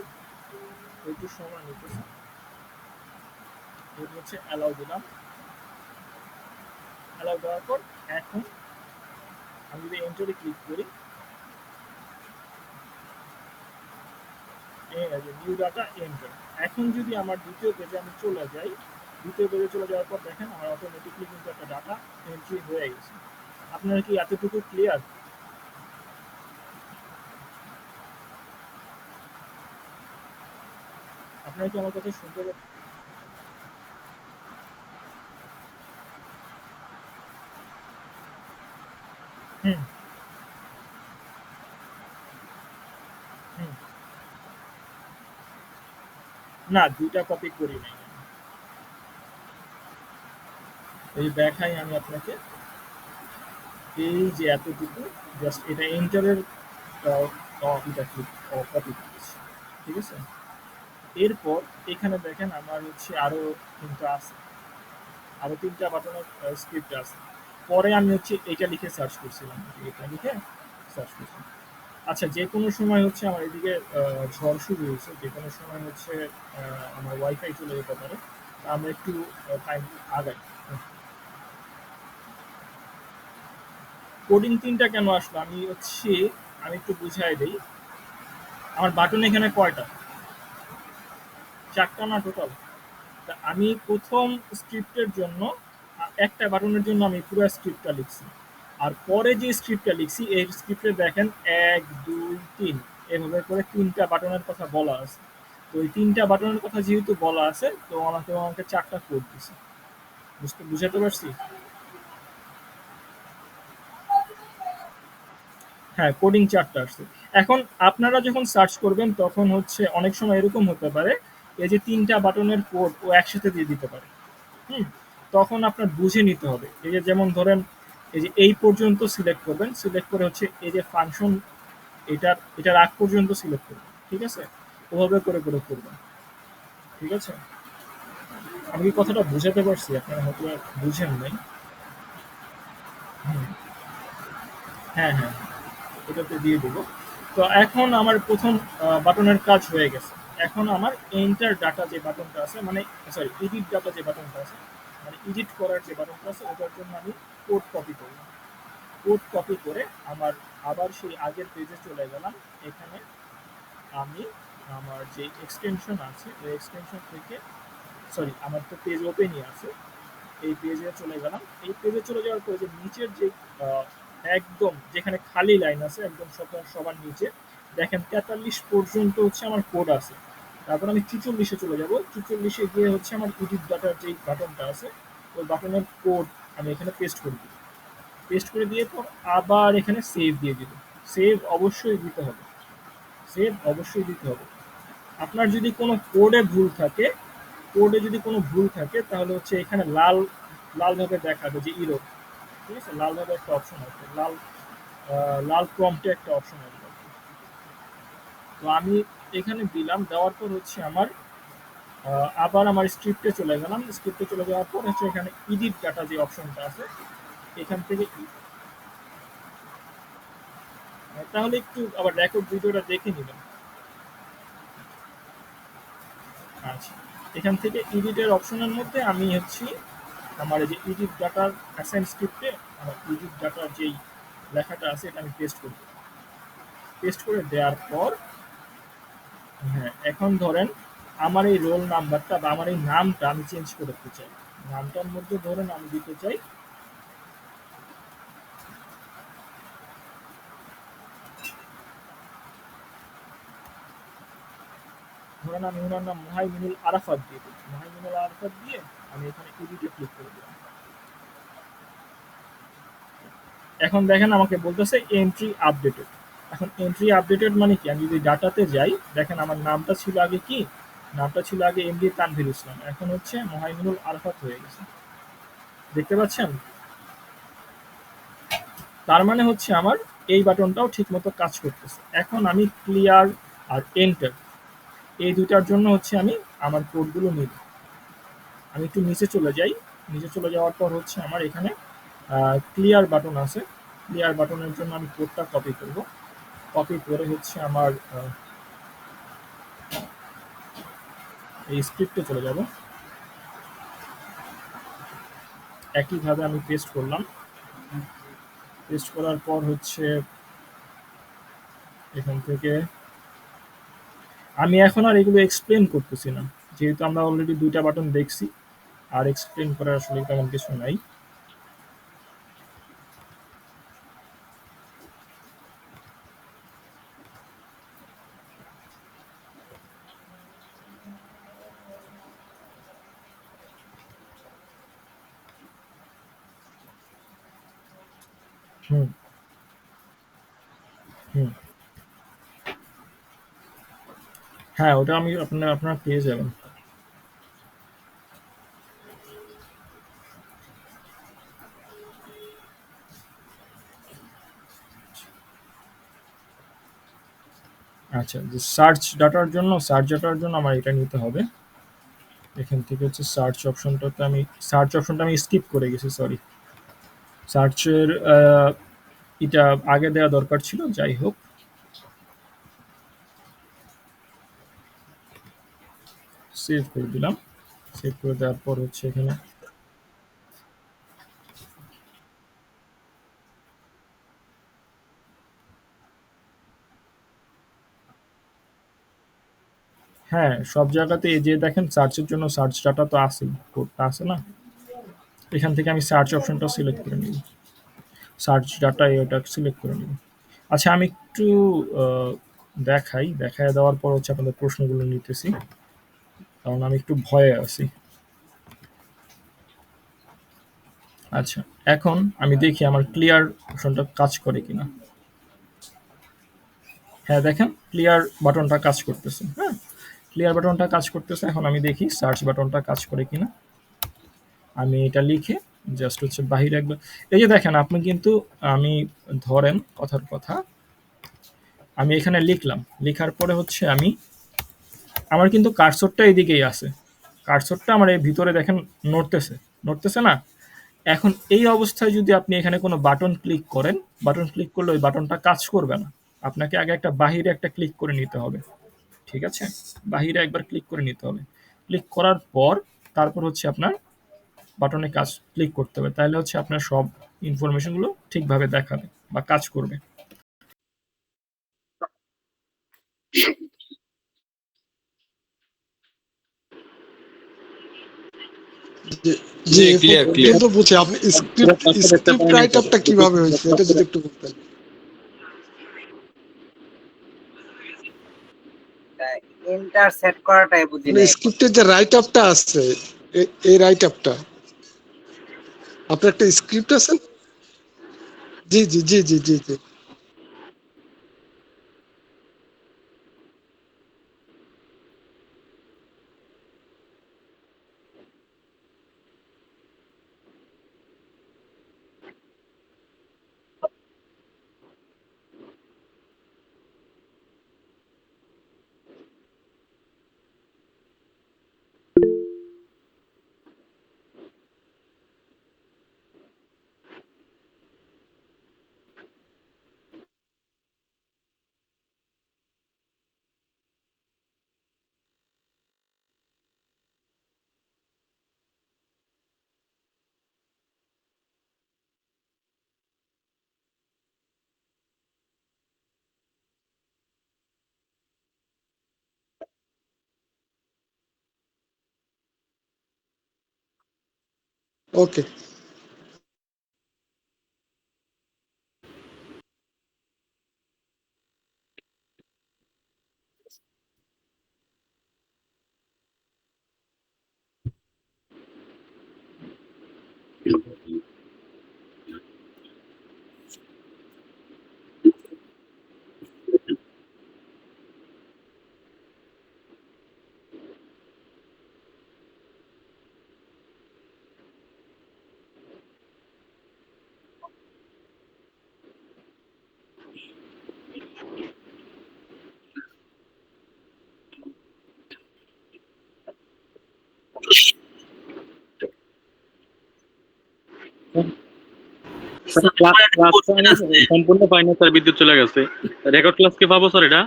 একটু সময় নিতেছে, এটা হচ্ছে অ্যালাউ দিলাম, অ্যালাউ দেওয়ার পর এখন আমি যদি এন্টারে ক্লিক করি নিউ ডাটা এন্টার, এখন যদি আমার দ্বিতীয় পেজে আমি চলে যাই, দ্বিতীয় পেজে চলে যাওয়ার পর দেখেন আমার অটোমেটিকলি কিন্তু একটা ডাটা এন্ট্রি হয়ে গেছে। আপনারা কি এতটুকু ক্লিয়ার? আপনারা কি আমার কথা শুনতে পাচ্ছেন? হুম হুম না দুইটা কপি করি নাই, এই দেখাই আমি আপনাকে, এই যে এতটুকু জাস্ট এটা এন্টারের এটা কপি করেছি, ঠিক আছে। এরপর এখানে দেখেন আমার হচ্ছে আরো তিনটা আছে, আরো তিনটা বাটনের স্ক্রিপ্ট আছে, পরে আমি হচ্ছে এটা লিখে সার্চ করছিলাম, এটা লিখে সার্চ করছিলাম। আচ্ছা যে কোনো সময় হচ্ছে আমার এদিকে ঝড় শুরু হয়েছে, যে কোনো সময় হচ্ছে আমার ওয়াইফাই চলে যেতে পারে, আমরা একটু টাইম আগাই। কোডিং তিনটা কেন আসলো আমি হচ্ছে আমি একটু বুঝাই দিই। আমার বাটন এখানে কয়টা? চারটা না টোটাল? আমি প্রথম স্ক্রিপ্টের জন্য একটা বাটনের জন্য আমি পুরো স্ক্রিপ্টটা লিখছি, আর পরে যে স্ক্রিপ্টটা লিখছি এই স্ক্রিপ্টে দেখেন 1 2 3 এভাবে করে তিনটা বাটনের কথা বলা আছে। তো এই তিনটা বাটনের কথা যেহেতু বলা আছে তো আমাকে চারটা কোড দিছে, বুঝাতে পারছি? হ্যাঁ কোডিং চারটা আসছে। এখন আপনারা যখন সার্চ করবেন তখন হচ্ছে অনেক সময় এরকম হতে পারে এই যে তিনটা বাটনের কোড ও একসাথে দিয়ে দিতে পারে, তখন আপনার বুঝে নিতে হবে। এই যে যেমন ধরেন এই যে এই পর্যন্ত সিলেক্ট করবেন, সিলেক্ট করে হচ্ছে এই যে ফাংশন এটার আগ পর্যন্ত সিলেক্ট করবেন, ঠিক আছে, ওভাবে করে করে করবেন, ঠিক আছে। আমি কি কথাটা বুঝাতে পারছি? আপনারা হয়তো বুঝেন নাই। হ্যাঁ হ্যাঁ এটাতে দিয়ে দেবো। তো এখন আমার প্রথম বাটনের কাজ হয়ে গেছে। এখন আমার এন্টার ডাটা যে বাটনটা আছে, মানে সরি এডিট ডাটা যে বাটনটা আছে, মানে এডিট করার যে বাটনটা আছে ওটার জন্য আমি কোড কপি করলাম, কোড কপি করে আমার আবার সেই আগের পেজে চলে গেলাম। এখানে আমি আমার যে এক্সটেনশন আছে ওই এক্সটেনশন থেকে সরি আমার তো পেজ ওপেনই আছে, এই পেজে চলে গেলাম। এই পেজে চলে যাওয়ার পরে যে নিচের যে একদম যেখানে খালি লাইন আছে একদম সবার নিচে দেখেন 43 পর্যন্ত হচ্ছে আমার কোড আছে। তারপর আমি 44-এ চলে যাব। 44-এ গিয়ে হচ্ছে আমার এডিট ডাটার যে বাটনটা আছে ওই বাটনের কোড আমি এখানে পেস্ট করে দিব। পেস্ট করে দিয়ে পর আবার এখানে সেভ দিয়ে দিব। সেভ অবশ্যই দিতে হবে, সেভ অবশ্যই দিতে হবে। আপনার যদি কোনো কোডে ভুল থাকে, তাহলে হচ্ছে এখানে লালভাবে দেখাবে যে ইরর, ঠিক আছে, লালভাবে একটা অপশন আসবে, লাল প্রম্পটে একটা অপশন আসবে। তো আমি এখানে দিলাম, দেওয়ার পর হচ্ছে আমার আবার আমার স্ক্রিপ্টে চলে গেলাম। স্ক্রিপ্টে চলে যাওয়ার পর হচ্ছে এখানে এডিট ডাটা যে অপশনটা আছে এখান থেকে, তাহলে একটু আবার রেকর্ড ভিডিওটা দেখে নেবেন। আচ্ছা, এখান থেকে এডিটের অপশনের মধ্যে আমি হচ্ছে আমার এই যে এডিট ডাটার অ্যাসাইন স্ক্রিপ্টে আমার এডিট ডাটার যেই লেখাটা আছে এটা আমি পেস্ট করব। পেস্ট করে দেওয়ার পর হ্যাঁ, এখন ধরেন আমার এই রোল নাম্বারটা বা আমার এই নামটা আমি চেঞ্জ করতে চাই। নামটার মধ্যে ধরেন আমি দিতে চাই ধরেন আমি ওনার নাম মুহাইমিনুল আরাফাত দিয়ে দিই। মুহাইমিনুল আরাফাত দিয়ে আমি এখানে এডিটে ক্লিক করে দিলাম। এখন দেখেন আমাকে বলতেছে এন্ট্রি আপডেটেড। এখন এন্ট্রি আপডেটেড মানে কি, আমি যদি ডাটাতে যাই দেখেন আমার নামটা ছিল আগে কি, নামটা ছিল আগে এমডি তানভীর ইসলাম, এখন হচ্ছে মুহাইমিনুল আরাফাত হয়ে গেছে। দেখতে পাচ্ছেন? তার মানে হচ্ছে আমার এই বাটনটাও ঠিকমতো কাজ করতেছে। এখন আমি ক্লিয়ার আর এন্টার এই দুইটার জন্য হচ্ছে আমি আমার কোডগুলো নিব। আমি একটু নিচে চলে যাই। নিচে চলে যাওয়ার পর হচ্ছে আমার এখানে ক্লিয়ার বাটন আছে। ক্লিয়ার বাটনের জন্য আমি কোডটা কপি করব। কপি করে হচ্ছে আমার এই স্ক্রিপ্টে চলে যাব। একইভাবে আমি পেস্ট করলাম। পেস্ট করার পর হচ্ছে এখান থেকে আমি এখন আর এগুলো এক্সপ্লেন করতেছি না, যেহেতু আমরা অলরেডি দুইটা বাটন দেখছি, আর এক্সপ্লেন করার আসলে তেমন কিছু নাই। হুম হুম হ্যাঁ, ওটা আমি আপনারা পেয়ে যাবেন। আচ্ছা, যে সার্চ ডাটার জন্য আমার এটা নিতে হবে। এখান থেকে হচ্ছে সার্চ অপশনটা আমি স্কিপ করে গেছি, সরি। সার্চের এটা আগে দেওয়া দরকার ছিল, যাই হোক। সেভ করে দিলাম। সেভ করে দেওয়ার পর হচ্ছে এখানে হ্যাঁ, সব জায়গাতে এই যে দেখেন সার্চের জন্য সার্চ ডাটা তো আছেই, কোডটা আছে না। এখান থেকে আমি সার্চ অপশনটা সিলেক্ট করে নিব, সার্চ ডাটা এটা সিলেক্ট করে নিব। আচ্ছা, আমি একটু দেখাই, দেখায় দেওয়ার পর হচ্ছে আপনাদের প্রশ্নগুলো নিতেছি, কারণ আমি একটু ভয়ে আছি। আচ্ছা, এখন আমি দেখি আমার ক্লিয়ার অপশনটা কাজ করে কিনা। হ্যাঁ, দেখেন ক্লিয়ার বাটনটা কাজ করতেছে। হ্যাঁ, ক্লিয়ার বাটনটা কাজ করতেছে। এখন আমি দেখি সার্চ বাটনটা কাজ করে কিনা। আমি এটা লিখে জাস্ট হচ্ছে বাহিরে একবার, এই যে দেখেন আপনি কিন্তু, আমি ধরেন কথার কথা আমি এখানে লিখলাম, লেখার পরে হচ্ছে আমার কিন্তু কার্সরটা এদিকেই আছে, কার্সরটা আমার এই ভিতরে দেখেন নড়তেছে না। এখন এই অবস্থায় যদি আপনি এখানে কোনো বাটন ক্লিক করেন, বাটন ক্লিক করলে ওই বাটনটা কাজ করবে না। আপনাকে আগে বাহিরে একটা ক্লিক করে নিতে হবে, ঠিক আছে? বাহিরে একবার ক্লিক করে নিতে হবে। ক্লিক করার পর তারপর হচ্ছে আপনার বাটনে ক্লিক করতে হবে, তাহলে হচ্ছে আপনার সব ইনফরমেশনগুলো ঠিকভাবে দেখাবে বা কাজ করবে। জি, পর্যন্ত বুঝছি। আপনি স্ক্রিপ্ট রাইট আপটা কিভাবে হয়েছে এটা যদি একটু বলতেন। এন্টার সেট করাটাই বুঝি মানে না। স্ক্রিপ্টের যে রাইট আপটা আছে, এই রাইট আপটা আপনার একটা স্ক্রিপ্ট আছে। জি জি জি জি জি জি। ওকে। সম্পূর্ণ পাইনি স্যার, বিদ্যুৎ চলে গেছে। রেকর্ড ক্লাস কি পাবো স্যার এটা?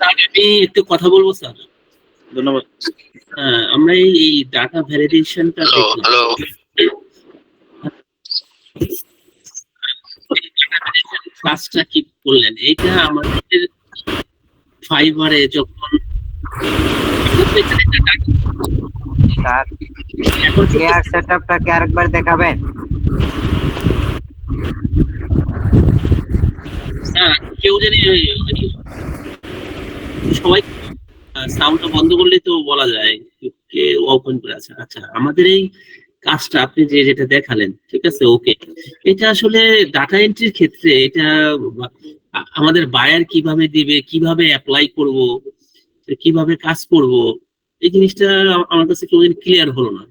আমি একটু কথা বলবো স্যার। ধন্যবাদ। হ্যাঁ, আমরা এই ডাটা ভ্যালিডেশনটা দেখলাম। কাজটা কি করলেন এটা আমাদের ফাইবারে যখন স্যার কেয়ার সেটআপটা কি আরেকবার দেখাবেন? কেউ জানি সবাই সাউন্ডটা বন্ধ করলেই তো বলা যায় কে ওপেন করে আছে। আচ্ছা, আমাদের এই কাজটা আপনি যেটা দেখালেন, ঠিক আছে, ওকে। এটা আসলে ডাটা এন্ট্রির ক্ষেত্রে এটা আমাদের বায়ার কিভাবে দিবে, কিভাবে অ্যাপ্লাই করব, কিভাবে কাজ করব, এই জিনিসটা আমার কাছে কোনোদিন ক্লিয়ার হলো না।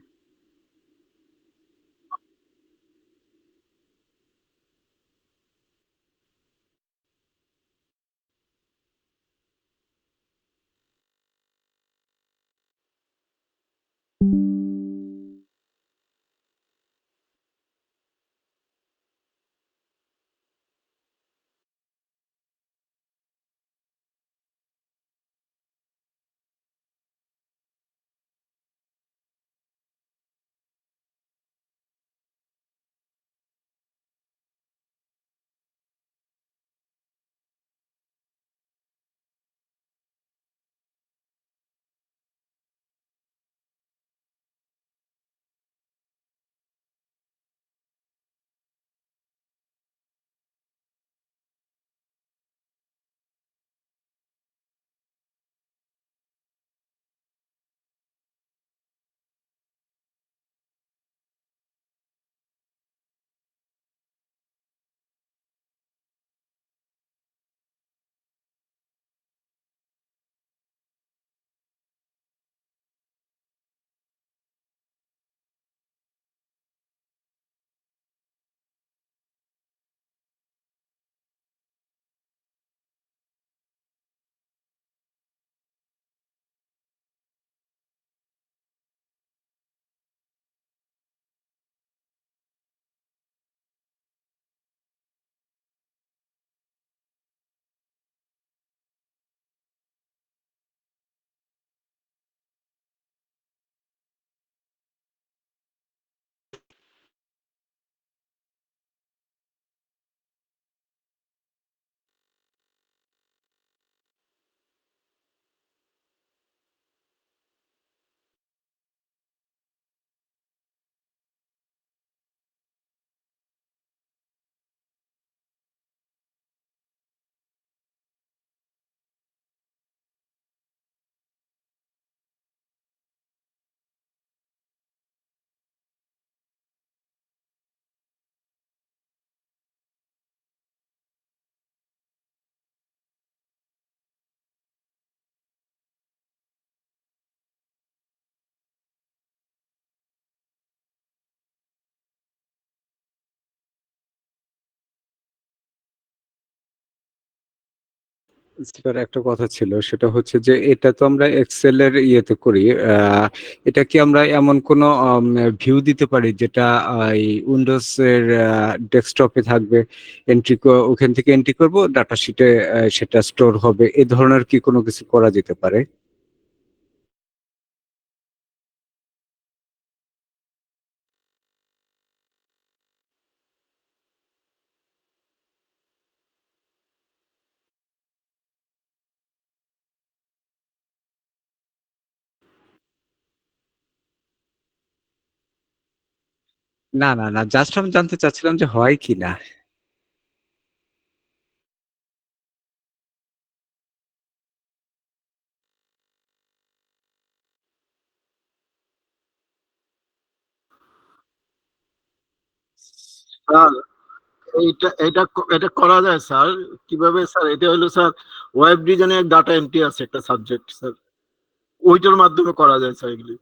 স্যার একটা কথা ছিল, সেটা হচ্ছে যে এটা তো আমরা এক্সেল এর ইয়েতে করি। এটা কি আমরা এমন কোনো ভিউ দিতে পারি যেটা এই উইন্ডোজ এর ডেস্কটপে থাকবে, ওখান থেকে এন্ট্রি করব, ডাটা শিটে সেটা স্টোর হবে, এ ধরনের কি কোনো কিছু করা যেতে পারে? না, না, না, জাস্ট আমি জানতে চাচ্ছিলাম যে হয় কিনা। স্যার এইটা এটা এটা করা যায় স্যার। কিভাবে স্যার? এটা হলো স্যার ওয়েব ডিজাইনের ডাটা এন্ট্রি আছে একটা সাবজেক্ট স্যার, ওইটার মাধ্যমে করা যায় স্যার এগুলি।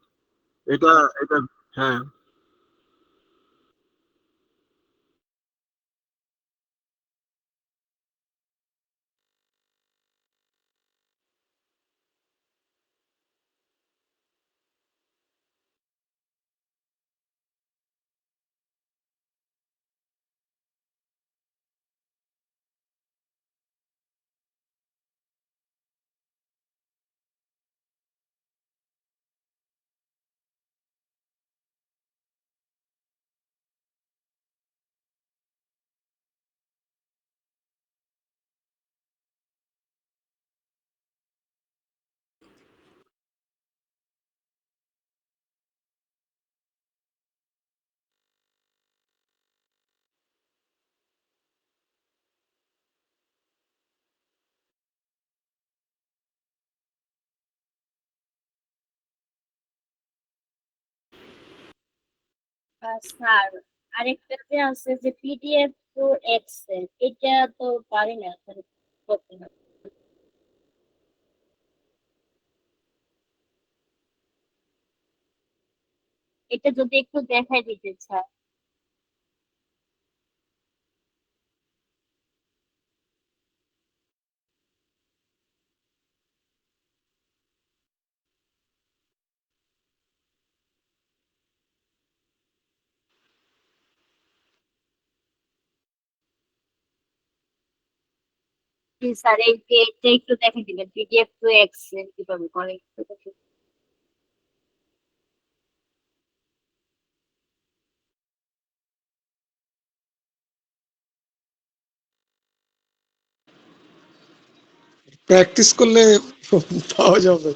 এটা এটা হ্যাঁ। স্যার আরেকটা যে আছে যে পিডিএফ টু এক্সেল, এটা তো পারি না স্যার করতে। এটা যদি একটু দেখাই দিতে চায়। প্লিজ স্যার এই যে এটা একটু দেখে দিবেন, পিডিএফ টু এক্সেল কিভাবে করে একটু দেখে প্র্যাকটিস করলে পাওয়া যাবে।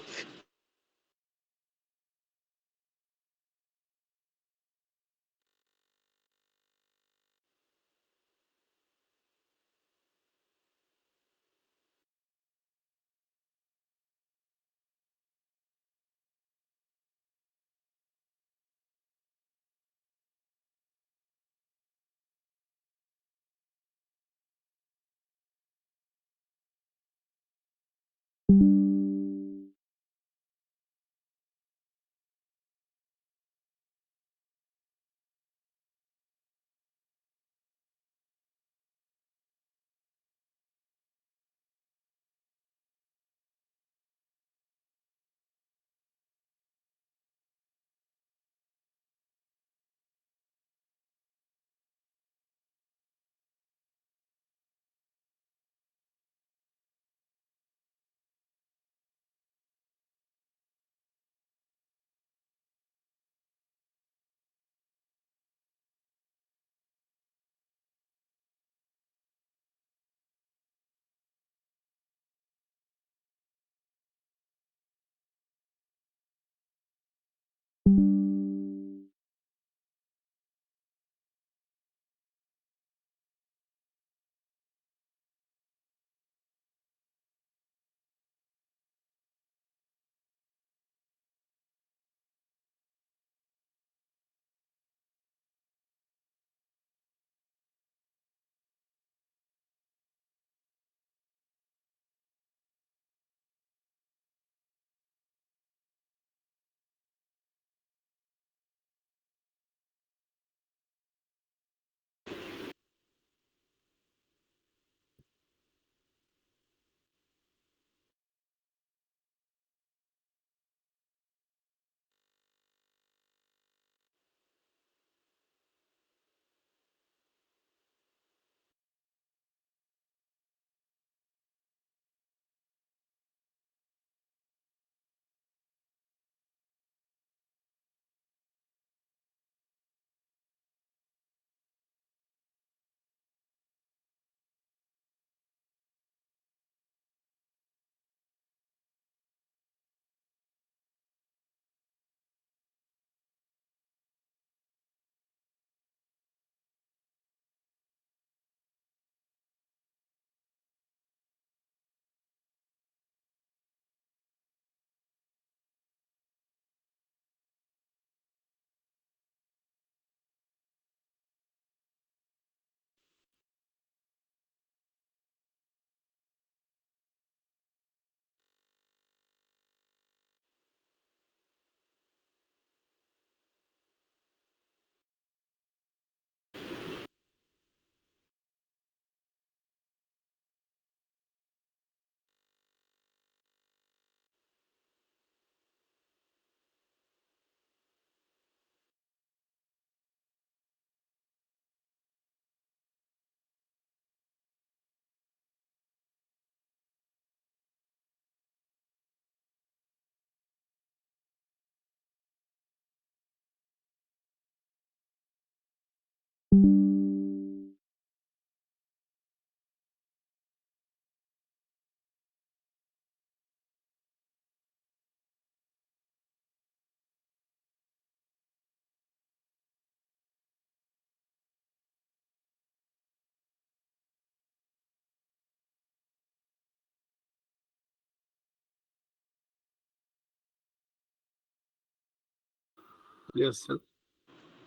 Yes sir.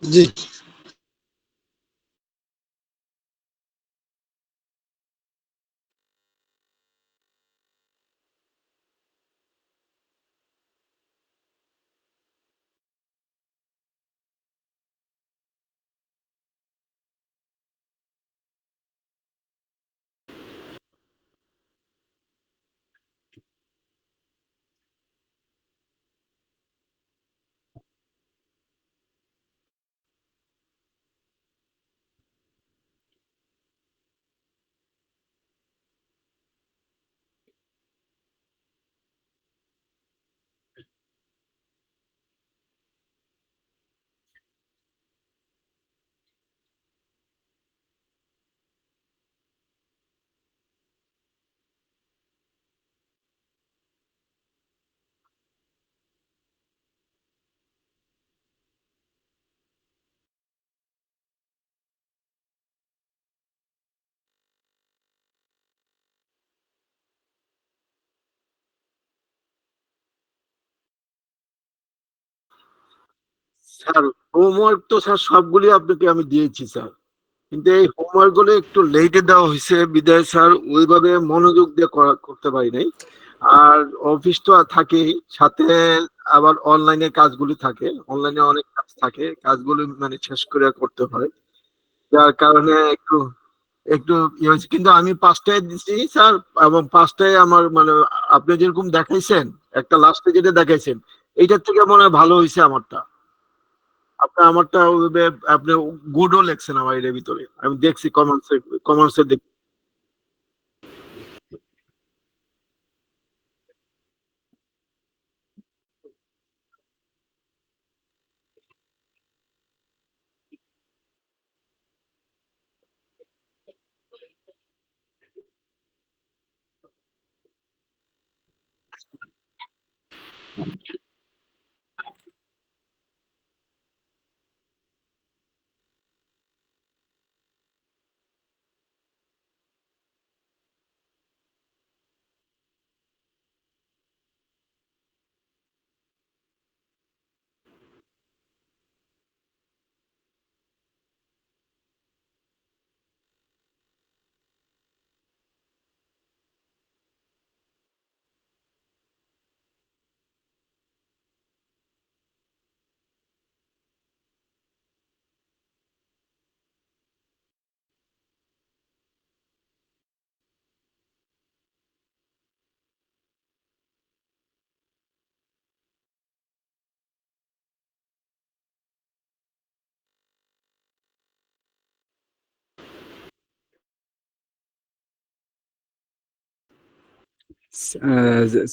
জি স্যার হোমওয়ার্ক তো স্যার সবগুলি আপনাকে আমি দিয়েছি স্যার, কিন্তু এই হোমওয়ার্ক গুলো একটু লেটে দেওয়া হয়েছে বিদায় স্যার ওইভাবে মনোযোগ দিয়ে করতে পারি নাই। আর অফিস তো থাকেই সাথে, আবার অনলাইনে কাজগুলি থাকে, অনলাইনে অনেক কাজ থাকে, কাজগুলো মানে শেষ করে করতে হয়, যার কারণে একটু একটু ইয়ে হয়েছে। কিন্তু আমি 5টায় দিচ্ছি স্যার, এবং 5টায় আমার মানে আপনি যেরকম দেখাইছেন, একটা লাস্টে যেটা দেখাইছেন এইটার থেকে মনে হয় ভালো হয়েছে আমারটা। আমারটা ওইভাবে আপনি গুডও লেখছেন আমার এর ভিতরে, আমি দেখছি কমার্সে দেখছি।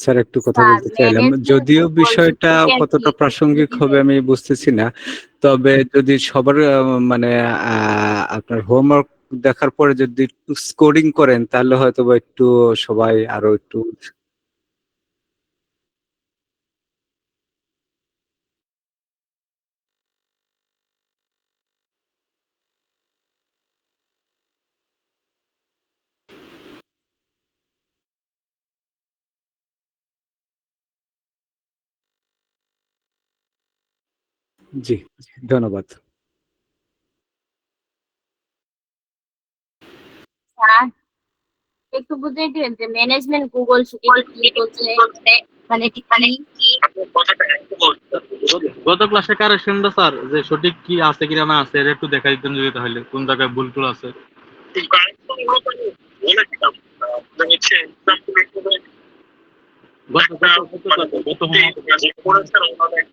স্যার একটু কথা স্যার বলতে চাইলাম, ম্যানেজমেন্ট যদিও গুগল বিষয়টা শিটটা কতটা প্রাসঙ্গিক হবে আমি বুঝতেছি না, তবে যদি সবার মানে আপনার হোমওয়ার্ক দেখার পরে যদি একটু স্কোরিং করেন তাহলে হয়তো বা একটু সবাই আরো একটু। জি, ধন্যবাদ। স্যার একটু বুঝিয়ে দিবেন যে ম্যানেজমেন্ট গুগল শিট এটা কি হচ্ছে, মানে এটি কি? গত ক্লাসে কারেকশনটা স্যার যে সঠিক কি আছে কিনা না আছে এটা একটু দেখাই দিতেন যদি, তাহলে কোন জায়গায় ভুল টুল আছে। গত গত homework-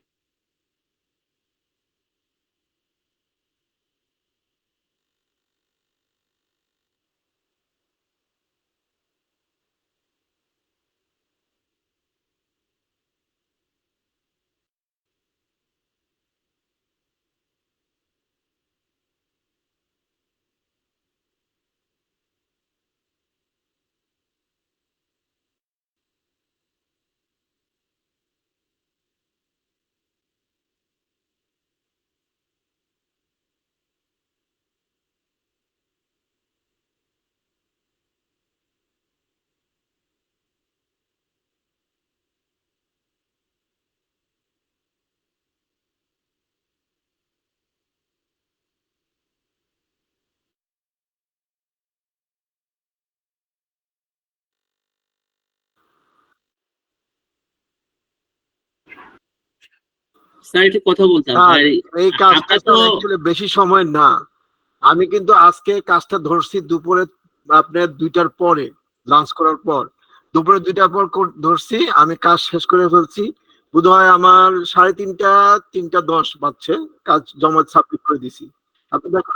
স্যার একটু কথা বলতাম স্যার এই কাজটা আপনার তো আসলে বেশি সময় না, আমি কিন্তু আজকে কাজটা ধরছি দুপুরে আপনার 2টার পরে, লাঞ্চ করার পর দুপুরে 2টার পর ধরছি, আমি কাজ শেষ করে ফেলছি বোধহয় আমার 3:30 বাজছে, কাজ জমা সাবমিট করে দিছি। আপনি দেখুন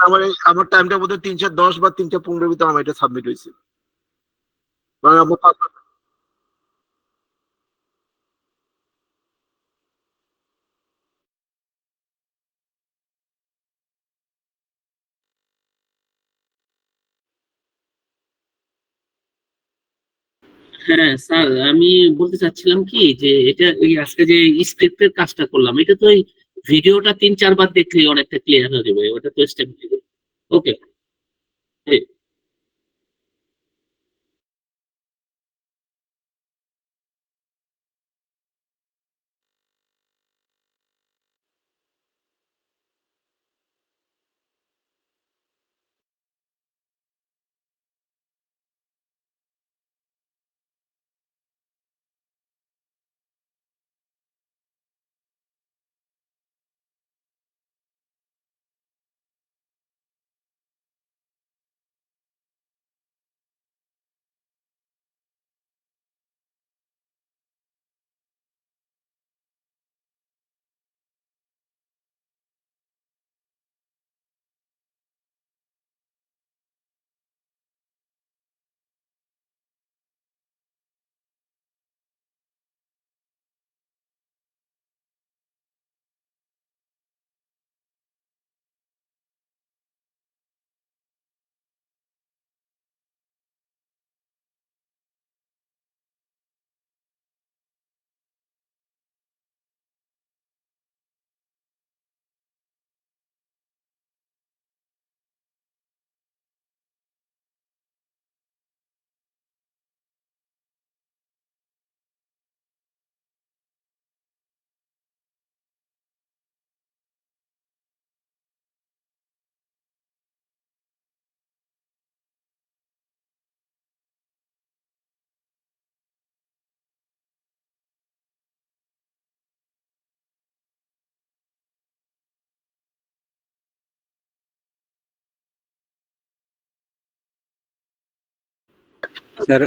আমার টাইমটা বোধহয় 3:10 বা 3:15 ভিতরে আমার এটা সাবমিট হয়েছে, মানে আমার হ্যাঁ স্যার, আমি বলতে চাচ্ছিলাম কি যে এটা এই আজকে যে স্ক্রিপ্টের কাজটা করলাম, এটা তো এই ভিডিওটা 3-4 বার দেখলেই অনেকটা ক্লিয়ার হয়ে যাবে, ওটা তো স্টেপ ওকে।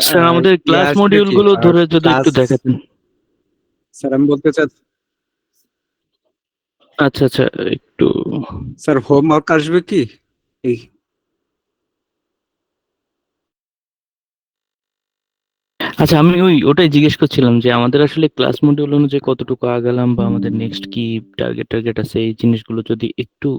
স্যার আমাদের ক্লাস মডিউল গুলো ধরে যদি একটু দেখাতেন। স্যার আমি বলতে চাচ্ছি, আচ্ছা আচ্ছা একটু স্যার হোমওয়ার্ক আসবে কি? আচ্ছা, আমি ওটাই জিজ্ঞেস করছিলাম যে আমাদের আসলে ক্লাস মডিউল অনুযায়ী কতটুকু আগালাম বা আমাদের নেক্সট কি টার্গেট আছে, এই জিনিসগুলো যদি একটু